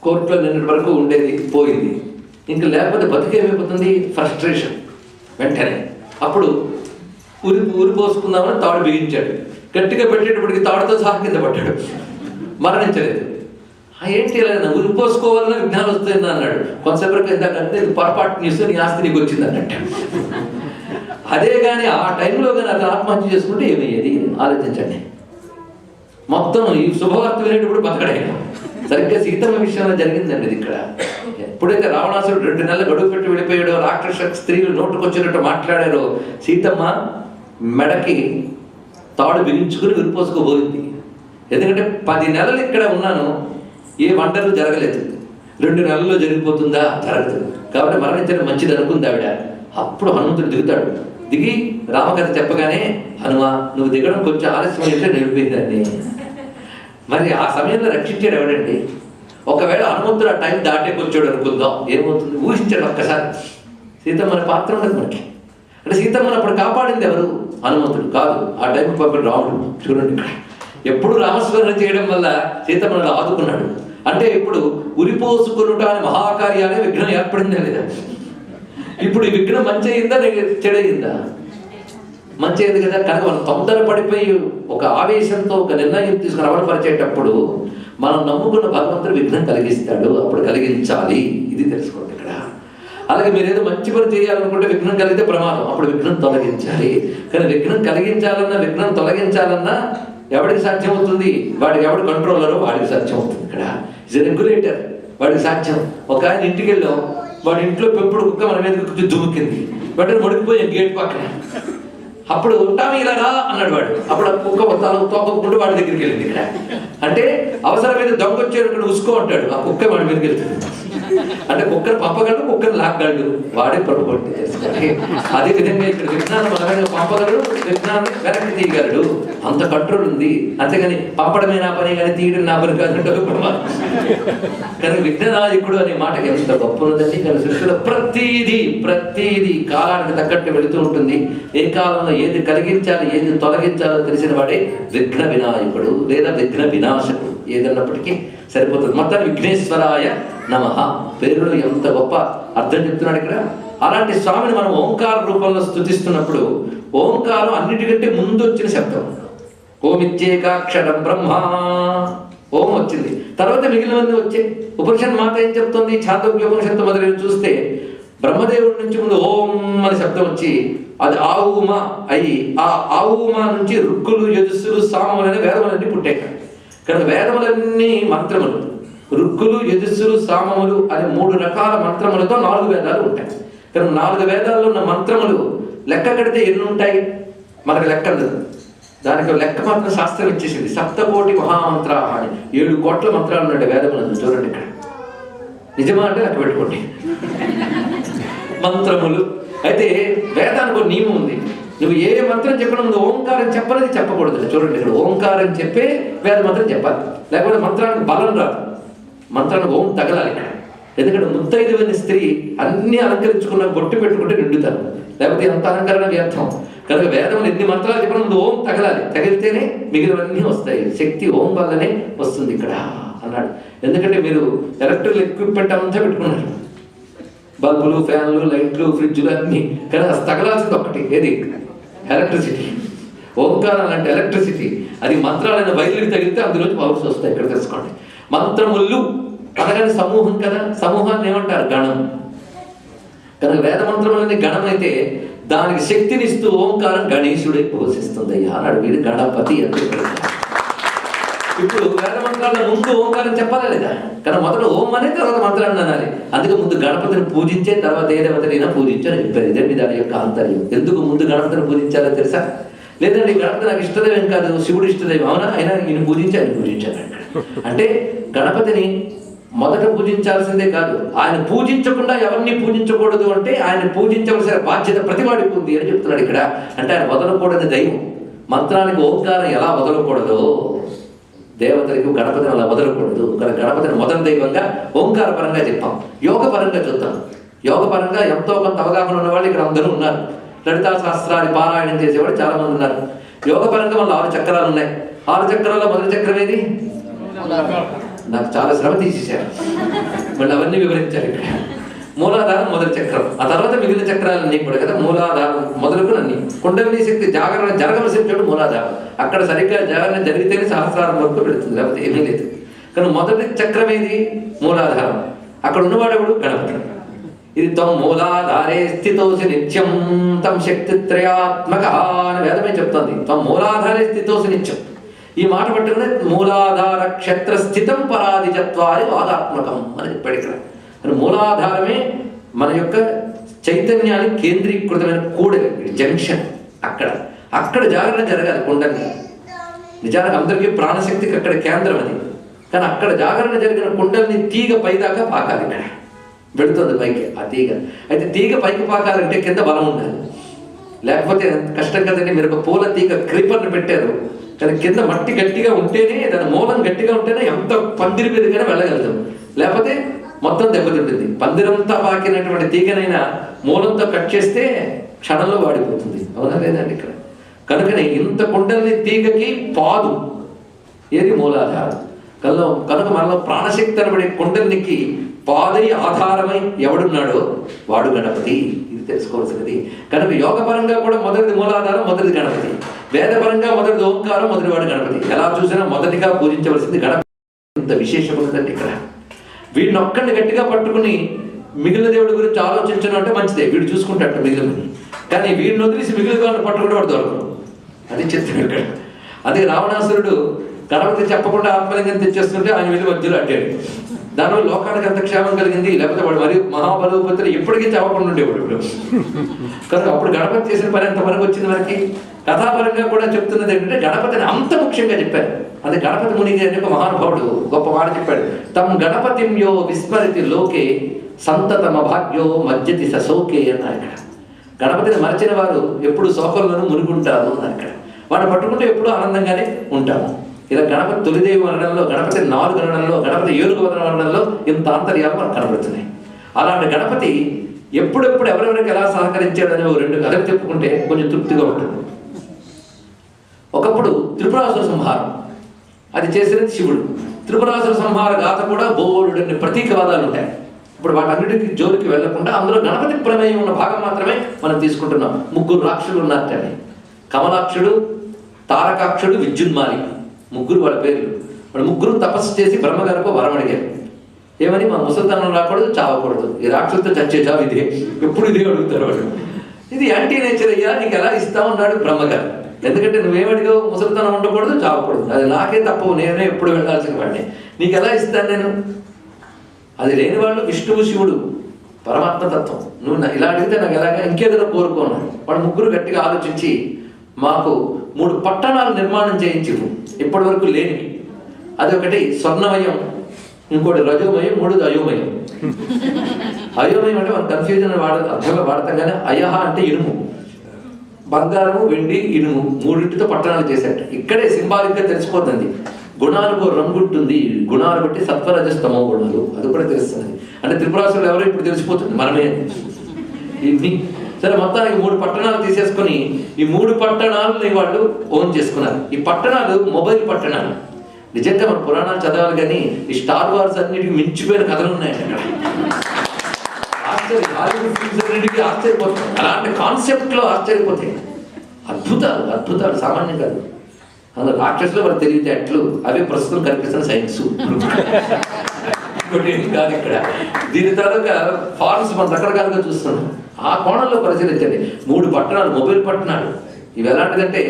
కోర్టులో నిన్నటి వరకు ఉండేది పోయింది, ఇంకా లేకపోతే బతికేమైపోతుంది, ఫ్రస్ట్రేషన్. వెంటనే అప్పుడు ఊరి పోసుకుందామని తాడు బిగించాడు. గట్టిగా పెట్టేటప్పటికి తాడుతో సహా కింద పట్టాడు, మరణించలేదు. ఏంటి ఇలా ఊరి పోసుకోవాలన్నా విఘ్నాలు వస్తాయని అన్నాడు. కొంతసేపటికి ఎందుకంటే ఇది పొరపాటు న్యూస్, నీ ఆస్తి నీకు వచ్చింది అన్నట్టు. అదే కానీ ఆ టైంలో కానీ అతను ఆత్మహత్య చేసుకుంటే ఏమయ్యేది ఆలోచించండి. మొత్తం ఈ శుభవార్త వినేటప్పుడు బతకడైనా. సరిగ్గా సీతమ్మ విషయంలో జరిగిందండి ఇది. ఇక్కడ ఎప్పుడైతే రావణాసురుడు 2 నెలలు గడువు పెట్టి వెళ్ళిపోయాడో, రాక్షస స్త్రీలు నోటుకొచ్చినట్టు మాట్లాడారో, సీతమ్మ మెడకి తాడు బిగించుకుని విరిపోసుకోబోయింది. ఎందుకంటే 10 నెలలు ఇక్కడ ఉన్నాను, ఏ వంటలు జరగలేదు, 2 నెలల్లో జరిగిపోతుందా? జరగదు. కాబట్టి మరణించడం మంచిది అనుకుంది ఆవిడ. అప్పుడు హనుమంతుడు దిగుతాడు. దిగి రామకథ చెప్పగానే, హనుమా నువ్వు దిగడం కొంచెం ఆలస్యం అయితే నిలిపోయిందండి. మరి ఆ సమయంలో రక్షించాడు ఎవడండి? ఒకవేళ హనుమంతుడు ఆ టైం దాటేకొచ్చాడు అనుకుందాం, ఏమవుతుంది ఊహించాడు ఒక్కసారి. సీతమ్మని పాత్ర ఉండదు మనకి. అంటే సీతమ్మని అప్పుడు కాపాడింది ఎవరు? హనుమంతుడు కాదు, ఆ టైంకి పంపిన రాముడు. చూడండి ఇక్కడ ఎప్పుడు రామస్మరణ చేయడం వల్ల సీతమ్మని ఆదుకున్నాడు. అంటే ఇప్పుడు ఉరిపోసుకునుట అనే మహాకార్యాలే విఘ్నం ఏర్పడిందా లేదా? ఇప్పుడు ఈ విఘ్నం మంచి అయిందా చెడయిందా? మంచి అయింది కదా. కనుక మనం తొందర పడిపోయి ఒక ఆవేశంతో ఒక నిర్ణయం తీసుకుని అమలుపరిచేటప్పుడు మనం నమ్ముకున్న భగవంతుడు విఘ్నం కలిగిస్తాడు, అప్పుడు కలిగించాలి. ఇది తెలుసుకోండి ఇక్కడ. అలాగే మీరు ఏదో మంచి పని చేయాలనుకుంటే విఘ్నం కలిగితే ప్రమాదం, అప్పుడు విఘ్నం తొలగించాలి. కానీ విఘ్నం కలిగించాలన్నా విఘ్నం తొలగించాలన్నా ఎవడికి సాధ్యం అవుతుంది? వాడికి ఎవడు కంట్రోలరో వాడికి సాధ్యం అవుతుంది. ఇక్కడ ఇస్ రెగ్యులేటర్, వాడికి సాధ్యం. ఒక ఆయన ఇంటికి వెళ్ళాం, వాడి ఇంట్లో పెంపుడు కుక్క మన మీద దుముక్కింది, వెంటనే ముడికిపోయాం గేట్ పక్కన. అప్పుడు ఉంటాము ఇలాగా అన్నాడు వాడు. అప్పుడు ఆ కుక్క తోకకుండా వాడి దగ్గరికి వెళ్ళింది. ఇక్కడ అంటే అవసరమైన దొంగ వచ్చేటప్పుడు ఉసుకో అంటాడు, ఆ కుక్క వాడి మీదకి వెళ్తుంది. అంటే కుక్కను పంపగలడు, కుక్కను లాక్కగలడు, వాడే పడుకోండి. అదే విధంగా ఇక్కడ విజ్ఞానం బలమైన పంపగలడు, విజ్ఞానం వెనక్కి తీయగలడు, అంత కంట్రోల్ ఉంది. అంతేగాని పంపడమే నా పని కానీ తీయడం నా పని కాదంటే కానీ విఘ్ననాయకుడు అనే మాటకి ఎంత గొప్ప ఉన్నదండి. కానీ సృష్టిలో ప్రతిదీ కాలానికి తగ్గట్టు వెళుతూ ఉంటుంది. ఏ కాలంలో ఏది కలిగించాలి ఏది తొలగించాలో తెలిసిన వాడే విఘ్న వినాయకుడు లేదా విఘ్న వినాశకుడు. ఏదన్నప్పటికీ సరిపోతుంది. మొత్తం విఘ్నేశ్వరాయ నమః పేరులో ఎంత గొప్ప అర్థం చెప్తున్నాడు ఇక్కడ. అలాంటి స్వామిని మనం ఓంకార రూపంలో స్తుతిస్తున్నప్పుడు ఓంకారం అన్నిటికంటే ముందు వచ్చిన శబ్దం. ఓమిత్యేకాక్షరం బ్రహ్మ, ఓం వచ్చింది, తర్వాత మిగిలినవన్నీ వచ్చాయి. ఉపనిషత్ మాట ఏం చెప్తుంది? ఛాందోగ్యోపనిషత్తు మొదలైన చూస్తే బ్రహ్మదేవుడి నుంచి ముందు ఓం అనే శబ్దం వచ్చి అది ఆవుమ అయ్యి ఆ ఆవుమ నుంచి రుక్కులు యజస్సులు సామములు అనే వేదములన్నీ పుట్టాయి. కనుక వేదములన్నీ మంత్రములు. రుక్కులు యజస్సులు సామములు అనే 3 రకాల మంత్రములతో 4 వేదాలు ఉంటాయి. కనుక 4 వేదాల్లో ఉన్న మంత్రములు లెక్క కడితే ఎన్ని ఉంటాయి? మనకు లెక్క ఉండదు. దానికి లెక్క మాత్రం శాస్త్రం ఇచ్చేసింది. 7 మహామంత్ర అని 7 కోట్ల మంత్రాలు ఉన్నాయి వేదములను. చూడండి ఇక్కడ నిజమా అంటే లెక్క పెట్టుకోండి. మంత్రములు అయితే వేదానికి ఒక నియమం ఉంది. నువ్వు ఏ మంత్రం చెప్పినా ముందు ఓంకారం చెప్పలేదు చెప్పకూడదు. చూడండి ఇక్కడ ఓంకారం చెప్పే వేద మంత్రం చెప్పాలి, లేకపోతే మంత్రానికి బలం రాదు. మంత్రానికి ఓం తగలాలి ఇక్కడ. ఎందుకంటే ముత్తైదువైన స్త్రీ అన్ని అలంకరించుకున్న బొట్టు పెట్టుకుంటే నిండుతారు, లేకపోతే ఎంత అలంకరణ వ్యర్థం. కనుక వేదం ఎన్ని మంత్రాలు చెప్పిన ముందు ఓం తగలాలి, తగిలితేనే మిగిలినవన్నీ వస్తాయి. శక్తి ఓం వల్లనే వస్తుంది ఇక్కడ అన్నాడు. ఎందుకంటే మీరు ఎలక్ట్రికల్ ఎక్విప్మెంట్ అంతా పెట్టుకున్నారు, బల్బులు, ఫ్యాన్లు, లైట్లు, ఫ్రిడ్జ్లు అన్నీ. కానీ అది తగలాల్సింది ఒక్కటి, ఏది? ఎలక్ట్రిసిటీ. ఓంకారం అంటే ఎలక్ట్రిసిటీ. అది మంత్రాలైన వైర్లకు తగిలితే అందులోంచి పవర్స్ వస్తాయి. ఇక్కడ తెలుసుకోండి. మంత్రములు అనగానే సమూహం కదా, సమూహాన్ని ఏమంటారు? గణం. కనుక వేద మంత్రములని గణం అయితే దానికి శక్తినిస్తూ ఓంకారం గణేశుడే పోషిస్తుంది అయ్యా అన్నాడు. వీడు గణపతి అంటే. ఇప్పుడు వేద మంత్రాల ముందు ఓంకారం చెప్పాలా లేదా? కానీ మొదట ఓం అనే తర్వాత మంత్రాన్ని అనాలి. అందుకే ముందు గణపతిని పూజించే తర్వాత ఏ దేవతనైనా పూజించాలని చెప్పారు. ఇదండి దాని యొక్క ఆంతర్యం. ఎందుకు ముందు గణపతిని పూజించాలో తెలుసా? లేదండి గణపతి నాకు ఇష్టదైవం కాదు, శివుడు ఇష్టదైవం. అవునా? అయినా ఈయన పూజించాను అంటే గణపతిని మొదట పూజించాల్సిందే కాదు, ఆయన పూజించకుండా ఎవరిని పూజించకూడదు. అంటే ఆయన పూజించవలసిన బాధ్యత ప్రతివాడికి ఉంది అని చెప్తున్నాడు ఇక్కడ. అంటే ఆయన వదలకూడని దైవం. మంత్రానికి ఓంకారం ఎలా వదలకూడదో దేవతలకు గణపతిని అలా వదలకూడదు. గణపతిని మొదటి దైవంగా ఓంకార పరంగా చెప్పాం. యోగ పరంగా చూద్దాం. యోగ పరంగా ఎంతో కొంత అవగాహన ఉన్నవాళ్ళు ఇక్కడ అందరూ ఉన్నారు. లలితా శాస్త్రాన్ని పారాయణం చేసేవాళ్ళు చాలా మంది ఉన్నారు. యోగ పరంగా మళ్ళీ 6 చక్రాలు ఉన్నాయి. 6 చక్రాల్లో మొదటి చక్రం ఏది? నాకు చాలా శ్రమ తీసేశారు, మళ్ళీ అవన్నీ వివరించారు ఇక్కడ. మూలాధారం మొదటి చక్రం, ఆ తర్వాత మిగిలిన చక్రాలన్నీ కూడా కదా. మూలాధారం మొదలుకునన్నీ కుండలిని శక్తి జాగరణ జరగవలసిన చోటు మూలాధారం. అక్కడ సరిగ్గా జాగరణ జరిగితేనే సహస్రారం వరకు పెడుతుంది, లేకపోతే ఏమీ లేదు. కానీ మొదటి చక్రం ఏది? మూలాధారం. అక్కడ ఉన్నవాడెవడు? గణపతి. ఇది తం మూలాధారే స్థితోసి నిత్యం తం శక్తిత్రయాత్మక అని వేదమే చెప్తుంది. తం మూలాధారే స్థితోసి నిత్యం. ఈ మాట పట్టుకునే మూలాధార క్షేత్ర స్థితం పరాధిచత్వారి వాదాత్మకం అని చెప్పాడు ఇక్కడ. మూలాధారమే మన యొక్క చైతన్యానికి కేంద్రీకృతమైన కూడలి, జంక్షన్. అక్కడ జాగరణ జరగాలి కుండలి. నిజానికి అందరికీ ప్రాణశక్తికి అక్కడ కేంద్రం అది. కానీ అక్కడ జాగరణ జరిగిన కుండలిని తీగ పైదాకా పాకాలి. ఇక్కడ వెళుతుంది పైకి ఆ తీగ. అయితే తీగ పైకి పాకాలంటే కింద బలం ఉండాలి, లేకపోతే కష్టం కదండి. మీరు ఒక పూల తీగ క్రీపర్ని పెట్టారు, కానీ కింద మట్టి గట్టిగా ఉంటేనే, దాని మూలం గట్టిగా ఉంటేనే ఎంత పందిరి మీదకైనా వెళ్ళగలుగుతాం, లేకపోతే మొత్తం దెబ్బతింటుంది. పందిరంతా పాకినటువంటి తీగనైనా మూలంతో కట్ చేస్తే క్షణంలో వాడిపోతుంది. అవునా లేదండి? ఇక్కడ కనుకనే ఇంత కుండల్ని తీగకి పాదు ఏది మూలాధారం. కనుక మనలో ప్రాణశక్తి అనబడే కుండలినికి పాదై ఆధారమై ఎవడున్నాడో వాడు గణపతి. ఇది తెలుసుకోవాల్సినది. కనుక యోగపరంగా కూడా మొదటిది మూలాధారం, మొదటిది గణపతి. వేదపరంగా మొదటిది ఓంకారం, మొదటి వాడు గణపతి. ఎలా చూసినా మొదటిగా పూజించవలసింది గణపతి. ఇంత విశేషం ఉందండి ఇక్కడ. వీడిని ఒక్కడిని గట్టిగా పట్టుకుని మిగిలిన దేవుడి గురించి ఆలోచించడం అంటే మంచిదే, వీడు చూసుకుంటాడు మిగిలిన. కానీ వీడిని వదిలేసి మిగిలిన వాళ్ళని పట్టుకుంటే వాడు దొరకదు. అది చెప్తాడు ఇక్కడ. అదే రావణాసురుడు గణపతి చెప్పకుండా ఆత్మలింగం తెచ్చేస్తుంటే ఆయన వెళ్ళి మధ్యలో అడ్డాడు. దానివల్ల లోకానికి ఎంత క్షేమం కలిగింది. లేకపోతే వాడు మరి మహాబలోపతులు ఎప్పటికీ చెప్పకుండా ఉండేవాడు ఇప్పుడు. కనుక అప్పుడు గణపతి చేసిన పని ఎంత పనికి వచ్చింది మనకి. కథాపరంగా కూడా చెప్తున్నది ఏంటంటే గణపతిని అంత ముఖ్యంగా చెప్పారు. అది గణపతి ముని గారి మహానుభావుడు గొప్ప మాట చెప్పాడు. తమ్ గణపతిం యో విస్మరితి లోకే సంతతమ భాగ్యో మధ్యతి సశోకే అన్నారు ఇక్కడ. గణపతిని మరచిన వారు ఎప్పుడు శోకంలోనూ మునిగుంటారు అన్నారు ఇక్కడ. వాడిని పట్టుకుంటే ఎప్పుడూ ఆనందంగానే ఉంటాము. ఇలా గణపతి తొలిదేవి అనడంలో, గణపతి 4 అనడంలో, గణపతి 7 అనడంలో ఇంత ఆంతర్యాలు మనకు కనబడుతున్నాయి. అలాంటి గణపతి ఎప్పుడెప్పుడు ఎవరెవరికి ఎలా సహకరించాడని 2 కథలు చెప్పుకుంటే కొంచెం తృప్తిగా ఉంటుంది. ఒకప్పుడు త్రిపురాసుర సంహారం అది చేసినది శివుడు. త్రిపురాసుర సంహార గాథ కూడా బోలుడని ప్రతీకవాదాలు ఉంటాయి. ఇప్పుడు వాటన్నిటికి జోలికి వెళ్లకుండా అందులో గణపతి ప్రమేయం ఉన్న భాగం మాత్రమే మనం తీసుకుంటున్నాం. 3 రాక్షసులు ఉన్నారని. కమలాక్షుడు, తారకాక్షుడు, విద్యున్మాలి, 3 వాళ్ళ పేర్లు. వాళ్ళు 3 తపస్సు చేసి బ్రహ్మగారికి వరం అడిగారు. ఏమని? మా ముసలితనం రాకూడదు, చావకూడదు, ఈ రాక్షసుతో చచ్చే చావు ఇదే, ఎప్పుడు ఇదే అడుగుతారు వాళ్ళు. ఇది యాంటీ నేచర్ అయ్యా, నీకు ఎలా ఇస్తామన్నాడు బ్రహ్మగారు. ఎందుకంటే నువ్వేమడిగావు? ముసలితనం ఉండకూడదు, చావకూడదు, అది నాకే తప్పవు, నేనే ఎప్పుడు వెళ్ళాల్సిన వాడిని, నీకు ఎలా ఇస్తాను నేను? అది లేని వాళ్ళు విష్ణువు, శివుడు, పరమాత్మతత్వం. నువ్వు ఇలా అడిగితే నాకు ఎలాగా, ఇంకేదైనా కోరుకోను. వాళ్ళు 3 గట్టిగా ఆలోచించి మాకు 3 పట్టణాలు నిర్మాణం చేయించి ఇప్పటి వరకు లేనివి. అదొకటి స్వర్ణమయం, ఇంకోటి రజోమయం, 3 అయోమయం. అయోమయం అంటే మనం కన్ఫ్యూజన్ అర్థంగా వాడతాం. కానీ అయహ అంటే ఇనుము, బంగారము, వెండి, ఇనుము 3టితో పట్టణాలు చేశాడు. ఇక్కడే సింబాలిక్గా తెలిసిపోతుంది. గుణాలకు రంగు ఉంటుంది, గుణాలు బట్టి సత్వరజస్తమో గుణాలు, అది కూడా తెలుస్తుంది. అంటే త్రిపురాసులు ఎవరో ఇప్పుడు తెలిసిపోతుంది, మనమే. ఇది సరే, మొత్తానికి 3 పట్టణాలు తీసేసుకొని ఈ 3 పట్టణాలని వాళ్ళు ఓన్ చేసుకున్నారు. ఈ పట్టణాలు మొబైల్ పట్టణాలు. నిజంగా మన పురాణాలు చదవాలి, కానీ ఈ స్టార్ వార్స్ అన్నిటికీ మించిపోయిన కథలు ఉన్నాయండి అక్కడ. హాలీవుడ్ ఫిల్మ్స్ అన్నిటికీ ఆశ్చర్యపోతాయి. అలాంటి కాన్సెప్ట్లో ఆశ్చర్యపోతాయి. అద్భుతాలు అద్భుతాలు సామాన్యం కాదు. అందులో రాక్షసులు వాళ్ళు తెలివితేటలు అవి ప్రస్తుతం కనిపిస్తున్న సైన్స్ కాదు ఇక్కడ. దీని తాలూకా ఫార్మ్స్ మనం రకరకాలుగా చూస్తున్నాం. ఆ కోణంలో పరిశీలించండి. 3 పట్టణాలు మొబైల్ పట్టణాలు. ఇవి ఎలాంటిదంటే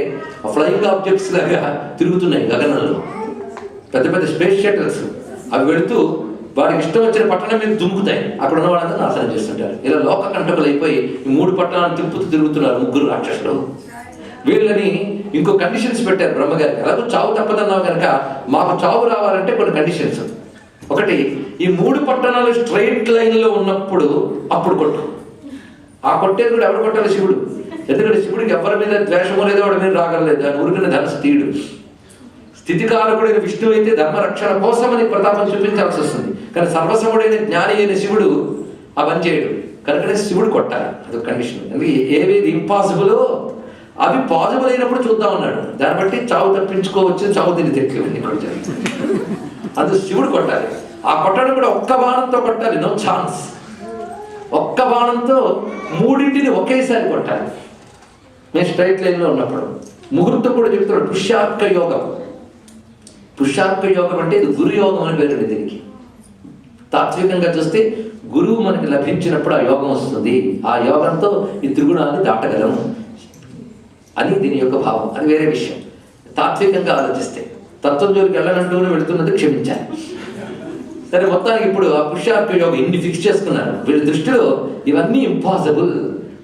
ఫ్లయింగ్ ఆబ్జెక్ట్స్ లాగా తిరుగుతున్నాయి గగనంలో. పెద్ద పెద్ద స్పేస్ షటిల్స్ అవి వెళుతూ వాడికి ఇష్టం వచ్చిన పట్టణం మీద దుంకుతాయి. అక్కడ ఉన్న వాళ్ళందరూ నాశనం చేస్తుంటారు. ఇలా లోక కంటకులు అయిపోయి ఈ 3 పట్టణాలను తిప్పుతూ తిరుగుతున్నారు 3 రాక్షసులు. వీళ్ళని ఇంకో కండిషన్స్ పెట్టారు బ్రహ్మగారికి. ఎలాగో చావు తప్పదన్నావు కనుక మాకు చావు రావాలంటే కొన్ని కండిషన్స్. ఒకటి, ఈ 3 పట్టణాలు స్ట్రైట్ లైన్లో ఉన్నప్పుడు అప్పుడు కొట్టు. ఆ కొట్టేది కూడా ఎవరు కొట్టాలి? శివుడు. ఎందుకంటే శివుడికి ఎవరి మీద ద్వేషమో లేదో వాడి మీద రాగం లేదు. దాని ఊరికనే ధనసు తీయుడు. స్థితికారకుడైన విష్ణువు అయితే ధర్మరక్షణ కోసమని ప్రతాపం చూపించాల్సి వస్తుంది. కానీ సర్వసముడైన జ్ఞాని అయిన శివుడు ఆ పని చేయడు. కనుకనే శివుడు కొట్టాలి, అదొక కండిషన్. అందుకే ఏవేది ఇంపాసిబులో అవి పాజిబుల్ అయినప్పుడు చూద్దాం అన్నాడు. దాన్ని బట్టి చావు తప్పించుకోవచ్చు, చావు తిని తెట్లేవన్నీ కొట్టాలి. అందుకు శివుడు కొట్టాలి. ఆ కొట్టడం కూడా ఒక్క బాణంతో కొట్టాలి, నో ఛాన్స్. ఒక్క బాణంతో 3టిని ఒకేసారి కొట్టాలి. మేము స్ట్రైట్ లైన్లో ఉన్నప్పుడు ముహూర్తం కూడా చెప్తున్నాడు. పుష్యార్క యోగం. పుష్యార్క యోగం అంటే ఇది గురు యోగం అని పేరు. దీనికి తాత్వికంగా చూస్తే గురువు మనకి లభించినప్పుడు ఆ యోగం వస్తుంది. ఆ యోగంతో ఈ త్రిగుణాన్ని దాటగలము అని దీని యొక్క భావం. అది వేరే విషయం. తాత్వికంగా ఆలోచిస్తే తత్వం జోలికి వెళ్ళనంటూనే వెళుతున్నది క్షమించాలి. సరే, మొత్తానికి ఇప్పుడు ఆ పుష్యార్క యోగం ఇన్ని ఫిక్స్ చేసుకున్నారు. వీళ్ళ దృష్టిలో ఇవన్నీ ఇంపాసిబుల్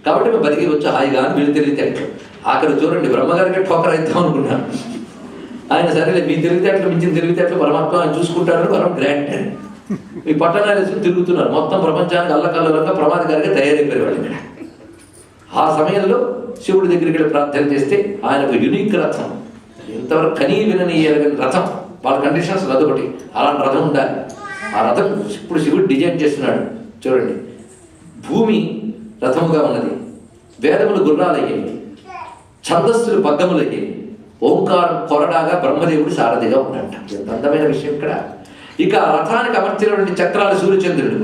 కాబట్టి మేము బతికి వచ్చి హాయిగా వీళ్ళు తెలివితేటలు. ఆఖరి చూడండి, బ్రహ్మగారికి ఠోకర్ అవుతాం అనుకున్నాను. ఆయన సరేలే, మీ తెలివితేటలు మించిన తెలివితేటలు పరమాత్మ ఆయన చూసుకుంటారని మనం గ్రాంటెడ్. ఈ పట్టణాలు తిరుగుతున్నారు. మొత్తం ప్రపంచానికి అల్లకల్లంగా ప్రమాదకారిగా తయారైపోయారు వాళ్ళు ఇక్కడ. ఆ సమయంలో శివుడి దగ్గరికి వెళ్ళి ప్రార్థన చేస్తే ఆయన ఒక యునిక్ రథం, ఇంతవరకు కనీ వినని ఎరగని రథం, వాళ్ళ కండిషన్స్ అదొకటి, అలాంటి రథం ఉండాలి. ఆ రథం ఇప్పుడు శివుడు డిజైన్ చేస్తున్నాడు చూడండి. భూమి రథముగా ఉన్నది, వేదములు గుర్రాలయ్యాయి, ఛందస్సులు పగ్గములయ్యాయి, ఓంకారం కొరడాగా బ్రహ్మదేవుడు సారథిగా ఉన్నట్ట. ఎంత అందమైన విషయం ఇక్కడ. ఇక రథానికి అమర్చినటువంటి చక్రాలు సూర్యచంద్రుడు,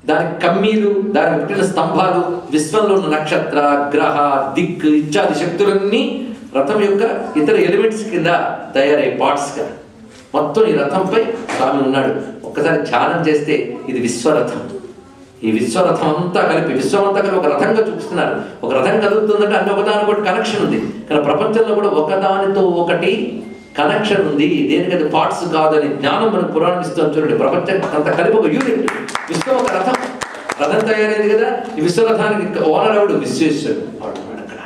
దానికి కమ్మీలు, దానికి పుట్టిన స్తంభాలు, విశ్వంలో ఉన్న నక్షత్ర గ్రహ దిక్ ఇత్యాది శక్తులన్నీ రథం యొక్క ఇతర ఎలిమెంట్స్ కింద తయారయ్యే పార్ట్స్గా మొత్తం ఈ రథంపై స్వామి ఉన్నాడు. ఒక్కసారి ధ్యానం చేస్తే ఇది విశ్వరథం. ఈ విశ్వరథం అంతా కలిపి, విశ్వం అంతా కలిపి ఒక రథంగా చూపిస్తున్నారు. ఒక రథం కదులుతుందంటే అన్ని ఒకదానికి ఒకటి కనెక్షన్ ఉంది, కానీ ప్రపంచంలో కూడా ఒకదానితో ఒకటి కనెక్షన్ ఉంది, దేనికది పార్ట్స్ కాదని జ్ఞానం మనకు పురాణం ఇస్తుంది చూడండి. ప్రపంచం అంతా కలిపి ఒక యూనిట్, విశ్వం ఒక రథం. రథం తయారైంది కదా, ఈ విశ్వరథానికి ఓనర్ ఎవడు? విశ్వేశ్వరుడు. అక్కడ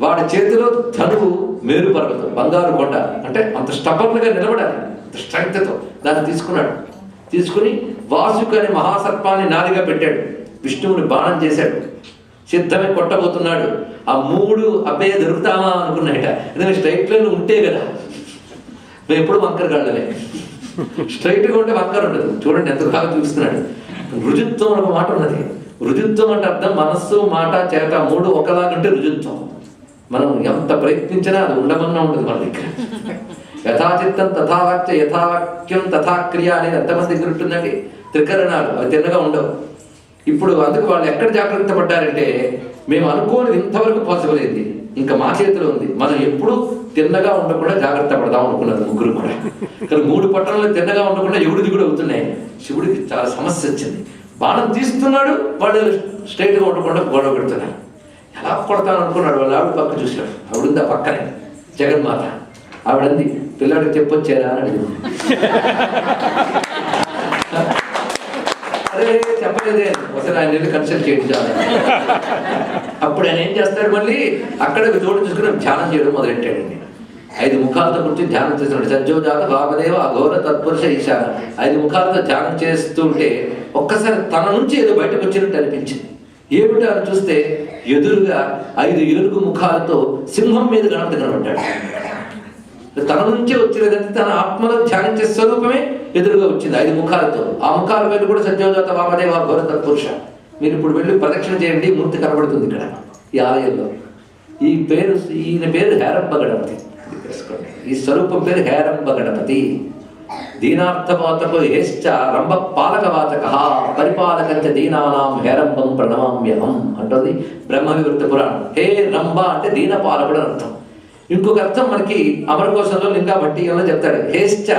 వాడి చేతిలో ధనువు మేరు పర్వతం, బంగారు కొండ, అంటే అంత స్టబర్న్గా నిలబడాలి, అంత స్ట్రెంగ్త్తో దాన్ని తీసుకున్నాడు. తీసుకుని వాసుకి అనే మహాసర్పాన్ని నాలిగా పెట్టాడు, విష్ణువుని బాణం చేశాడు, సిద్ధమే కొట్టబోతున్నాడు. ఆ 3 అబ్బే దొరుకుతామా అనుకున్నాయట. ఎందుకంటే స్ట్రైట్ లైన్ ఉంటే కదా, మేము ఎప్పుడు వంకర గళ్ళలే, స్ట్రైట్గా ఉంటే వంకర ఉండదు. చూడండి ఎంత బాగా చూస్తున్నాడు. రుజుత్వం ఒక మాట ఉన్నది. రుజుత్వం అంటే అర్థం మనస్సు మాట చేత 3 ఒకలాగంటే రుజుత్వం. మనం ఎంత ప్రయత్నించినా అది ఉండమన్నా ఉండదు మన దగ్గర. యథాచిత్తం తథావాక్య, యథావాక్యం తథాక్రియ అనేది ఎంతమంది దగ్గర ఉంటుందండి. త్రికరణాలు అవి తిన్నగా ఉండవు. ఇప్పుడు అందుకు వాళ్ళు ఎక్కడ జాగ్రత్త పడ్డారంటే, మేము అనుకోని ఇంతవరకు పాసిబుల్ అయింది, ఇంకా మా చేతిలో ఉంది, మనం ఎప్పుడు తిన్నగా ఉండకుండా జాగ్రత్త పడదాం అనుకున్నారు ముగ్గురు కూడా. కానీ 3 పట్టణాలు తిన్నగా ఉండకుండా ఎవడిది కూడా అవుతున్నాయి. శివుడికి చాలా సమస్య వచ్చింది. బాణం తీస్తున్నాడు, వాళ్ళు స్ట్రైట్గా ఉండకుండా గొడవ పెడుతున్నారు. ఎలా కొడతాను అనుకున్నాడు. వాళ్ళు ఆవిడ పక్క చూశాడు, ఆవిడుందా పక్కనే జగన్మాత. ఆవిడంది, పిల్లాడికి చెప్పొచ్చారా అని అడిగింది. అరే చెప్పలేదే, ఒకసారి ఆయన వెళ్ళి కన్సల్ట్ చేయించాలి. అప్పుడు ఆయన ఏం చేస్తాడు, మళ్ళీ అక్కడ చోటు చూసుకుని ధ్యానం చేయడం మొదలెట్టాడండి. 5 ముఖాలతో కూర్చొని ధ్యానం చేస్తున్నాడు. సజ్జోజాత వామదేవ అఘోర తత్పురుష ఈశాన. 5 ముఖాలతో ధ్యానం చేస్తుంటే ఒక్కసారి తన నుంచి ఏదో బయటకు వచ్చినట్టు అనిపించింది. ఏమిటి అని చూస్తే ఎదురుగా 5 ఏనుగు ముఖాలతో సింహం మీద గణపతి కనబడ్డాడు. తన నుంచే వచ్చినదంటే తన ఆత్మలో ధ్యానించే స్వరూపమే ఎదురుగా వచ్చింది 5 ముఖాలతో. ఆ ముఖాల మీద కూడా సత్యోజాత వామదేవ ఘోర తత్పురుష. మీరు ఇప్పుడు వెళ్ళి ప్రదక్షిణ చేయండి, మూర్తి కనబడుతుంది ఇక్కడ ఈ ఆలయంలో. ఈయన పేరు హేరంబ గణపతి. ఈ స్వరూపం పేరు హేరంబ గణపతి. దీనార్థపాతకు హేశ్చ రంభ పాలకవాచక పరిపాలకంచ దీనానాం హేరంబం ప్రణమామ్యహం అంటుంది బ్రహ్మ వివృత పురాణం. హే రంభ అంటే దీన పాలకుడు అని అర్థం. ఇంకొక అర్థం మనకి అమరకోశంలో లింగా భట్టీయంలో చెప్తాడు. హేశ్చ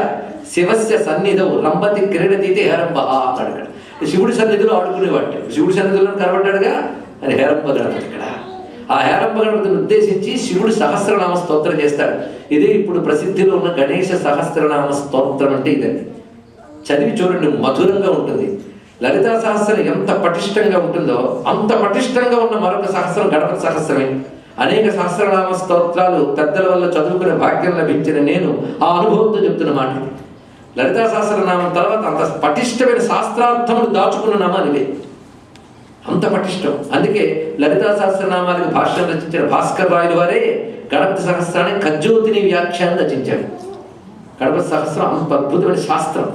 శివస్య సన్నిధవు రంభతి క్రీడతీతి హేరంబ అన్నాడు. శివుడి సన్నిధిలో ఆడుకునేవాడు, శివుడి సన్నిధిలో కనబడ్డాడుగా అని హేరంబ గణపతి. ఇక్కడ ఆ హేరంబ గణపతిని ఉద్దేశించి శివుడు సహస్రనామ స్తోత్రం చేస్తాడు. ఇదే ఇప్పుడు ప్రసిద్ధిలో ఉన్న గణేశ సహస్రనామ స్తోత్రం అంటే ఇదండి. చదివి చూడండి, మధురంగా ఉంటుంది. లలితా సహస్రం ఎంత పటిష్టంగా ఉంటుందో అంత పటిష్టంగా ఉన్న మరొక సహస్రం గణపతి సహస్రమే. అనేక సహస్రనామ స్తోత్రాలు పెద్దల వల్ల చదువుకునే భాగ్యం లభించిన నేను ఆ అనుభవంతో చెప్తున్న మాట. లలితా సహస్రనామం తర్వాత అంత పటిష్టమైన శాస్త్రార్థములు దాచుకున్న నామానివే, అంత పటిష్టం. అందుకే లలితా సహస్రనామాలకు భాష్యం రచించిన భాస్కర్ రాయులు వారే గణపతి సహస్రాన్ని కజ్జోతిని వ్యాఖ్యానం రచించాడు. గణపతి సహస్రం అంత అద్భుతమైన శాస్త్రం.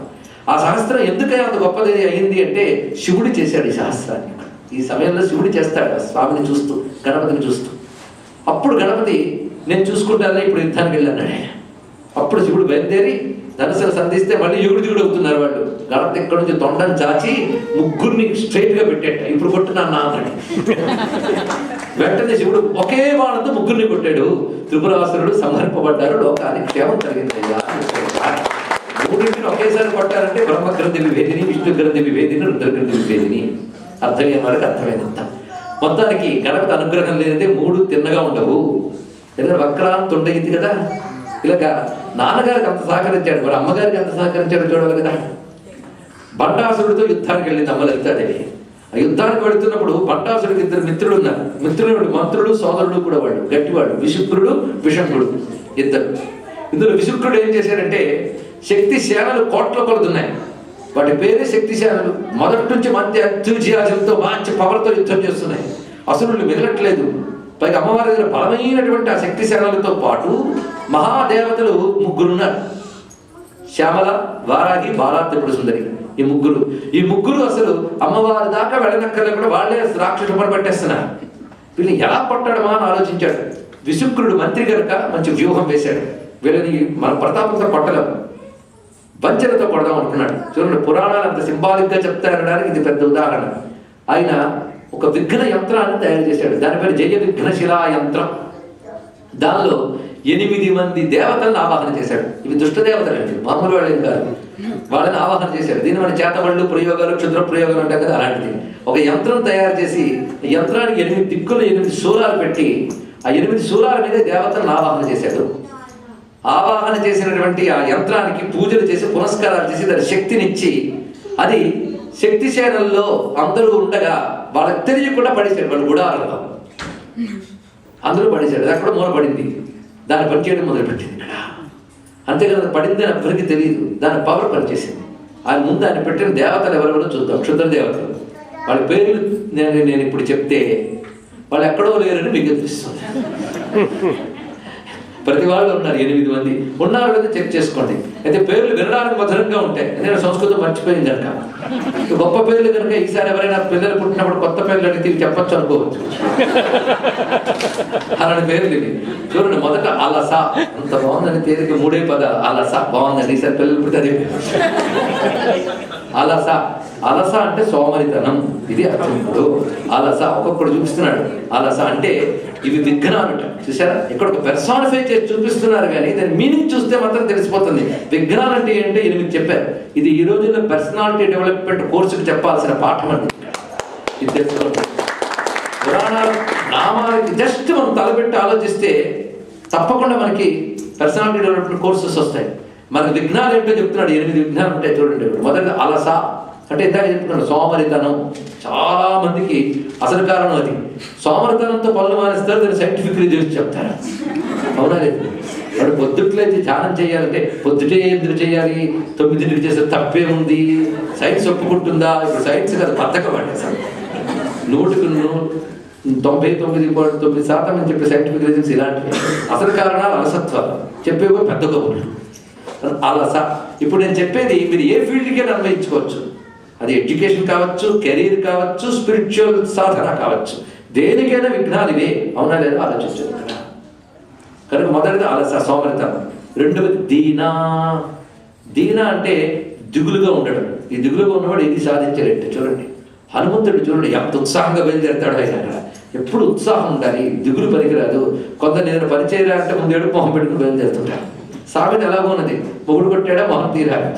ఆ సహస్రం ఎందుకైనా అంత గొప్పది అయింది అంటే శివుడు చేశాడు ఈ సహస్రాన్ని. ఈ సమయంలో శివుడు చేస్తాడు స్వామిని చూస్తూ, గణపతిని చూస్తూ. అప్పుడు గణపతి నేను చూసుకుంటానే ఇప్పుడు యుద్ధానికి వెళ్ళాను. అప్పుడు శివుడు బయలుదేరి ధనుసును సంధిస్తే మళ్ళీ యుగుడు అవుతున్నారు వాళ్ళు. గణపతి ఇక్కడ నుంచి తొండని చాచి ముగ్గురిని స్ట్రైట్ గా పెట్టాట. ఇప్పుడు కొట్టున్నా అన్నాడు. వెంటనే శివుడు ఒకే బాణంతో ముగ్గురిని కొట్టాడు. త్రిపురాసురుడు సంహరింపబడ్డారు, లోకానికి క్షేమం కలిగింది. 3 ఒకేసారి కొట్టారంటే బ్రహ్మగ్రంథి విభేదిని, విష్ణు గ్రంథి విభేదిని, రుద్రగ్రంథి విభేదిని. అర్థమైన వారికి అర్థమైనంత. మొత్తానికి గణపతి అనుగ్రహం లేదంటే 3 తిన్నగా ఉండవు. ఎందుకంటే వక్రాంతి ఉండయింది కదా. ఇలాగ నాన్నగారికి అంత సహకరించాడు, మరి అమ్మగారికి ఎంత సహకరించాడు చూడాలి కదా. బండాసురుడితో యుద్ధానికి వెళ్ళింది అమ్మ లలితాదేవి. ఆ యుద్ధానికి వెళుతున్నప్పుడు బండాసుడికి 2 మిత్రులు ఉన్నారు. మిత్రులు మంత్రులు సోదరుడు కూడా వాళ్ళు గట్టివాడు. విశుక్రుడు విషంకుడు 2. ఇందులో విశుక్రుడు ఏం చేశాడంటే శక్తి సేనలు కోట్ల కొలుతున్నాయి, వాటి పేరే శక్తి సేనలు. మొదటి నుంచి మంచి అత్యుజ్యాజంతో మంచి పవర్తో యుద్ధం చేస్తున్నాయి. అసురులు మిగలట్లేదు. పైగా అమ్మవారి దగ్గర బలమైనటువంటి ఆ శక్తి శరణలతో పాటు మహాదేవతలు 3 ఉన్నారు. శ్యామల, వారాహి, బాలా, త్రిపుర సుందరి. ఈ ముగ్గురు అసలు అమ్మవారి దాకా వెళ్ళనక్కర్లే కూడా వాళ్ళే రాక్షసు పట్టేస్తున్నారు. వీళ్ళని ఎలా పట్టడమా అని ఆలోచించాడు. విశుక్రుడు మంత్రి కనుక మంచి వ్యూహం వేశాడు. వీళ్ళని మన ప్రతాపంతో కొట్టలేము, వంచనతో కొడదాం అనుకున్నాడు. చూడండి, పురాణాలు అంత సింబాలిక్గా చెప్తారనడానికి ఇది పెద్ద ఉదాహరణ. ఆయన ఒక విఘ్న యంత్రాన్ని తయారు చేశాడు. దాని పేరు జయ విఘ్నశిలా యంత్రం. దానిలో 8 మంది దేవతలను ఆవాహన చేశాడు. ఇవి దుష్ట దేవతలు అండి, మామూలు వాళ్ళేం కాదు. వాళ్ళని ఆవాహన చేశాడు. దీన్ని మన చేతబళ్ళు ప్రయోగాలు, క్షుద్ర ప్రయోగాలు ఉంటాయి కదా, అలాంటిది. ఒక యంత్రం తయారు చేసి యంత్రానికి 8 దిక్కులు 8 శూలాలు పెట్టి ఆ 8 శూలాల మీద దేవతలను ఆవాహన చేశాడు. ఆవాహన చేసినటువంటి ఆ యంత్రానికి పూజలు చేసి పునస్కారాలు చేసి దాని శక్తినిచ్చి అది శక్తి సేనల్లో అందరూ ఉండగా వాళ్ళకి తెలియకుండా పడేశాడు. వాళ్ళు గుడారంలో అందరూ పడేశాడు. అది అక్కడ మూలపడింది. దాన్ని పనిచేయడం మొదలుపెట్టింది ఇక్కడ. అంతేకాదు, పడింది అని ఎవరికి తెలియదు. దాని పవర్ పనిచేసింది. ఆయన ముందు ఆయన పెట్టిన దేవతలు ఎవరెవరో చూద్దాం. క్షుద్ర దేవతలు. వాళ్ళ పేర్లు నేను ఇప్పుడు చెప్తే వాళ్ళు ఎక్కడో లేరని మీకు అనిపిస్తుంది. ప్రతి వాళ్ళు ఉన్నారు, 8 మంది ఉన్నారు కదా, చెక్ చేసుకోండి. అయితే పేర్లు వినడానికి మధురంగా ఉంటాయి. నేను సంస్కృతం మర్చిపోయింది కనుక గొప్ప పేర్లు కనుక ఈసారి ఎవరైనా పిల్లలు పుట్టినప్పుడు కొత్త పేర్లు అడిగితే చెప్పచ్చు అనుకోవచ్చు. అలాంటి పేర్లు ఇవి. చూడండి, మొదట అలస. అంత బాగుందని పేరుకి 3 పదాలు. అలస బాగుందండి. ఈసారి పిల్లలు పుట్టినది అలస. అలస అంటే సోమరితనం. ఇది అర్థముడు. అలస ఒక్కొక్కడు చూపిస్తున్నాడు. అలస అంటే ఇవి విఘ్నాలుట. చూసారా, ఇక్కడ ఒక పెర్సానిఫై చేసి చూపిస్తున్నారు, కానీ దాని మీనింగ్ చూస్తే మాత్రం తెలిసిపోతుంది. విఘ్నాలు అంటే ఏంటంటే 8 చెప్పారు. ఇది ఈ రోజుల్లో పర్సనాలిటీ డెవలప్మెంట్ కోర్సుకు చెప్పాల్సిన పాఠం అండి. ఇది తెలుసుకోండి. పురాణాలు నామాలకి జస్ట్ మనం తలపెట్టి ఆలోచిస్తే తప్పకుండా మనకి పర్సనాలిటీ డెవలప్మెంట్ కోర్సెస్ వస్తాయి. మనకి విఘ్నాలు ఏంటో చెప్తున్నాడు. 8 విఘ్నాలు ఉంటాయి చూడండి. మొదటి అలస అంటే ఇందాక చెప్తున్నాడు, సోమరితనం. చాలా మందికి అసలు కారణం అది. సోమరితనంతో పనులు మానేస్తారు. దాన్ని సైంటిఫిక్ రీజన్స్ చెప్తారు. అవునా లేదు? వాడు పొద్దుట్లో అయితే ధ్యానం చేయాలంటే పొద్దుటే ఎందుకు చేయాలి, 9ంటికి చేస్తే తప్పే ఉంది. సైన్స్ ఒప్పుకుంటుందా? ఇప్పుడు సైన్స్ కదా, బద్దకం అంటే సార్. 100కి 99.9% అని చెప్పే సైంటిఫిక్ రీజన్స్ ఇలాంటివి. అసలు కారణాలు అలసత్వాలు చెప్పేవో పెద్ద కబుర్లు. అలస. ఇప్పుడు నేను చెప్పేది మీరు ఏ ఫీల్డ్కి అన్వయించుకోవచ్చు. అది ఎడ్యుకేషన్ కావచ్చు, కెరీర్ కావచ్చు, స్పిరిచువల్ సాధన కావచ్చు. దేనికైనా విఘ్నాలు ఇవే. అవునా లేదా ఆలోచించదు ఇక్కడ. కనుక మొదటిది అలస, సోమరితనం. రెండవది దీనా. దీనా అంటే దిగులుగా ఉండడం. ఈ దిగులుగా ఉన్నవాడు ఏది సాధించలేంటే చూడండి. హనుమంతుడు చూడండి ఎంత ఉత్సాహంగా బయలుదేరుతాడు. ఆయన అక్కడ ఎప్పుడు ఉత్సాహం ఉండాలి, దిగులు పనికిరాదు. కొంత నేను పని చేయాలంటే ముందు ఏడు మొహం పెట్టుకుని బయలుదేరుతుంటాను. సామెత ఎలాగో ఉన్నది, మొగుడు కొట్టాడా మొహం తీరాలి,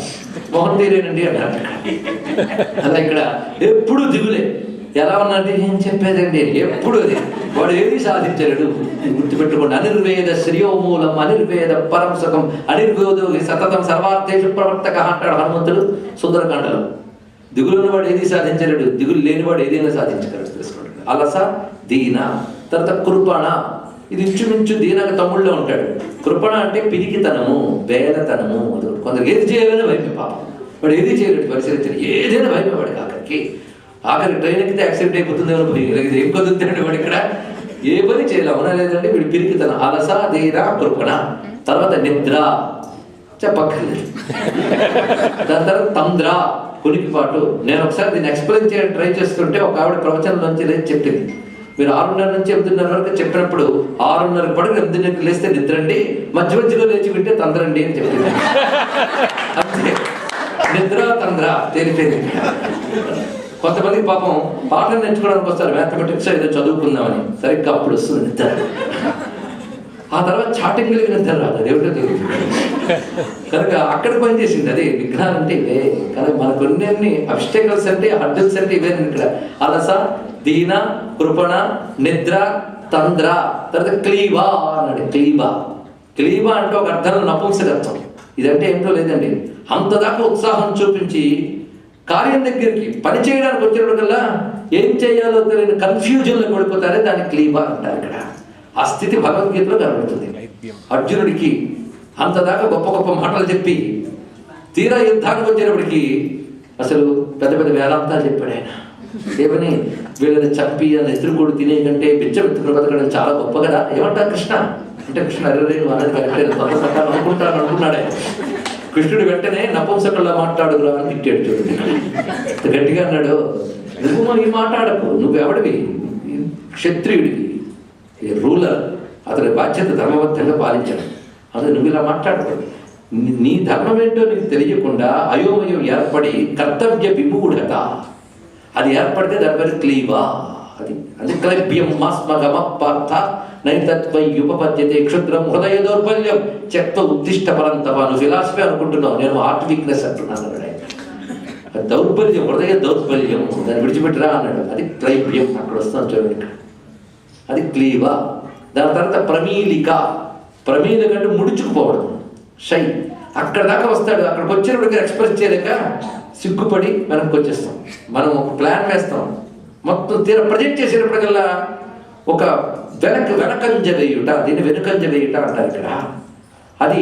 మొహం తీరేనండి అన్నారు. అలా ఇక్కడ ఎప్పుడు దిగులే. ఎలా ఉన్నది ఏం చెప్పేదండి, ఎప్పుడు అది. వాడు ఏది సాధించలేడు. గుర్తుపెట్టుకోండి. అనిర్వేద శ్రేయోమూలం అనిర్వేద పరం సుఖం అనిర్వేదో సతతం సర్వార్థేషు ప్రవర్తక అంటాడు హనుమంతుడు సుందరకాండలో. దిగులున్న వాడు ఏది సాధించలేడు, దిగులు లేనివాడు ఏదైనా సాధించగలడు. తెలుసుకోండి. అలస, దీన. తర్వాత కృపణ. ఇది ఇంచుమించు దీనక తమ్ముళ్ళలో ఉంటాడు. కృపణ అంటే పిరికితనము, బేదతనము. కొందరు ఏది చేయాలని భయమే. పాపం వాడు ఏది చేయలేడు. పరిశీలించాడు, ఏదైనా భయమే వాడికి. ఆఖరికి ట్రైన్ ఎక్కితే యాక్సిడెంట్ అయిపోతుందేమో భయం. ఏం కుదురుతాడు వాడు ఇక్కడ, ఏ పని చేయాలి. అవునా లేదంటే వీడు పిరికితనం. అలస, దీన, కృపణ. తర్వాత నిద్ర చెప్పక్కర్లేదు. దాని తర్వాత తంద్ర, కునికిపాటు. నేను ఒకసారి దీన్ని ఎక్స్ప్లెయిన్ చేయడానికి ట్రై చేస్తుంటే ఒక ఆవిడ ప్రవచనం నుంచి లేచి చెప్పింది, మీరు 6:30 నుంచి 8:30 వరకు చెప్పినప్పుడు 6:30 పడుకు 8:30 లేస్తే నిద్రండి, మధ్యలో లేచి వింటే తంద్రండి అని చెప్పింది. అంతే, నిద్ర తంద్ర తేలిపోయింది. కొంతమంది పాపం పాటలు నేర్చుకోవడానికి వస్తారు, మ్యాథమెటిక్స్ ఏదో చదువుకుందామని. సరిగ్గా అప్పుడు వస్తుంది నిద్ర. ఆ తర్వాత చాటింగ్ కలిగిన నిద్ర రాదు, అదేమిటో తెలియదు. కనుక అక్కడ పనిచేసింది. అదే విఘ్నాలు అంటే ఇవే. కనుక మన కొన్ని అబ్స్టెకల్స్ అంటే హర్డల్స్ అంటే ఇవే. ఇక్కడ అలస, దీన, కృపణ, నిద్ర, తంద్ర. తర్వాత క్లీబా అన్నాడు. క్లీబా అంటే ఒక అర్థంలో నపుంసకత్వం. ఇదంటే ఏంటో లేదండి, అంతదాకా ఉత్సాహం చూపించి కార్యం దగ్గరికి పని చేయడానికి వచ్చినప్పుడల్లా ఏం చేయాలో తెలియని కన్ఫ్యూజన్లో పడిపోతారే, దాన్ని క్లీబా అంటారు. ఇక్కడ ఆ స్థితి భగవద్గీతలో కనబడుతుంది. అర్జునుడికి అంతదాకా గొప్ప గొప్ప మాటలు చెప్పి తీరా యుద్ధానికి వచ్చేటప్పటికి అసలు పెద్ద పెద్ద వేదాంతాలు చెప్పాడు ఆయన. ఏమని వీళ్ళని చంపి ఆ నెత్తురుకోడు తినే కంటే బిచ్చం ఎత్తుకుని బతకడం చాలా గొప్ప కదా ఏమంటారు కృష్ణ అంటే కృష్ణ అరేను అన్నది కరెక్టే కొంత సకాలం అనుకున్నాడే. కృష్ణుడు వెంటనే నపుంసకుల్లా మాట్లాడుకురా అని తిట్టాడు. చూడండి గట్టిగా అన్నాడు, నువ్వు మరి మాట్లాడకు, నువ్వెవడివి, క్షత్రియుడివి, రూలర్, అతని బాధ్యత ధర్మబద్ధంగా పాలించాడు. అదే నువ్వు ఇలా మాట్లాడకూడదు. నీ ధర్మం ఏంటో నీకు తెలియకుండా అయోమయం ఏర్పడి కర్తవ్య విమూఢత అది ఏర్పడితే దాని పేరు క్లీవా. అది క్లైబ్యం మాస్మగమ పార్థ నైతత్వయుపపద్యతే క్షుద్రం హృదయ దౌర్బల్యం చెత్త ఉద్దిష్ట పరంతవా. నువ్వు ఫిలాసఫీ అనుకుంటున్నావు, నేను ఆర్ట్ వీక్నెస్ అంటున్నాను. దౌర్బల్యం, హృదయ దౌర్బల్యం, దాన్ని విడిచిపెట్టరా అన్నాడు. అది క్లైబ్యం, అక్కడ వస్తాను చూడండి. అది క్లీవా. దాని తర్వాత ప్రమీలిక. ప్రమీలిక అంటే ముడుచుకుపోవడం, షై. అక్కడ దాకా వస్తాడు. అక్కడికి వచ్చినప్పటికీ ఎక్స్ప్రెస్ చేయలేక సిగ్గుపడి వెనక్కి వచ్చేస్తాం. మనం ఒక ప్లాన్ వేస్తాం, మొత్తం తీర ప్రొజెక్ట్ చేసేటప్పటికల్లా ఒక వెనకంజ వేయుట, దీన్ని వెనుకంజ వేయుట అంటారు ఇక్కడ. అది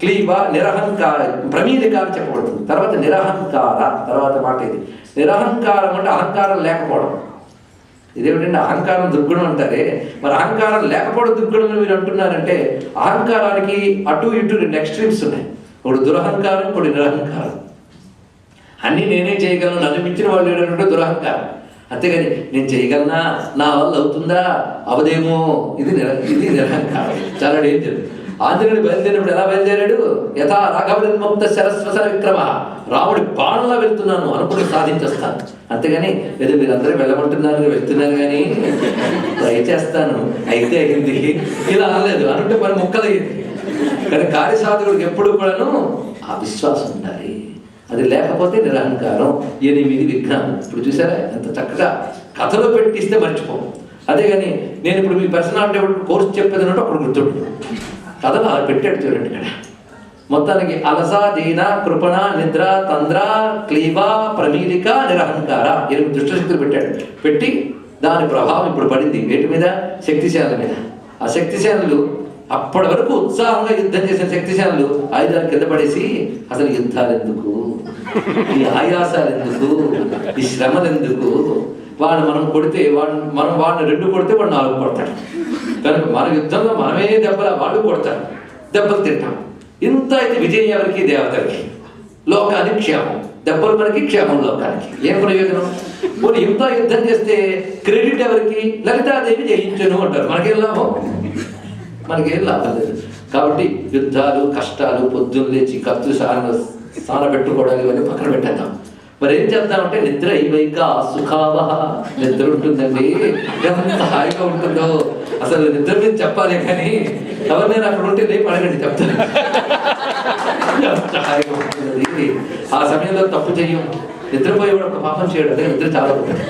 క్లీవా. నిరహంకార, ప్రమీలిక అని చెప్పబడుతుంది. తర్వాత నిరహంకార, తర్వాత మాట ఇది. నిరహంకారం అంటే అహంకారం లేకపోవడం. ఇదేమిటంటే అహంకారం దుర్గుణం అంటారే, మరి అహంకారం లేకపోవడం దుర్గుణం మీరు అంటున్నారంటే అహంకారానికి అటు ఇటు రెండు ఎక్స్ట్రీమ్స్ ఉన్నాయి. ఒకటి దురహంకారం, ఒకటి నిరహంకారం. అన్నీ నేనే చేయగలను, నన్ను మించిన వాళ్ళు ఏంటంటే దురహంకారం. అంతేగాని నేను చేయగలనా, నా వల్ల అవుతుందా, అవదేమో, ఇది నిరహంకారం. చాలా డేంజర్. ఆంజనేయుడు బయలుదేరినప్పుడు ఎలా బయలుదేరాడు? యథా రాఘవన్ముక్త శరస్వసర విక్రమ, రాముడి బాణంలా వెళ్తున్నాను అనుకుని సాధించేస్తాను. అంతేగాని ఏదో మీరందరూ వెళ్ళమంటున్నారు, వెళ్తున్నారు కానీ ట్రై చేస్తాను, అయితే అయింది ఇలా అనలేదు. అనుంటే పని ముక్కలయ్యింది. కానీ కార్యసాధకుడికి ఎప్పుడు కూడాను ఆ విశ్వాసం ఉండాలి. అది లేకపోతే నిరహంకారం. 8 విఘ్నాలు. ఇప్పుడు చూసారా ఎంత చక్కగా కథలో పెట్టిస్తే మర్చిపోం. అదే కానీ నేను ఇప్పుడు మీ పర్సనాలిటీ కోర్సు చెప్పేది అంటే అప్పుడు గుర్తుంటుంది. కథను అలా పెట్టాడు చూడండి ఇక్కడ. మొత్తానికి అలస, దీన, కృపణ, నిద్ర, తంద్ర, క్లీబా, ప్రమీలిక, నిరహంకార 8 దుష్టశక్తులు పెట్టాడు. పెట్టి దాని ప్రభావం ఇప్పుడు పడింది వేటి మీద? శక్తిశాల మీద. ఆ శక్తిశాలలు అప్పటి వరకు ఉత్సాహంగా యుద్ధం చేసిన శక్తిశాలలు ఆయుధాలు కింద పడేసి అసలు యుద్ధాలు ఎందుకు, ఈ ఆయాసాలు ఎందుకు, ఈ శ్రమలు ఎందుకు, వాడు మనం కొడితే మనం వాడిని 2 కొడితే వాడు 4 కొడతాడు. కనుక మన యుద్ధంలో మనమే దెబ్బల, వాళ్ళు కొడతారు, దెబ్బలు తింటాం. ఇంత అయితే విజయం ఎవరికి? దేవతలకి, లోకానికి క్షేమం. దెబ్బలు మనకి, క్షేమం లోకానికి. ఏం ప్రయోజనం? పోనీ ఇంత యుద్ధం చేస్తే క్రెడిట్ ఎవరికి? లలితాదేవి జయించను అంటారు. మనకేం లాభం? మనకేం లాభం లేదు. కాబట్టి యుద్ధాలు, కష్టాలు, పొద్దున్న లేచి కత్తు స్నాన పెట్టుకోవడాలు ఇవన్నీ పక్కన పెట్టేద్దాం. మరి ఏం చేద్దామంటే నిద్ర ఇవైక సుఖావహ. నిద్ర ఉంటుందండి, ఎంత హాయిగా ఉంటుందో. అసలు నిద్ర మీద చెప్పాలి కానీ ఎవరినైనా అక్కడ ఉంటే లేపు అడగండి, చెప్తాను. ఎంత హాయిగా ఉంటుంది. ఆ సమయంలో తప్పు చెయ్యం. నిద్రపోయేవాడు ఒక పాపం చేయడం, అదే నిద్ర చాలా ఉంటుంది.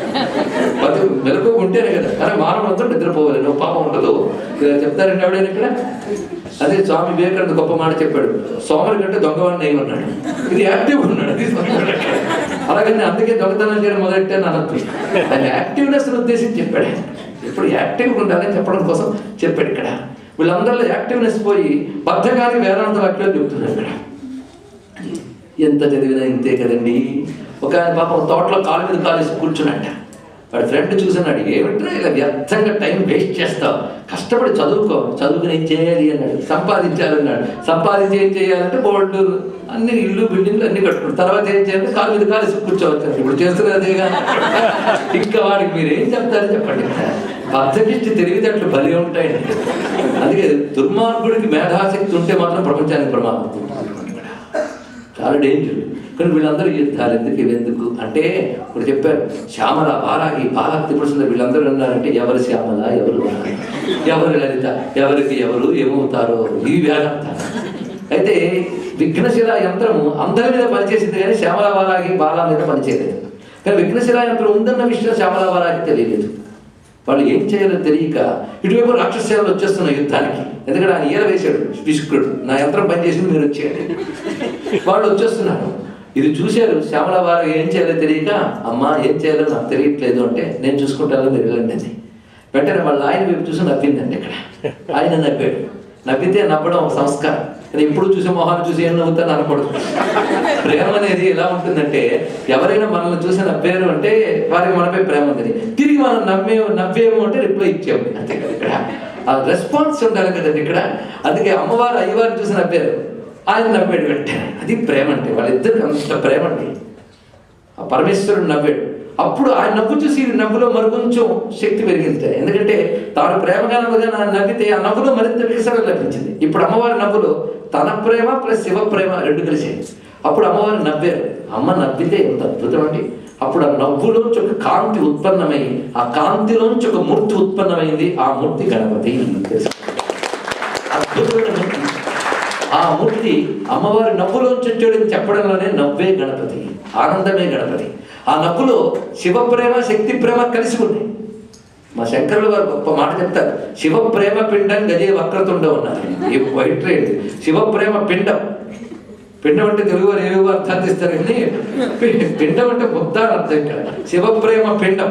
మెలకు ఉంటేనే కదా. కానీ మానవులంతా నిద్రపోవాలి, నువ్వు పాపం ఉండదు. చెప్తారండి ఎవడైనా ఇక్కడ. అదే స్వామి వివేకానంద గొప్ప మాట చెప్పాడు, సోమరి కంటే దొంగవాడిని అయ్యమన్నాడు. ఇది యాక్టివ్ ఉన్నాడు. అలాగని అందుకే దొంగతనం చేయడం మొదలెట్టాను అనొచ్చు. దాని యాక్టివ్నెస్ ఉద్దేశించి చెప్పాడు. ఇప్పుడు యాక్టివ్గా ఉండాలని చెప్పడం కోసం చెప్పాడు ఇక్కడ. వీళ్ళందరిలో యాక్టివ్నెస్ పోయి బద్ధకానికి వేదాంత వాక్యాలు చెబుతున్నారు ఇక్కడ. ఎంత చదివినా ఇంతే కదండి. ఒక ఆయన పాపం తోటలో కాలు మీద కాలేసి కూర్చున్నట్ట. వాడి ఫ్రెండ్ చూసినాడు, ఏమిట్రా ఇలా వ్యర్థంగా టైం వేస్ట్ చేస్తావు, కష్టపడి చదువుకుని ఏం చేయాలి అన్నాడు. సంపాదించాలన్నాడు. సంపాదించి ఏం చేయాలంటే బోర్డు అన్ని ఇల్లు, బిల్డింగ్లు అన్ని కట్టుకుంటారు. తర్వాత ఏం చేయాలంటే కాలు మీద కాలేసి కూర్చోవచ్చు. ఇప్పుడు చేస్తున్నారు అదేగా. ఇంకా వాడికి మీరు ఏం చెప్తారని చెప్పండి. బద్దకిష్టి తెలివితేటలు బలి ఉంటాయండి. అందుకే దుర్మార్గుడికి మేధాశక్తి ఉంటే మాత్రం ప్రపంచానికి ప్రమాదం. చాలా డేంజర్. కానీ వీళ్ళందరూ యుద్ధాలు ఎందుకు అంటే ఇప్పుడు చెప్పారు, శ్యామల, వారాహి, పాలక్తి పురుషులు వీళ్ళందరూ ఉన్నారంటే ఎవరు శ్యామల, ఎవరు వారాహి, ఎవరు లలిత, ఎవరికి ఎవరు ఏమవుతారో ఇవి వేగంతారు. అయితే విఘ్నశిల యంత్రము అందరి మీద పనిచేసింది కానీ శ్యామల, వారాహి, బాల మీద పనిచేయలేదు. కానీ విఘ్నశిల యంత్రం ఉందన్న విషయం శ్యామల, వారాహి తెలియలేదు. వాళ్ళు ఏం చేయాలో తెలియక ఇటువైపు రాక్షసేవలు వచ్చేస్తున్నాయి యుద్ధానికి. ఎందుకంటే ఆయన ఈల వేశాడు విష్ణుడు, నా యంత్రం పనిచేసింది, మీరు వచ్చేయండి. వాళ్ళు వచ్చేస్తున్నారు. ఇది చూశారు శ్యామల, వారు ఏం చేయాలో తెలియక, అమ్మా ఏం చేయాలో నాకు తెలియట్లేదు అంటే, నేను చూసుకుంటాను, మీరు వెళ్ళండి అని. వెంటనే వాళ్ళ ఆయన వైపు చూసి నవ్విందండి ఇక్కడ. ఆయన నవ్వాడు. నవ్వితే నవ్వడం ఒక సంస్కారం. కానీ ఇప్పుడు చూసే మొహాన్ని చూసి ఏం నవ్వుతాను అనకూడదు. ప్రేమ అనేది ఎలా ఉంటుందంటే, ఎవరైనా మనల్ని చూసి నవ్వారు అంటే వారికి మనపై ప్రేమ ఉందని, తిరిగి మనం నవ్వేమో అంటే రిప్లై ఇచ్చాము అంతే కదా. ఇక్కడ ఆ రెస్పాన్స్ ఉండాలి కదండి ఇక్కడ. అందుకే అమ్మవారు అయ్యవారిని చూసి నవ్వారు, ఆయన నవ్వాడు వెంటనే. అది ప్రేమ అంటే, వాళ్ళిద్దరికి అంత ప్రేమ అండి. ఆ పరమేశ్వరుడు నవ్వాడు, అప్పుడు ఆయన నవ్వు చూసి నవ్వులో మరికొంచెం శక్తి పెరిగింది. ఎందుకంటే తాను ప్రేమగా నవ్వితే ఆ నవ్వులో మరింత వికసనం లభించింది. ఇప్పుడు అమ్మవారి నవ్వులో తన ప్రేమ ప్లస్ శివ ప్రేమ రెండు కలిసాయి. అప్పుడు అమ్మవారు నవ్వారు. అమ్మ నవ్వితే ఎంత అద్భుతం అండి. అప్పుడు ఆ నవ్వులోంచి ఒక కాంతి ఉత్పన్నమై, ఆ కాంతిలోంచి ఒక మూర్తి ఉత్పన్నమైంది. ఆ మూర్తి గణపతి. అద్భుతమైన మూర్తి. ఆ మూర్తి అమ్మవారి నవ్వులోంచి వచ్చాడని చెప్పడంలోనే నవ్వే గణపతి, ఆనందమే గణపతి. ఆ నవ్వులో శివ ప్రేమ శక్తి ప్రేమ కలిసి ఉన్నాయి. మా శంకరులు వారు గొప్ప మాట చెప్తారు, శివ ప్రేమ పిండం గజే వక్రతుండం ఉన్నారు. ఈ వైట్ రేట్ శివ ప్రేమ పిండం. పిండం అంటే తెలుగు వారు ఏవేవో అర్థాలు ఇస్తారు, కానీ పిండం అంటే ముద్ద అని అర్థం. ఇక్కడ శివ ప్రేమ పిండం,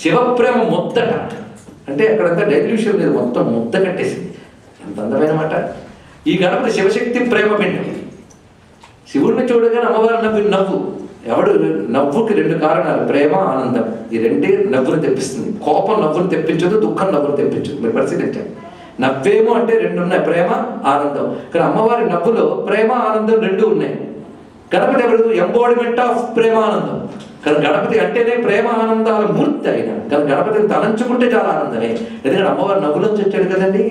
శివ ప్రేమ ముద్దట. అంటే అక్కడంతా డైల్యూషన్ లేదు, మొత్తం ముద్ద కట్టేసింది. ఎంత అందమైన మాట. ఈ గణపతి శివశక్తి ప్రేమ పిండం. శివుడిని చూడగానే అమ్మవారి నవ్వు. ఎవడు నవ్వుకి రెండు కారణాలు, ప్రేమ ఆనందం. ఈ రెండే నవ్వును తెప్పిస్తుంది. కోపం నవ్వును తెప్పించదు, దుఃఖం నవ్వును తెప్పించదు. మీరు పరిశీలించండి. నవ్వేమో అంటే రెండు ఉన్నాయి, ప్రేమ ఆనందం. కానీ అమ్మవారి నవ్వులో ప్రేమ ఆనందం రెండు ఉన్నాయి. గణపతి ఎవరు? ఎంబాడిమెంట్ ఆఫ్ ప్రేమ ఆనందం. కానీ గణపతి అంటేనే ప్రేమ ఆనందాల మూర్తి అయినా. కానీ గణపతిని తలంచుకుంటే చాలా ఆనందమే. ఎందుకంటే అమ్మవారి నవ్వులోంచి వచ్చాడు కదండి.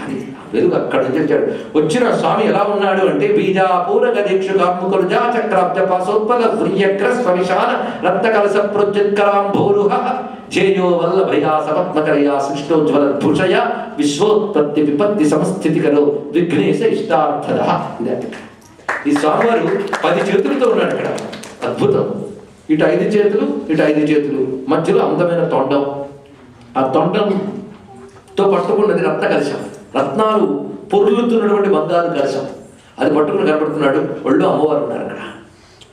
అది వెలుగు అక్కడ నుంచి వచ్చాడు. వచ్చిన స్వామి ఎలా ఉన్నాడు అంటే, బీజాపూర గదీక్షు కార్ముకులు జా చక్రాబ్జ పాసోత్పల వ్రియక్ర స్వవిశాన రక్త కలస ప్రోజ్జత్కరాంభోరుహ జేయో వల్లభయా సపత్మకరయా సృష్టోజ్వల భూషయ విశ్వోత్పత్తి విపత్తి సమస్థితికరో విఘ్నేశ ఇష్టార్థద. ఈ స్వామివారు 10 చేతులతో ఉన్నాడు ఇక్కడ. అద్భుతం. ఇటు 5 చేతులు, ఇటు 5 చేతులు, మధ్యలో అందమైన తొండం. ఆ తొండంతో పట్టుకున్నది రత్న కలశం. రత్నాలు పొర్లుతున్నటువంటి బంగారు కలశం. అది పట్టుకుని కనపడుతున్నాడు. ఒళ్ళు అమ్మవారు ఉన్నారు అక్కడ.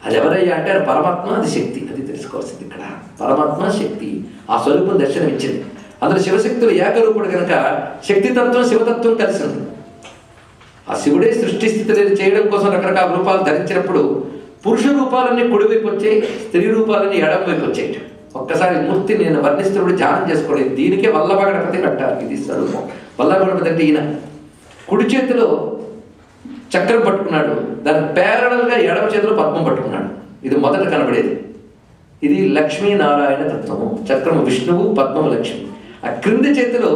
అది ఎవరయ్యా అంటే పరమాత్మ, అది శక్తి. అది తెలుసుకోవాల్సింది ఇక్కడ. పరమాత్మ శక్తి ఆ స్వరూపం దర్శనం ఇచ్చింది. అందులో శివశక్తులు ఏకరూపుడు కనుక శక్తితత్వం శివతత్వం కలిసి ఉంది. ఆ శివుడే సృష్టి స్థితిని చేయడం కోసం రకరకాల రూపాలు ధరించినప్పుడు పురుష రూపాలన్నీ కుడివైపు వచ్చాయి, స్త్రీ రూపాలన్నీ ఎడం వైపు వచ్చాయి. ఒక్కసారి మూర్తి నేను వర్ణిస్తున్నప్పుడు ధ్యానం చేసుకోలేదు. దీనికే వల్లభ గణపతి కట్టారు. ఇది స్వరూపం. వల్లభ గణపతి అంటే ఈయన కుడి చేతిలో చక్రం పట్టుకున్నాడు, దాని ప్యారలల్గా ఎడమ చేతిలో పద్మం పట్టుకున్నాడు. ఇది మొదట కనబడేది. ఇది లక్ష్మీనారాయణ తత్వము. చక్రము విష్ణువు, పద్మము లక్ష్మి. ఆ క్రింది చేతిలో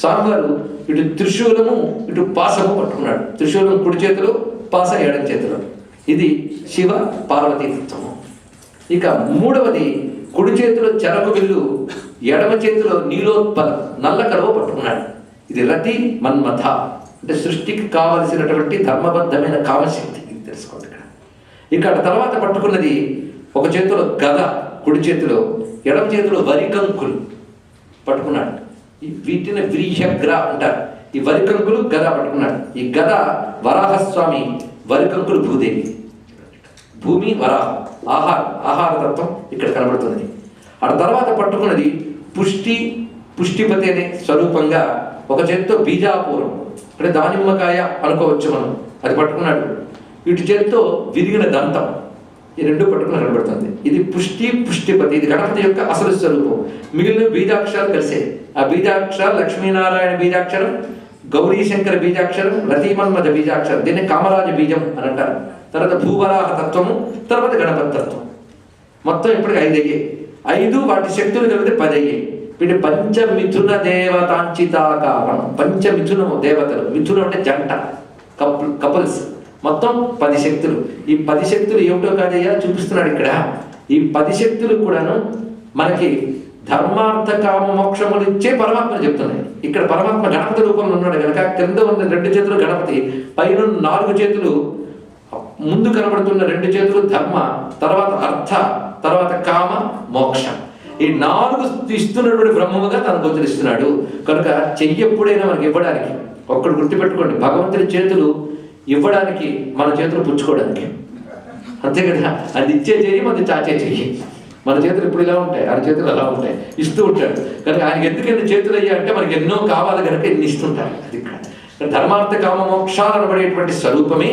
స్వామివారు ఇటు త్రిశూలము ఇటు పాసము పట్టుకున్నాడు. త్రిశూలం కుడి చేతిలో, పాస ఎడమ చేతిలో. ఇది శివ పార్వతీ తత్వము. ఇక మూడవది కుడి చేతిలో చెరకు విల్లు, ఎడమ చేతిలో నీలోత్పలం నల్ల కలువ పట్టుకున్నాడు. ఇది రతి మన్మథ, అంటే సృష్టికి కావలసినటువంటి ధర్మబద్ధమైన కామశక్తి. ఇది తెలుసుకోండి ఇక్కడ. ఇక్కడ తర్వాత పట్టుకున్నది ఒక చేతిలో గద కుడి చేతిలో, ఎడమ చేతిలో వరికంకులు పట్టుకున్నాడు. వీటిని వ్రీహగ్ర అంటారు. ఈ వరికంకులు గద పట్టుకున్నాడు. ఈ గద వరాహస్వామి, వరికంకులు భూదేవి. భూమి వరాహ ఆహార తత్వం ఇక్కడ కనబడుతుంది. ఆ తర్వాత పట్టుకున్నది పుష్టిపతి అనే స్వరూపంగా ఒక చేతితో బీజాపూరం, అంటే దానిమ్మకాయ అనుకోవచ్చు మనం, అది పట్టుకున్నాడు. ఇటు చేతితో విరిగిన దంతం, ఈ రెండు పట్టుకుని కనబడుతుంది. ఇది పుష్టిపతి. ఇది గణపతి యొక్క అసలు స్వరూపం. మిగిలిన బీజాక్షరాలు కలిసే. ఆ బీజాక్షరాలు లక్ష్మీనారాయణ బీజాక్షరం, గౌరీశంకర బీజాక్షరం, రతిమన్మథ బీజాక్షరం. దీన్ని కామరాజ బీజం అని అంటారు. తర్వాత భూవరాహ తత్వము, తర్వాత గణపతి తత్వం. మొత్తం ఇప్పటికి 5 అయ్యాయి. 5 వాటి శక్తులు కలిపితే 10 అయ్యాయి. వీటి పంచమిథున దేవతాంచితాకారం. పంచమిథునము దేవతలు. మిథునం అంటే జంట, కపుల్స్. మొత్తం 10 శక్తులు. ఈ 10 శక్తులు ఏమిటో కాదయ్యా చూపిస్తున్నాడు ఇక్కడ. ఈ 10 శక్తులు కూడాను మనకి ధర్మార్థ కామ మోక్షములు ఇచ్చే పరమాత్మ చెప్తున్నాయి. ఇక్కడ పరమాత్మ గణపతి రూపంలో ఉన్నాడు కనుక క్రింద ఉన్న 2 చేతులు గణపతి, పైన 4 చేతులు, ముందు కనబడుతున్న 2 చేతులు ధర్మ, తర్వాత అర్థ, తర్వాత కామ, మోక్ష. ఈ 4 ఇస్తున్నటువంటి బ్రహ్మముగా తన గోచరిస్తున్నాడు. కనుక చెయ్యి ఎప్పుడైనా మనకి ఇవ్వడానికి, ఒక్కడు గుర్తుపెట్టుకోండి, భగవంతుని చేతులు ఇవ్వడానికి, మన చేతులు పుచ్చుకోవడానికి. అంతే కదా. అది ఇచ్చే చెయ్యి, మనది చాచే చెయ్యి. మన చేతులు ఇప్పుడు ఇలా ఉంటాయి, ఆయన చేతులు అలా ఉంటాయి. ఇస్తూ ఉంటాడు. కనుక ఆయనకి ఎందుకు ఎన్ని చేతులు అయ్యా అంటే మనకి ఎన్నో కావాలి కనుక ఎన్ని ఇస్తుంటారు. అది ధర్మార్థ కామ మోక్షాలు అనబడేటువంటి స్వరూపమే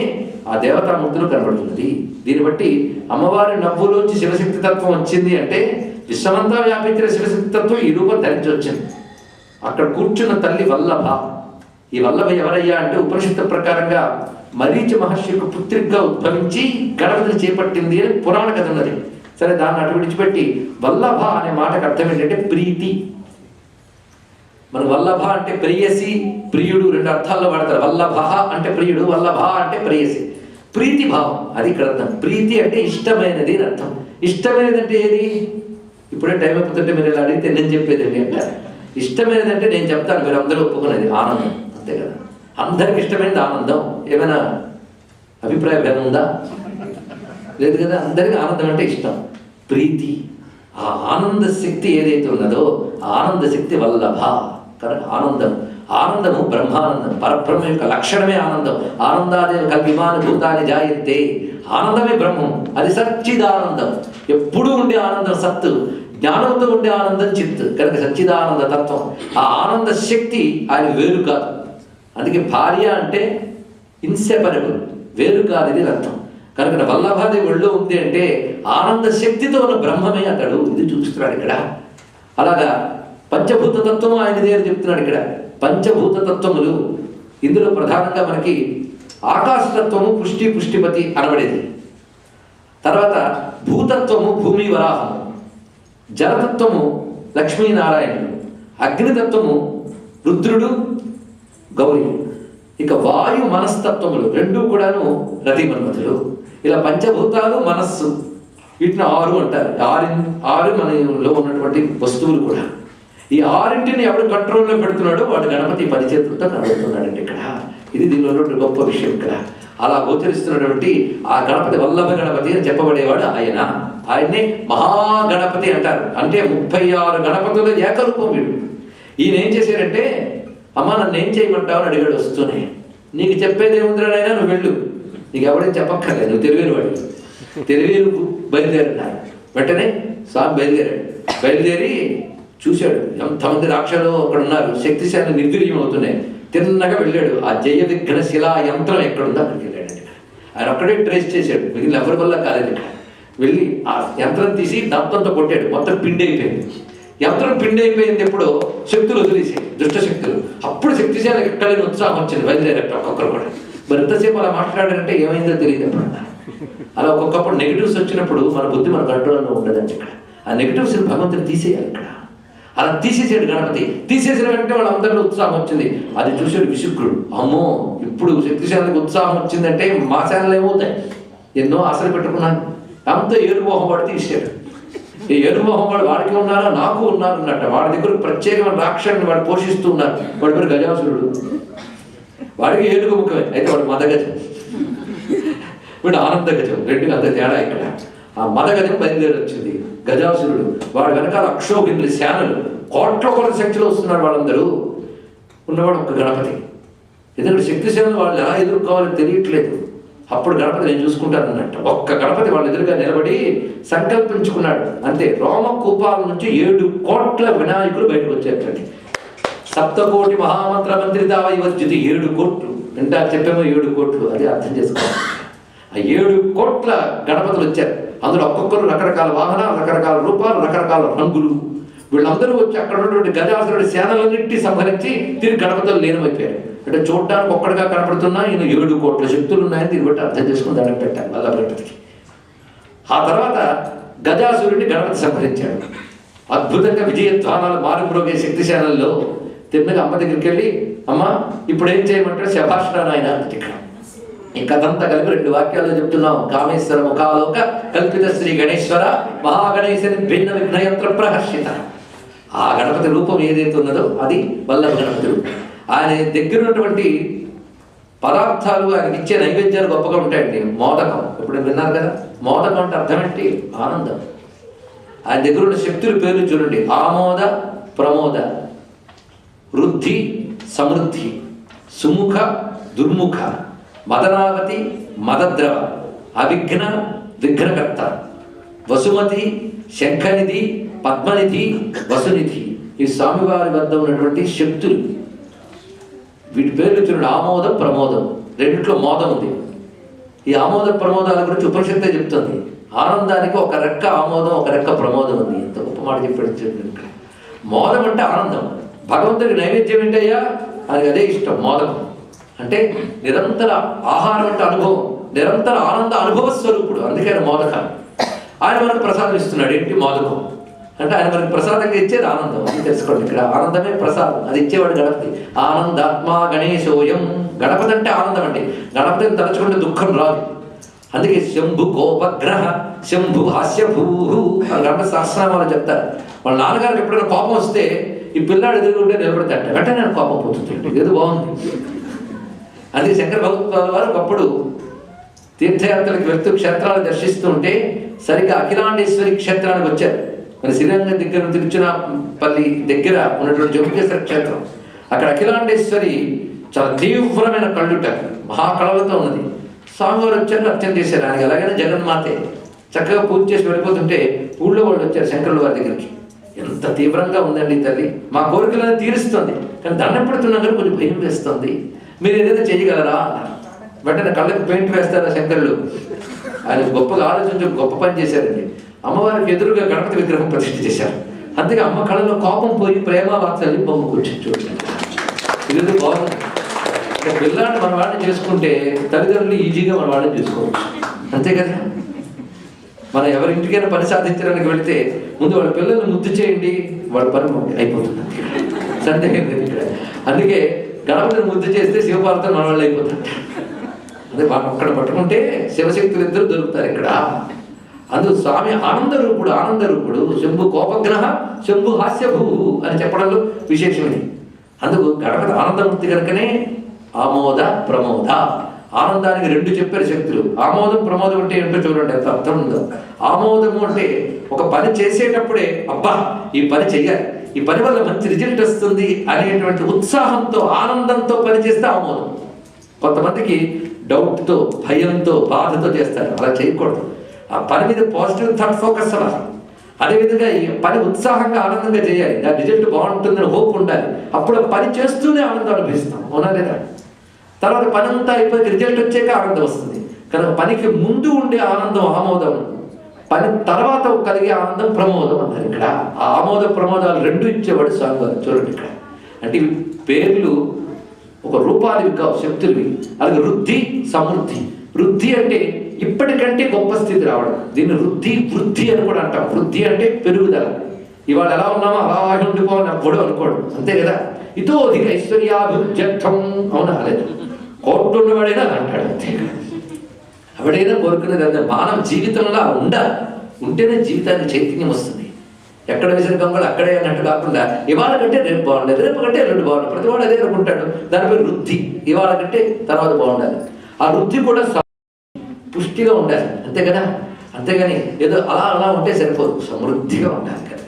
ఆ దేవతామూర్తులు కనబడుతున్నది. దీన్ని బట్టి అమ్మవారి నవ్వులోంచి శివశక్తి తత్వం వచ్చింది అంటే విశ్వమంతా వ్యాపించిన శివశక్తి తత్వం ఈ రూపం ధరించి వచ్చింది. అక్కడ కూర్చున్న తల్లి వల్లభ. ఈ వల్లభ ఎవరయ్యా అంటే ఉపనిషత్తు ప్రకారంగా మరీచి మహర్షి యొక్క పుత్రికగా ఉద్భవించి గణపతిని చేపట్టింది అని పురాణ కథ ఉన్నది. సరే, దాన్ని అటు విడిచిపెట్టి వల్లభ అనే మాటకు అర్థం ఏంటంటే ప్రీతి. మన వల్లభ అంటే ప్రేయసి, ప్రియుడు రెండు అర్థాల్లో వాడతారు. వల్లభ అంటే ప్రియుడు, వల్లభ అంటే ప్రేయసి. ప్రీతి భావం అది ఇక్కడ అర్థం. ప్రీతి అంటే ఇష్టమైనది అని అర్థం. ఇష్టమైనది అంటే ఏది? ఇప్పుడే టైం అయిపోతుంటే మీరు ఇలా అడిగితే నేను చెప్పేది ఏంటి అంటారు. ఇష్టమైనది అంటే నేను చెప్తాను, మీరు అందరూ ఒప్పుకునేది ఆనందం, అంతే కదా. అందరికి ఇష్టమైనది ఆనందం. ఏమైనా అభిప్రాయ భేదం ఉందా? లేదు కదా. అందరికీ ఆనందం అంటే ఇష్టం. ప్రీతి, ఆ ఆనంద శక్తి ఏదైతే ఉన్నదో ఆనంద శక్తి వల్లభ. కనుక ఆనందము బ్రహ్మానందం, పరబ్రహ్మ యొక్క లక్షణమే ఆనందం. ఆనందాదేవ కల్విమాన భూతాన్ని జాయంతే. ఆనందమే బ్రహ్మం, అది సచ్చిదానందం. ఎప్పుడూ ఉండే ఆనందం సత్తు, జ్ఞానంతో ఉండే ఆనందం చిత్. కనుక సచ్చిదానంద తత్వం, ఆ ఆనంద శక్తి ఆయన వేరు కాదు. అందుకే భార్య అంటే ఇన్సెపరబుల్, వేరు కాదు ఇది అర్థం. కనుక వల్లభాదేవి ఒళ్ళో ఉంది అంటే ఆనంద శక్తితో ఉన్న బ్రహ్మమే అతడు. ఇది చూపిస్తున్నాడు ఇక్కడ. అలాగా పంచభూత తత్వము ఆయనదే అని చెప్తున్నాడు ఇక్కడ. పంచభూత తత్వములు ఇందులో ప్రధానంగా మనకి ఆకాశతత్వము పుష్టిపతి అనబడేది. తర్వాత భూతత్వము భూమి వరాహము, జలతత్వము లక్ష్మీనారాయణుడు, అగ్నితత్వము రుద్రుడు గౌరీ, ఇక వాయు మనస్తత్వములు రెండూ కూడాను రతి మన్మథులు. ఇలా పంచభూతాలు మనస్సు, వీటిని 6 అంటారు. 6 మనలో ఉన్నటువంటి వస్తువులు కూడా. ఈ 6ంటిని ఎవడు కంట్రోల్లో పెడుతున్నాడో వాడు గణపతి 10 చేతులతో కనబడుతున్నాడండి ఇక్కడ. ఇది దీనిలో ఉన్నటువంటి గొప్ప విషయం ఇక్కడ. అలా గోచరిస్తున్నటువంటి ఆ గణపతి వల్లభ గణపతి అని చెప్పబడేవాడు ఆయన. ఆయన్ని మహాగణపతి అంటారు. అంటే 36 గణపతులు ఏకరూపం వీడు. ఈయన ఏం చేశారంటే, అమ్మ నన్ను ఏం చేయమంటావు అని అడిగాడు వస్తూనే. నీకు చెప్పేది ఏముందిరానైనా, నువ్వు వెళ్ళు, నీకు ఎవరైనా చెప్పక్కర్లేదు, నువ్వు తెలివేరు వాడు. తెలివేరు బయలుదేరాడు. వెంటనే స్వామి బయలుదేరి చూశాడు ఎంతమంది రాక్షసులు అక్కడ ఉన్నారు, శక్తిశాలి నిర్వీర్యం అవుతున్నాయి. తిన్నగా వెళ్ళాడు. ఆ జయ విఘ్న శిలా యంత్రం ఎక్కడుందో అక్కడికి వెళ్ళాడు. ఆయన ఒక్కడే ట్రేస్ చేశాడు, మిగిలిన ఎవరి వల్ల కాలేదు. వెళ్ళి ఆ యంత్రం తీసి దంతంతో కొట్టాడు, మొత్తం పిండి అయిపోయింది. యంత్రం పిండి అయిపోయింది. ఎప్పుడో శక్తులు వదిలేసాయి, దుష్ట శక్తులు. అప్పుడు శక్తిశాలి ఎక్కడైనా ఉత్సాహం వచ్చింది, బయలుదేరట ఒక్కొక్కరు కూడా. మరి ఎంతసేపు అలా మాట్లాడారంటే ఏమైందో తెలియదు. ఎప్పుడన్నా అలా ఒక్కొక్కప్పుడు నెగిటివ్స్ వచ్చినప్పుడు మన బుద్ధి మన కంట్రోల్లో ఉండదండి. ఇక్కడ ఆ నెగిటివ్స్ భగవంతుని తీసేయాలి. ఇక్కడ అలా తీసేసాడు గణపతి. తీసేసిన వెంటనే వాళ్ళందరిలో ఉత్సాహం వచ్చింది. అది చూసాడు విశుక్రుడు. అమ్మో, ఇప్పుడు శక్తిశాలికి ఉత్సాహం వచ్చిందంటే మా శాలలు ఏమవుతాయి, ఎన్నో ఆశలు పెట్టుకున్నాను. అంతా ఏరుమోహం వాడు తీసాడు. ఈ ఏరుమోహం వాడు వాడికి ఉన్నారా, నాకు ఉన్నారు అన్నట్ట. వాడి దగ్గర ప్రత్యేకమైన రాక్షసుని వాడు పోషిస్తూ ఉన్నారు. వాడి పేరు గజాసురుడు. వాడికి ఏనుగు ముఖమే, అయితే వాడు మదగజం, వీడు ఆనంద గజం. రెండు అంత తేడా ఇక్కడ. ఆ మదగజం బయలుదేరి వచ్చింది. గజాసురుడు వాడు వెనకాల అక్షోహిణులు, శానలు, కోట్ల కొలది శక్తిలో వస్తున్నారు. వాళ్ళందరూ ఉన్నవాడు ఒక గణపతి. ఎందుకంటే శక్తిశాలను వాళ్ళు ఎలా ఎదుర్కోవాలో తెలియట్లేదు. అప్పుడు గణపతి నేను చూసుకుంటాను అన్నట్టు. ఒక్క గణపతి వాళ్ళ ఎదురుగా నిలబడి సంకల్పించుకున్నాడు అంతే. రోమకూపాల నుంచి 7 కోట్ల వినాయకులు బయటకు వచ్చేటండి. 7 కోటి మహామంత్ర మంత్రితావై వర్జితి. 7 కోట్లు అంటే చెప్పేమో 7 కోట్లు, అది అర్థం చేసుకోవాలి. ఆ 7 కోట్ల గణపతులు వచ్చారు. అందులో ఒక్కొక్కరు రకరకాల వాహనాలు, రకరకాల రూపాలు, రకరకాల రంగులు. వీళ్ళందరూ వచ్చి అక్కడ ఉన్నటువంటి గజాసురుడి సేనలన్నింటినీ సంహరించి తిరిగి గణపతులు లీనమైపోయారు. అంటే చూడడానికి ఒక్కడిగా కనపడుతున్నా ఈయన 7 కోట్ల శక్తులు ఉన్నాయని దీన్ని బట్టి అర్థం చేసుకుని దండం పెట్టారు వల్ల గణపతికి. ఆ తర్వాత గజాసురుడిని గణపతి సంహరించాడు. అద్భుతంగా విజయధ్వానాలు మారుమ్రోగే శక్తిశాలలో తిన్నగా అమ్మ దగ్గరికి వెళ్ళి, అమ్మ ఇప్పుడు ఏం చేయమంటాడు, శభాషణ ఆయన ఇక్కడ. ఈ కథంతా కలిపి 2 వాక్యాల్లో చెప్తున్నాం. కామేశ్వర ముఖాలోక కల్పిత శ్రీ గణేశ్వర మహాగణేశని భిన్న విఘ్నయంత్ర ప్రహర్షిత. ఆ గణపతి రూపం ఏదైతే ఉన్నదో అది వల్లభ గణపతి రూపం. ఆయన దగ్గర ఉన్నటువంటి పదార్థాలు, ఆయనకి ఇచ్చే నైవేద్యాలు గొప్పగా ఉంటాయండి. మోదకం ఇప్పుడు విన్నారు కదా, మోదకం అంటే అర్థం ఏంటి, ఆనందం. ఆయన దగ్గర ఉన్న శక్తుల పేర్లు చూడండి. ఆమోద ప్రమోద, వృద్ధి సమృద్ధి, సుముఖ దుర్ముఖ, మదనావతి మదద్రవ, అవిఘ్న విఘ్నకర్త, వసుమతి శంఖనిధి పద్మనిధి వసునిధి. ఈ స్వామివారి వద్ద ఉన్నటువంటి శక్తులు. వీటి పేర్లు చూడండి, ఆమోదం ప్రమోదం, రెండిట్లో మోదం ఉంది. ఈ ఆమోద ప్రమోదాల గురించి ఉపనిషత్తే చెప్తుంది. ఆనందానికి ఒక రెక్క ఆమోదం, ఒక రెక్క ప్రమోదం ఉంది. ఎంత గొప్ప మాట చెప్పాడు చూడండి ఇక్కడ. మోదం అంటే ఆనందం. భగవంతుడికి నైవేద్యం ఏంటయ్యా, అది అదే ఇష్టం. మోదం అంటే నిరంతర ఆహారం అంటే అనుభవం, నిరంతర ఆనంద అనుభవ స్వరూపుడు. అందుకే ఆయన మోదక. ఆయన మనకు ప్రసాదం ఇస్తున్నాడు. ఏంటి మోదకం అంటే ఆయన మనకి ప్రసాదంగా ఇచ్చేది ఆనందం. అది తెలుసుకోండి, ఇక్కడ ఆనందమే ప్రసాదం. అది ఇచ్చేవాడు గణపతి. ఆనందాత్మా గణేశోయం. గణపతి అంటే ఆనందం అండి. గణపతిని తలుచుకుంటే దుఃఖం రాదు. అందుకే శంభు కోపగ్రహ శంభు హాస్యభూ అని గణపతి సహస్రనామాలు చెప్తారు. వాళ్ళ నాన్నగారికి ఎప్పుడైనా కోపం వస్తే ఈ పిల్లాడు ఎదురుకుంటే నిలబడతాడు. అంటే నేను కోపం పోతుంది, ఏదో బాగుంది. అందుకే శంకర భగవత్పాదుల వారు ఒకప్పుడు తీర్థయాత్రలకు వెళ్తూ క్షేత్రాలు దర్శిస్తూ ఉంటే సరిగ్గా అఖిలాండేశ్వరి క్షేత్రానికి వచ్చారు. మన శ్రీరంగం దగ్గర తిరుచునాపల్లి దగ్గర ఉన్నటువంటి జంబుకేశ్వర క్షేత్రం. అక్కడ అఖిలాండేశ్వరి చాలా తీవ్రమైన కళ్ళుట, మహాకళలతో ఉన్నది. స్వామివారు వచ్చారు, అర్చన చేశారు. ఆయనకి ఎలాగైనా జగన్మాతే. చక్కగా పూజ చేసి వెళ్ళిపోతుంటే ఊళ్ళో వాళ్ళు వచ్చారు శంకరుల వారి దగ్గరికి. ఎంత తీవ్రంగా ఉందండి తల్లి, మా కోరికలను తీరుస్తుంది, కానీ దండం పెడుతున్నా కానీ కొంచెం భయం వేస్తుంది, మీరు ఏదైనా చేయగలరా అన్నారు. వెంటనే కళ్ళకి పెయింట్ వేస్తారా శంకరులు. ఆయన గొప్పగా ఆలోచించి గొప్ప పని చేశారండి. అమ్మవారికి ఎదురుగా గణపతి విగ్రహం ప్రతిష్ఠ చేశారు. అందుకే అమ్మ కళలో కోపం పోయి ప్రేమ వాత్సల్యం బొమ్మ కూర్చొని చూడండి. ఇది బాగుంది. పిల్లాన్ని మన వాడిని చేసుకుంటే తల్లిదండ్రులు ఈజీగా మన వాడిని చేసుకోవచ్చు. అంతే కదా. మనం ఎవరింటికైనా పని సాధించడానికి వెళితే ముందు వాళ్ళ పిల్లల్ని ముద్దు చేయండి, వాళ్ళ పని అయిపోతుంది. సందేహం లేదు ఇక్కడ. అందుకే గణపతిని ముద్దు చేస్తే శివపార్వతం మన వాళ్ళు అయిపోతారు. అదే వాళ్ళు ఒక్కడ పట్టుకుంటే శివశక్తులు ఇద్దరు దొరుకుతారు ఇక్కడ. అందుకు స్వామి ఆనంద రూపుడు శంభు కోపగ్రహ శంభు హాస్యభూ అని చెప్పడంలో విశేషమైనది. అందుకు గణపతి ఆనందమూర్తి కనుకనే ఆమోద ప్రమోద. ఆనందానికి రెండు చెప్పారు శక్తులు. ఆమోదం ప్రమోదం అంటే ఏంటో చూడండి ఎంత అర్థం ఉందో. ఆమోదము అంటే ఒక పని చేసేటప్పుడే అబ్బా ఈ పని చెయ్యాలి, ఈ పని వల్ల మంచి రిజల్ట్ వస్తుంది అనేటువంటి ఉత్సాహంతో ఆనందంతో పని చేస్తే ఆమోదం. కొంతమందికి డౌట్తో భయంతో బాధతో చేస్తారు, అలా చేయకూడదు. ఆ పని మీద పాజిటివ్ థాట్ ఫోకస్ అవ్వాలి. అదేవిధంగా ఈ పని ఉత్సాహంగా ఆనందంగా చేయాలి, దాని రిజల్ట్ బాగుంటుందని హోప్ ఉండాలి. అప్పుడు పని చేస్తూనే ఆనందం అనుభవిస్తాం, అవునా లేదా? తర్వాత పని అంతా అయిపోయి రిజల్ట్ వచ్చాక ఆనందం వస్తుంది. కనుక పనికి ముందు ఉండే ఆనందం ఆమోదం, పని తర్వాత కలిగే ఆనందం ప్రమోదం అన్నారు. ఇక్కడ ఆమోద ప్రమోదాలు రెండు ఇచ్చేవాడు స్వామివారు. చూడండి ఇక్కడ. అంటే పేర్లు ఒక రూపాలు కావు, శక్తులు. అలాగే వృద్ధి సమృద్ధి. వృద్ధి అంటే ఇప్పటికంటే గొప్ప స్థితి రావడం. దీన్ని వృద్ధి అని కూడా అంటాం. వృద్ధి అంటే పెరుగుదల. ఇవాళ ఎలా ఉన్నామో అలా ఉండిపోవాలని అప్పుడు అనుకోవడం, అంతే కదా. ఇదో అధిక ఐశ్వర్యాభివృద్ధ్యర్థం, అవునా లేదు? కోర్టు ఉన్నవాడైనా అంటాడు, అంతే. ఎవడైనా కోరుకునేది అంతే. మానవ జీవితంలో ఉంటేనే జీవితానికి చైతన్యం వస్తుంది. ఎక్కడ వేసిన గంగలు అక్కడే అన్నట్టు కాకుండా ఇవాళ కంటే రేపు బాగుండదు, రేపు కంటే ఎల్లుండి బాగుండదు. ప్రతి వాడు అదే అనుకుంటాడు. దానిపై వృద్ధి. ఇవాళ కంటే తర్వాత బాగుండాలి. ఆ వృద్ధి కూడా పుష్టిగా ఉండాలి, అంతే కదా. అంతేగాని ఏదో అలా ఉంటే సరిపోదు, సమృద్ధిగా ఉండాలి కదా.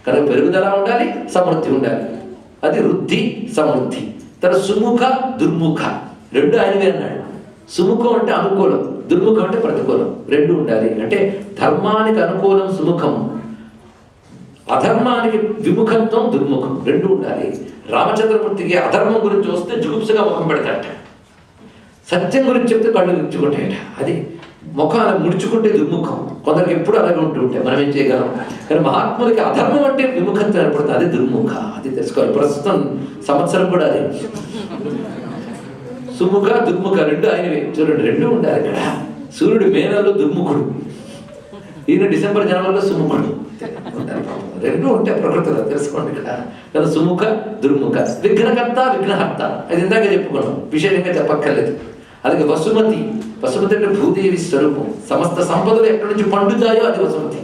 కనుక పెరుగుదల ఉండాలి, సమృద్ధి ఉండాలి. అది వృద్ధి సమృద్ధి. తర్వాత సుముఖ దుర్ముఖ రెండు ఆయనవే అన్నాడు. సుముఖం అంటే అనుకూలం, దుర్ముఖం అంటే ప్రతికూలం. రెండు ఉండాలి. అంటే ధర్మానికి అనుకూలం సుముఖం, అధర్మానికి విముఖత్వం దుర్ముఖం, రెండు ఉండాలి. రామచంద్రమూర్తికి అధర్మం గురించి వస్తే జుగుప్సగా ముఖం పెడతాట, సత్యం గురించి చెప్తే కళ్ళు ముడుచుకుంటాయట. అది ముఖాన్ని ముడుచుకుంటే దుర్ముఖం. కొందరికి ఎప్పుడు అలాగే ఉంటూ ఉంటాయి, మనం ఏం చేయగలం. కానీ మహాత్ములకి అధర్మం అంటే విముఖత్వం ఏర్పడుతుంది, అది దుర్ముఖ. అది తెలుసుకోవాలి. ప్రస్తుతం సంవత్సరం కూడా అదే సుముఖ దుర్ముఖ రెండు ఆయనవే. చూడండి, రెండు ఉండాలి ఇక్కడ. సూర్యుడు మే నెలలో దుర్ముఖుడు, ఈయన డిసెంబర్ జనవరిలో సుముఖుడు. రెండు ఉంటాయి ప్రకృతిలో, తెలుసుకోండి ఇక్కడ. కదా సుముఖ దుర్ముఖ. విఘ్నకర్త విఘ్నహర్త, అది ఇందాక చెప్పుకున్నాం, విశేషంగా చెప్పక్కర్లేదు. అలాగే వసుమతి. వసుమతి అంటే భూదేవి స్వరూపం. సమస్త సంపదలు ఎక్కడి నుంచి పండుతాయో అది వసుమతి.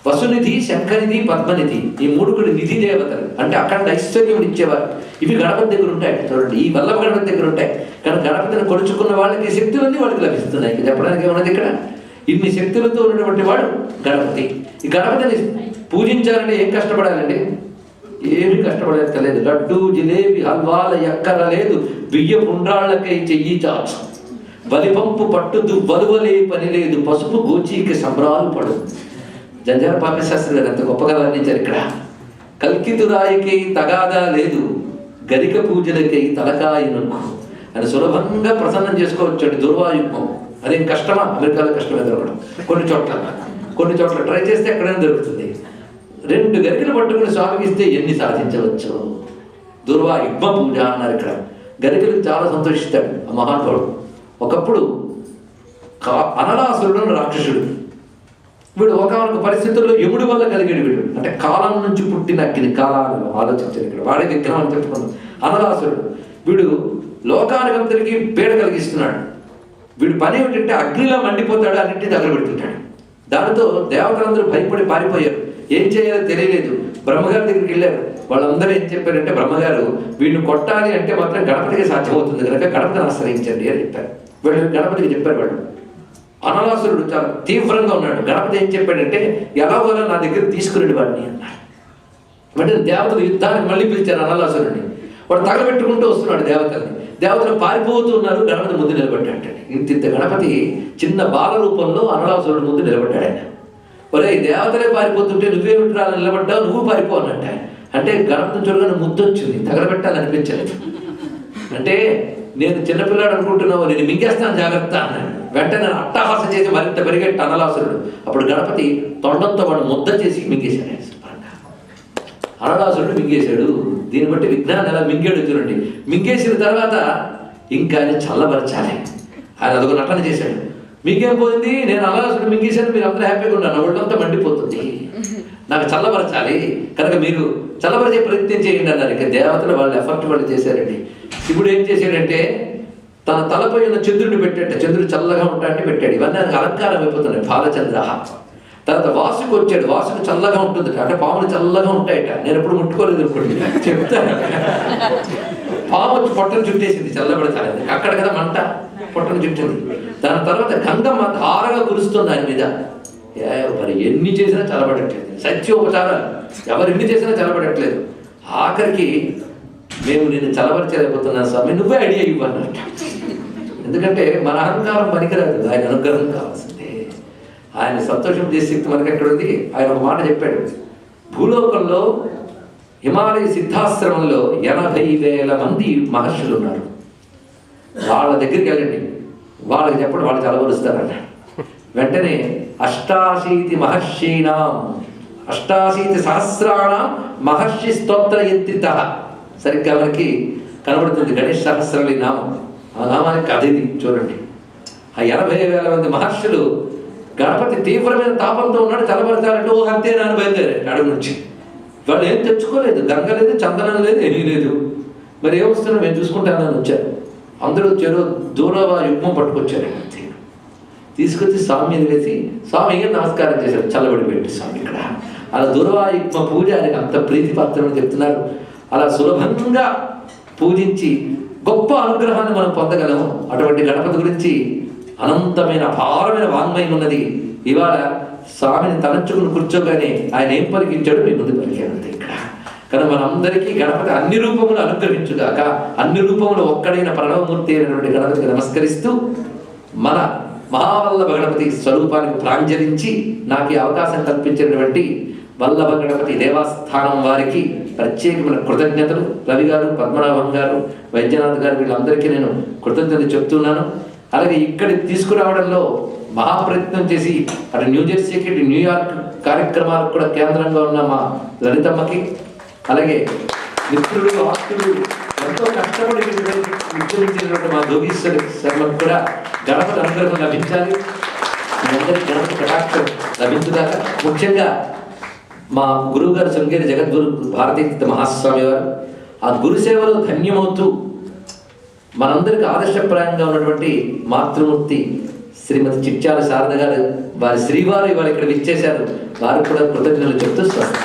వసునిధి, శంఖనిధి, పద్మనిధి, ఈ మూడు కూడా నిధి దేవతలు. అంటే అఖండ ఐశ్వర్యం ఇచ్చేవారు. ఇవి గణపతి దగ్గర ఉంటాయి. చూడండి, ఈ వల్లభ గణపతి దగ్గర ఉంటాయి. కానీ గణపతిని కొలుచుకున్న వాళ్ళకి శక్తులన్నీ వాళ్ళకి లభిస్తున్నాయి. చెప్పడానికి ఏమన్నది ఇక్కడ? ఇన్ని శక్తులతో ఉన్నటువంటి వాడు గణపతి. ఈ గణపతిని పూజించాలంటే ఏం కష్టపడాలండి? ఏమి కష్టపడలేదు. లడ్డు జిలేబి హల్వాల ఎక్కర లేదు, బియ్య పుండ్రాళ్ళకై చెయ్యి చాచు, బలిపంపు పట్టుదు వలువలే పని లేదు, పసుపు గోచీకి సంబరాలు పడు. జంజాల పాపశాస్త్రి గారు ఎంత గొప్పగా వర్ణించారు ఇక్కడ. కల్కితురాయికి తగాదా లేదు, గరిక పూజలకై తలకాయనుకు అని సులభంగా ప్రసన్నం చేసుకోవచ్చు. దుర్వాయుగ్మం అదేం కష్టమా? అమెరికాలో కష్టమే దొరకడం. కొన్ని చోట్ల ట్రై చేస్తే ఎక్కడైనా దొరుకుతుంది. 2 గరికలు పట్టుకుని స్వామికి ఇస్తే ఎన్ని సాధించవచ్చు. దుర్వాయుగ్మ పూజ అన్నారు ఇక్కడ. గరికలకు చాలా సంతోషిస్తాడు ఆ మహానుభావుడు. ఒకప్పుడు అనలాసురుడు రాక్షసుడు. వీడు ఒకనొక పరిస్థితుల్లో యముడి వల్ల కలిగాడు. వీడు అంటే కాలం నుంచి పుట్టిన అగ్ని, కాలాలను ఆలోచించాడు ఇక్కడ. వాడే విగ్రహం అని చెప్పుకున్నాడు అనలాసురుడు. వీడు లోకానికందరికీ పీడ కలిగిస్తున్నాడు. వీడు పని ఏమిటంటే అగ్నిలో మండిపోతాడు, అన్నింటినీ దగ్గర పెడుతుంటాడు. దానితో దేవతలందరూ భయపడి పారిపోయారు. ఏం చేయాలో తెలియలేదు. బ్రహ్మగారి దగ్గరికి వెళ్ళారు. వాళ్ళందరూ ఏం చెప్పారంటే, బ్రహ్మగారు వీడిని కొట్టాలి అంటే మాత్రం గణపతికి సాధ్యమవుతుంది కనుక గణపతిని ఆశ్రయించండి అని చెప్పారు. వీళ్ళు గణపతికి చెప్పారు. వాళ్ళు అనలాసురుడు చాలా తీవ్రంగా ఉన్నాడు. గణపతి ఏం చెప్పాడంటే, ఎలాగోలా నా దగ్గర తీసుకురండి వాడిని అన్నారు. వెంటనే దేవతలు యుద్ధానికి మళ్ళీ పిలిచారు అనలాసురుడిని. వాడు తగలబెట్టుకుంటూ వస్తున్నాడు దేవతల్ని. దేవతలు పారిపోతూ ఉన్నారు. గణపతి ముందు నిలబడ్డాడు. ఇంత గణపతి చిన్న బాల రూపంలో అనలాసురుడి ముందు నిలబడ్డాడు. ఆయన ఒరే దేవతలే పారిపోతుంటే నువ్వేమిట్రా నిలబడ్డావు, నువ్వు పారిపో అన్నట్ట. అంటే గణపతిని చూడగానే ముద్దొచ్చింది, తగలబెట్టాలనిపించలేదు. అంటే నేను చిన్నపిల్లాడు అనుకుంటున్నావు, నేను మింగేస్తాను జాగ్రత్త అన్నాడు. వెంటనే అట్టహాసం చేసి మరింత పెరిగేట్టు అనలాసురుడు. అప్పుడు గణపతి తొండంతో వాడు ముద్ద చేసి మింగేశాడు. అనలాసురుడు మింగేశాడు. దీన్ని బట్టి విజ్ఞానం ఎలా మింగాడు చూడండి. మింగేసిన తర్వాత ఇంకా ఆయన చల్లబరచాలి. ఆయన అదొక నటన చేశాడు. మీకేం పోయింది, నేను అనలాసురుడు మింగేశాను, మీరు అందరూ హ్యాపీగా ఉన్నారు, ఒళ్ళంతా మండిపోతుంది, నాకు చల్లబరచాలి కనుక మీరు చల్లబరిచే ప్రయత్నం చేయండి అన్నారు. ఇక దేవతలు వాళ్ళ ఎఫర్ట్ వాళ్ళు చేశారండి. శివుడు ఏం చేశాడంటే తన తలపై ఉన్న చంద్రుడిని పెట్టాడు. చంద్రుడు చల్లగా ఉంటాడని పెట్టాడు. ఇవన్నీ ఆయనకు అలంకారం అయిపోతున్నాయి. బాలచంద్ర. తర్వాత వాసుకు వచ్చాడు. వాసుకు చల్లగా ఉంటుంది. అంటే పాములు చల్లగా ఉంటాయట. నేను ఎప్పుడు ముట్టుకోలేదు అనుకోండి, చెప్తాను. పాము వచ్చి పొట్టను చుట్టేసింది చల్లబడతాను. అక్కడ కదా మంట, పొట్టను చుట్టింది. దాని తర్వాత గంగమ్మ ధారగా కురుస్తుంది ఆయన మీద. మరి ఎన్ని చేసినా చల్లబడట్లేదు. సత్యోపచారాలు ఎవరు ఎన్ని చేసినా చల్లబడట్లేదు. ఆఖరికి మేము నేను చల్లబరిచేయలేకపోతున్నాను స్వామి, నువ్వే ఐడియా ఇవ్వన్నట్టు. ఎందుకంటే మన అహంకారం పనికిరాదు, ఆయన అనుగ్రహం కావాల్సిందే. ఆయన సంతోషం చేసే శక్తి మనకి ఎక్కడ ఉంది. ఆయన ఒక మాట చెప్పాడు. భూలోకంలో హిమాలయ సిద్ధాశ్రమంలో 80,000 మంది మహర్షులు ఉన్నారు. వాళ్ళ దగ్గరికి వెళ్ళండి, వాళ్ళకి చెప్పండి, వాళ్ళు చల్లబరుస్తారన్న. వెంటనే 88 మహర్షీణాం 88 సహస్రాణం మహర్షి స్తోత్ర యంత్రిత. సరిగ్గా మనకి కనబడుతుంది గణేష్ సహస్రాలి నామం. ఆ నామానికి అది చూడండి. ఆ 80,000 మంది మహర్షులు గణపతి తీవ్రమైన తాపంతో ఉన్నాడు, చల్లబడతారంటే ఓ అంతే నాన్న బయలుదేరాడు అడుగు నుంచి. వాళ్ళు ఏం తెచ్చుకోలేదు, గంగ లేదు, చందనం లేదు, ఏమీ లేదు. మరి ఏమొస్తున్నా మేము చూసుకుంటానని వచ్చారు. అందరూ చెరువు దూరవ యుగ్మం పట్టుకొచ్చారు. తీసుకొచ్చి స్వామి మీద వేసి స్వామికి నమస్కారం చేశారు. చల్లబడిపెట్టి స్వామి ఇక్కడ. అలా దుర్వాయుగ్మ పూజ ఆయనకు అంత ప్రీతిపాత్రమని చెప్తున్నారు. అలా సులభంగా పూజించి గొప్ప అనుగ్రహాన్ని మనం పొందగలము. అటువంటి గణపతి గురించి అనంతమైన అపారమైన వాంగ్మయం ఉన్నది. ఇవాళ స్వామిని తలంచుకుని కూర్చోగానే ఆయన ఏం పలికించాడు మీ ముందు పలికానంతే ఇక్కడ. కానీ మనందరికీ గణపతి అన్ని రూపములు అనుగ్రహించుగాక. అన్ని రూపములు ఒక్కడైన ప్రణవమూర్తి అయినటువంటి గణపతికి నమస్కరిస్తూ మన మహావల్లభ గణపతి స్వరూపానికి ప్రాంజలించి నాకు ఈ అవకాశం కల్పించినటువంటి వల్లభ గణపతి దేవస్థానం వారికి ప్రత్యేకమైన కృతజ్ఞతలు. రవి గారు, పద్మనాభం గారు, వైద్యనాథ్ గారు, వీళ్ళందరికీ నేను కృతజ్ఞతలు చెప్తున్నాను. అలాగే ఇక్కడికి తీసుకురావడంలో మహాప్రయత్నం చేసి అటు న్యూజెర్సీకి, ఇటు న్యూయార్క్ కార్యక్రమాలకు కూడా కేంద్రంగా ఉన్న మా లలితమ్మకి, అలాగే మిత్రులు, ఆస్తులు ఎంతో కష్టపడి విచ్ఛరించినటువంటి మా యోగీశ్వరి శర్మకు కూడా గణపతి అనుగ్రహం లభించాలి. మీ అందరికీ గణపతి కటాక్షం లభించుదాక. ముఖ్యంగా మా గురువు గారు శృంగేరి జగద్గురు భారతీతీర్థ మహాస్వామి వారు ఆ గురుసేవలో ధన్యమవుతూ మనందరికీ ఆదర్శప్రాయంగా ఉన్నటువంటి మాతృమూర్తి శ్రీమతి చిట్యాల శారద గారు, వారి శ్రీవారు ఇవాళ ఇక్కడ విచ్చేశారు. వారికి కూడా కృతజ్ఞతలు చెప్తూ స్వస్తి.